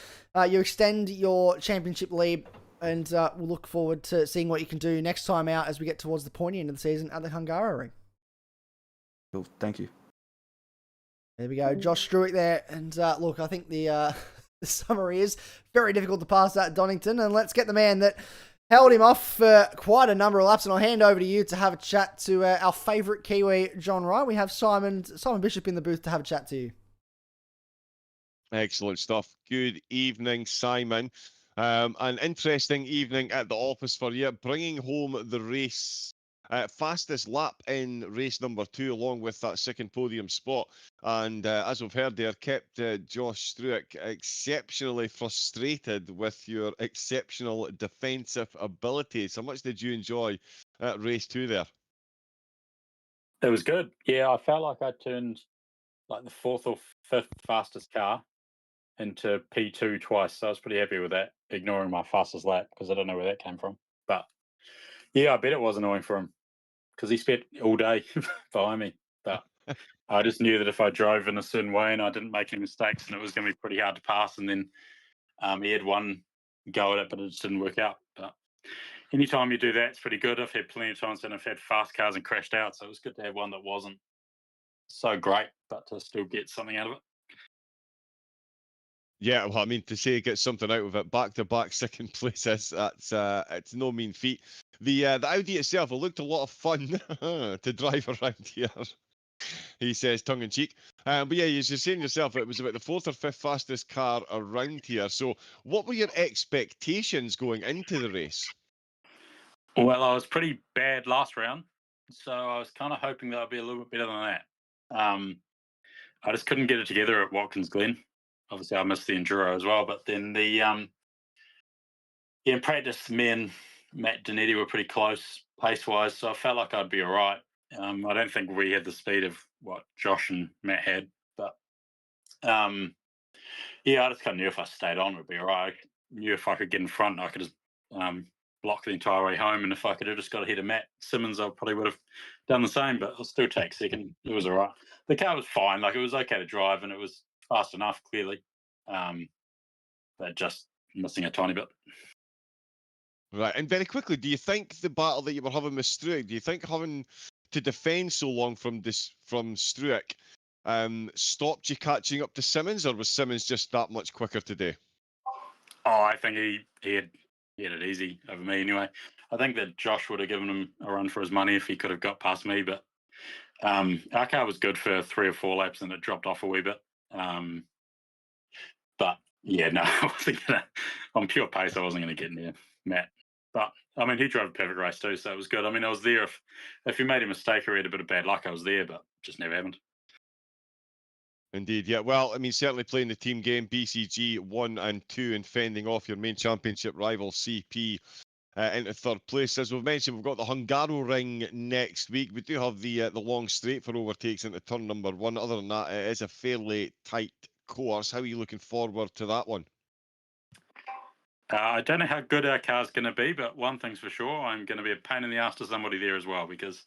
You extend your championship lead, and we'll look forward to seeing what you can do next time out as we get towards the pointy end of the season at the Hungaroring. Cool, thank you. There we go, Josh Struick there. And look, I think the summary is very difficult to pass that at Donington. And let's get the man that held him off for quite a number of laps. And I'll hand over to you to have a chat to our favourite Kiwi, John Wright. We have Simon Bishop in the booth to have a chat to you. Excellent stuff. Good evening, Simon. An interesting evening at the office for you, bringing home the race. Fastest lap in race number 2, along with that second podium spot. And as we've heard there, kept Josh Struick exceptionally frustrated with your exceptional defensive abilities. How much did you enjoy race 2 there? It was good. Yeah, I felt like I turned like the 4th or 5th fastest car into P2 twice. So I was pretty happy with that, ignoring my fastest lap because I don't know where that came from. But yeah, I bet it was annoying for him because he spent all day behind me. But I just knew that if I drove in a certain way and I didn't make any mistakes, and it was going to be pretty hard to pass. And then he had one go at it, but it just didn't work out. But anytime you do that, it's pretty good. I've had plenty of times when I've had fast cars and crashed out. So it was good to have one that wasn't so great, but to still get something out of it. Yeah, well, I mean, to say get something out of it, back-to-back second places, that's it's no mean feat. The Audi itself, it looked a lot of fun to drive around here. He says, tongue in cheek. But yeah, you're saying yourself, it was about the 4th or 5th fastest car around here. So what were your expectations going into the race? Well, I was pretty bad last round, so I was kind of hoping that I'd be a little bit better than that. I just couldn't get it together at Watkins Glen. Obviously, I missed the enduro as well, but then in practice, me and Matt Donetti were pretty close pace-wise, so I felt like I'd be all right. I don't think we had the speed of what Josh and Matt had, but yeah, I just kind of knew if I stayed on, it would be all right. I knew if I could get in front, I could just block the entire way home, and if I could have just got ahead of Matt Simmons, I probably would have done the same, but I'll still take second. It was all right. The car was fine. Like, it was okay to drive, and it was fast enough, clearly, but just missing a tiny bit. Right, and very quickly, do you think the battle that you were having with Struick, do you think having to defend so long from Struick stopped you catching up to Simmons, or was Simmons just that much quicker today? Oh, I think he had it easy over me anyway. I think that Josh would have given him a run for his money if he could have got past me, but our car was good for 3 or 4 laps and it dropped off a wee bit. But yeah, no, I wasn't gonna, on pure pace, I wasn't going to get near Matt. But I mean, he drove a perfect race too, so it was good. I mean, I was there if he made a mistake or he had a bit of bad luck, I was there, but just never happened. Indeed, yeah. Well, I mean, certainly playing the team game, BCG 1 and 2, and fending off your main championship rival, CP, into 3rd place. As we've mentioned, we've got the Hungaroring next week. We do have the long straight for overtakes into turn number 1. Other than that, it is a fairly tight course. How are you looking forward to that one? I don't know how good our car's going to be, but one thing's for sure, I'm going to be a pain in the ass to somebody there as well, because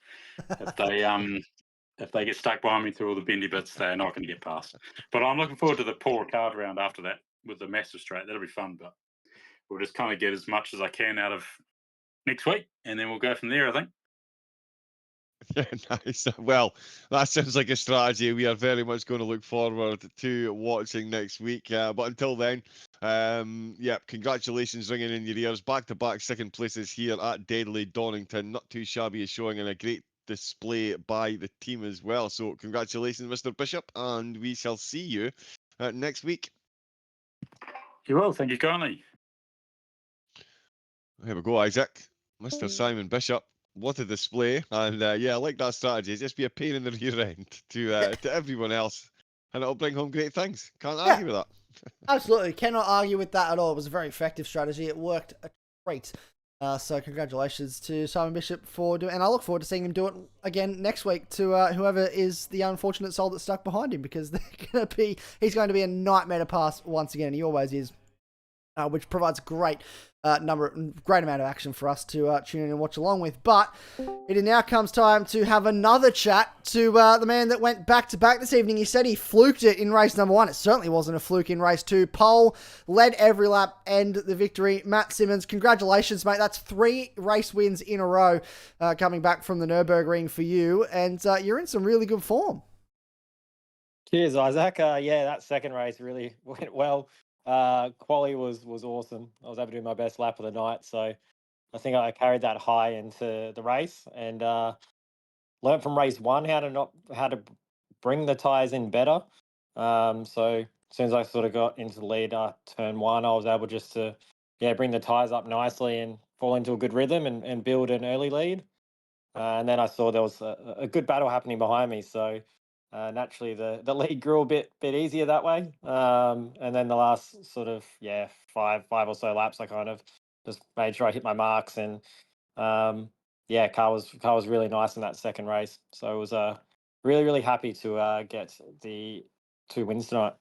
if they get stuck behind me through all the bendy bits, they're not going to get past. But I'm looking forward to the Paul Ricard round after that with the massive straight. That'll be fun, but we'll just kind of get as much as I can out of next week, and then we'll go from there, I think. Yeah, nice. Well, that sounds like a strategy we are very much going to look forward to watching next week. But until then, yeah, congratulations ringing in your ears. Back-to-back second places here at Deadly Donington. Not too shabby a showing and a great display by the team as well. So congratulations, Mr. Bishop, and we shall see you next week. You will. Thank you kindly. Here we go, Isaac. Mr. Simon Bishop. What a display. And yeah, I like that strategy. Just be a pain in the rear end to everyone else, and it'll bring home great things. Can't argue with that. Absolutely. Cannot argue with that at all. It was a very effective strategy. It worked great. So congratulations to Simon Bishop for doing, and I look forward to seeing him do it again next week to whoever is the unfortunate soul that's stuck behind him, because he's going to be a nightmare to pass once again. He always is, which provides a great amount of action for us to tune in and watch along with. But it now comes time to have another chat to the man that went back-to-back this evening. He said he fluked it in race number 1. It certainly wasn't a fluke in race 2. Pole, led every lap, and the victory. Matt Simmons, congratulations, mate. That's 3 race wins in a row coming back from the Nürburgring for you, and you're in some really good form. Cheers, Isaac. Yeah, that second race really went well. Quali was awesome. I was able to do my best lap of the night, so I think I carried that high into the race, and learned from race 1 how to bring the tyres in better. So as soon as I sort of got into the lead, turn 1, I was able just to bring the tyres up nicely and fall into a good rhythm and build an early lead. And then I saw there was a good battle happening behind me, so naturally the lead grew a bit easier that way. And then the last sort of five or so laps, I kind of just made sure I hit my marks, and car was really nice in that second race. So I was really happy to get the 2 wins tonight.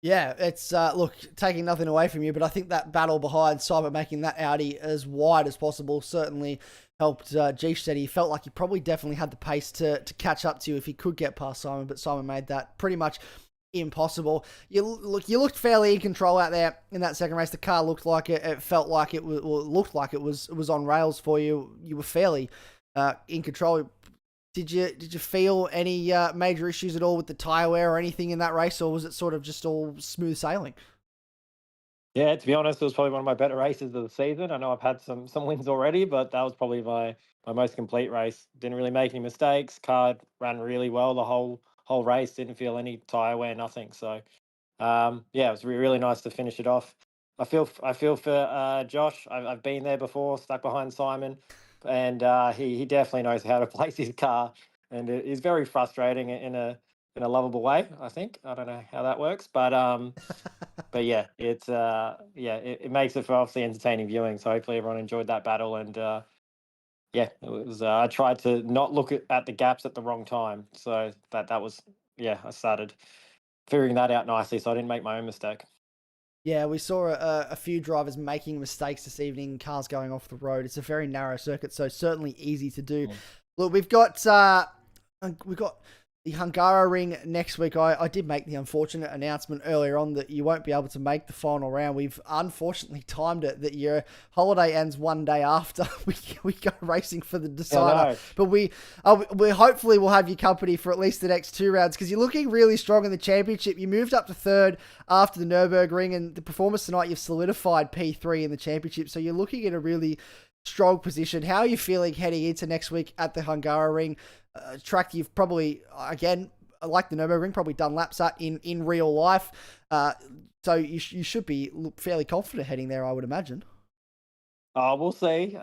Yeah, it's, look, taking nothing away from you, but I think that battle behind Simon making that Audi as wide as possible certainly helped. Geesh said he felt like he probably definitely had the pace to catch up to you if he could get past Simon, but Simon made that pretty much impossible. You looked fairly in control out there in that second race. The car looked like it felt like it looked like it was on rails for you. You were fairly in control. Did you feel any major issues at all with the tyre wear or anything in that race, or was it sort of just all smooth sailing? Yeah, to be honest, it was probably one of my better races of the season. I know I've had some wins already, but that was probably my most complete race. Didn't really make any mistakes. Car ran really well the whole race. Didn't feel any tire wear, nothing. So yeah, it was really nice to finish it off. I feel for Josh. I've been there before, stuck behind Simon, and he definitely knows how to place his car, and it is very frustrating in a lovable way. I think I don't know how that works, but yeah, it's it makes it for obviously entertaining viewing. So hopefully everyone enjoyed that battle, and yeah, it was. I tried to not look at the gaps at the wrong time, so that was I started figuring that out nicely, so I didn't make my own mistake. Yeah, we saw a few drivers making mistakes this evening, cars going off the road. It's a very narrow circuit, so certainly easy to do. Look, we've got the Hungaroring next week. I did make the unfortunate announcement earlier on that you won't be able to make the final round. We've unfortunately timed it that your holiday ends one day after we go racing for the decider. But we hopefully will have you company for at least the next 2 rounds, because you're looking really strong in the championship. You moved up to 3rd after the Nürburgring, and the performance tonight, you've solidified P3 in the championship. So you're looking at a really strong position. How are you feeling heading into next week at the Hungaroring? Track you've probably, again, like the Nürburgring, probably done laps at in real life. So you should be fairly confident heading there, I would imagine. We'll see.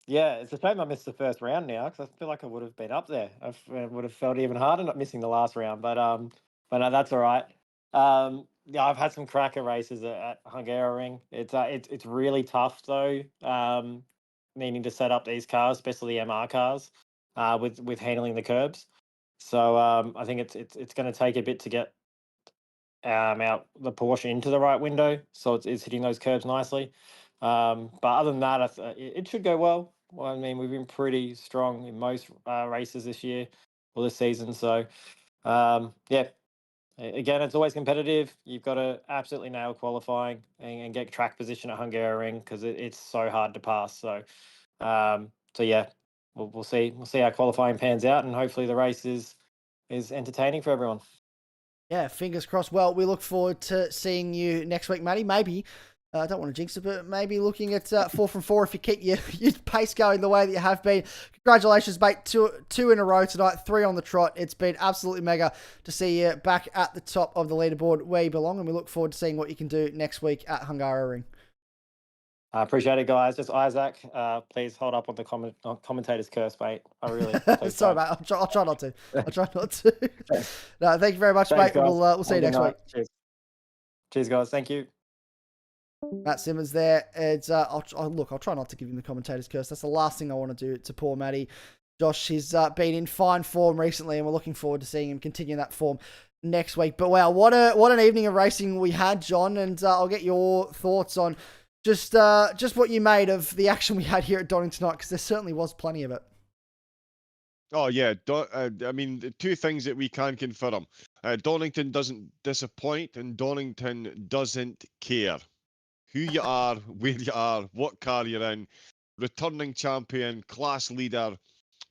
Yeah, it's a shame I missed the first round now, because I feel like I would have been up there. I would have felt even harder not missing the last round, but no, that's all right. Yeah, I've had some cracker races at Hungaroring. It's really tough though, needing to set up these cars, especially the MR cars, with handling the curbs. So I think it's going to take a bit to get out the Porsche into the right window, so it's hitting those curbs nicely. But other than that, it should go well. I mean, we've been pretty strong in most races this year or this season. So yeah, again, it's always competitive. You've got to absolutely nail qualifying and get track position at Hungaroring, because it's so hard to pass. So yeah, we'll see how qualifying pans out, and hopefully the race is entertaining for everyone. Yeah, fingers crossed. Well, we look forward to seeing you next week, Matty. Maybe, I don't want to jinx it, but maybe looking at 4 from 4 if you keep your pace going the way that you have been. Congratulations, mate. Two in a row tonight, 3 on the trot. It's been absolutely mega to see you back at the top of the leaderboard where you belong, and we look forward to seeing what you can do next week at Hungaroring. I appreciate it, guys. Just Isaac, please hold up on the commentator's curse, mate. I really. Sorry, mate. I'll try not to. No, thank you very much, Thanks, mate. guys. We'll see you next week. Cheers, guys. Thank you. Matt Simmons there. It's I'll try not to give him the commentator's curse. That's the last thing I want to do to poor Matty. Josh, he's been in fine form recently, and we're looking forward to seeing him continue that form next week. But wow, what an evening of racing we had, John, and I'll get your thoughts on just what you made of the action we had here at Donington tonight, because there certainly was plenty of it. Oh yeah, I mean, the 2 things that we can confirm: Donington doesn't disappoint, and Donington doesn't care who you are, where you are, what car you're in. Returning champion, class leader,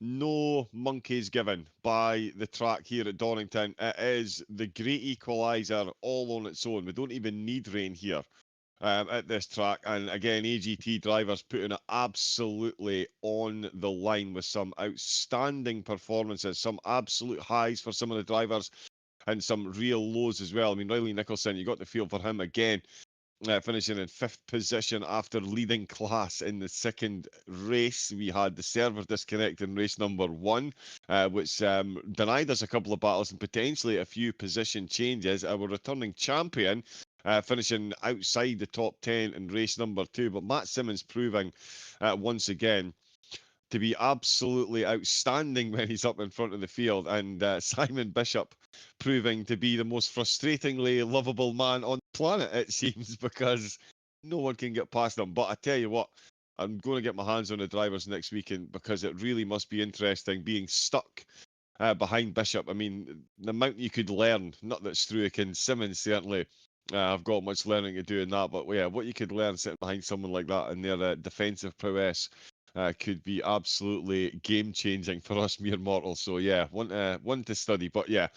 no monkeys given by the track here at Donington. It is the great equaliser all on its own. We don't even need rain here at this track. And again, AGT drivers putting it absolutely on the line with some outstanding performances, some absolute highs for some of the drivers, and some real lows as well. I mean, Riley Nicholson, you got the feel for him again. Finishing in 5th position after leading class in the 2nd race. We had the server disconnect in race number 1, which denied us a couple of battles and potentially a few position changes. Our returning champion finishing outside the top 10 in race number 2. But Matt Simmons proving once again to be absolutely outstanding when he's up in front of the field, and Simon Bishop proving to be the most frustratingly lovable man on the planet, it seems, because no one can get past him. But I tell you what, I'm going to get my hands on the drivers next weekend, because it really must be interesting being stuck behind Bishop. I mean, the amount you could learn, not that Struick and Simmons certainly I've got much learning to do in that, but yeah, what you could learn sitting behind someone like that and their defensive prowess could be absolutely game changing for us mere mortals. So yeah, one to study. But yeah,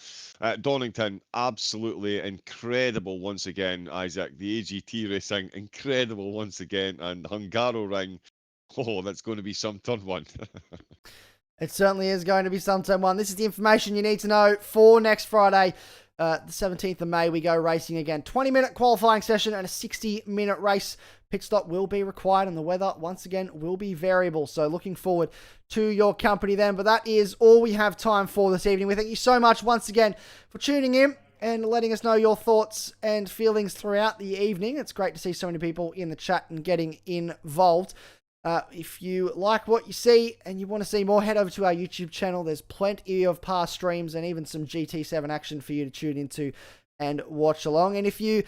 Donington, absolutely incredible once again, Isaac. The AGT racing, incredible once again, and Hungaroring. Oh, that's going to be some turn one. It certainly is going to be some turn one. This is the information you need to know for next Friday. The 17th of May, we go racing again. 20-minute qualifying session and a 60-minute race. Pit stop will be required, and the weather, once again, will be variable. So looking forward to your company then. But that is all we have time for this evening. We thank you so much once again for tuning in and letting us know your thoughts and feelings throughout the evening. It's great to see so many people in the chat and getting involved. If you like what you see and you want to see more, head over to our YouTube channel. There's plenty of past streams and even some GT7 action for you to tune into and watch along. And if you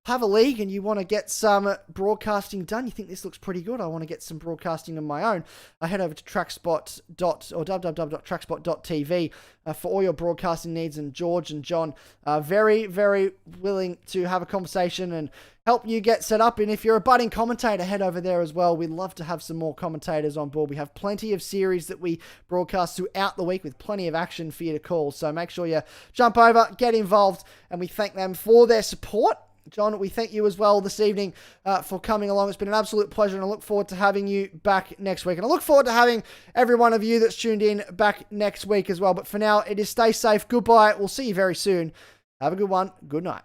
have a league and you want to get some broadcasting done, you think this looks pretty good, I want to get some broadcasting of my own, head over to www.trackspot.tv for all your broadcasting needs. And George and John are very, very willing to have a conversation and help you get set up. And if you're a budding commentator, head over there as well. We'd love to have some more commentators on board. We have plenty of series that we broadcast throughout the week with plenty of action for you to call. So make sure you jump over, get involved, and we thank them for their support. John, we thank you as well this evening for coming along. It's been an absolute pleasure, and I look forward to having you back next week. And I look forward to having every one of you that's tuned in back next week as well. But for now, it is stay safe. Goodbye. We'll see you very soon. Have a good one. Good night.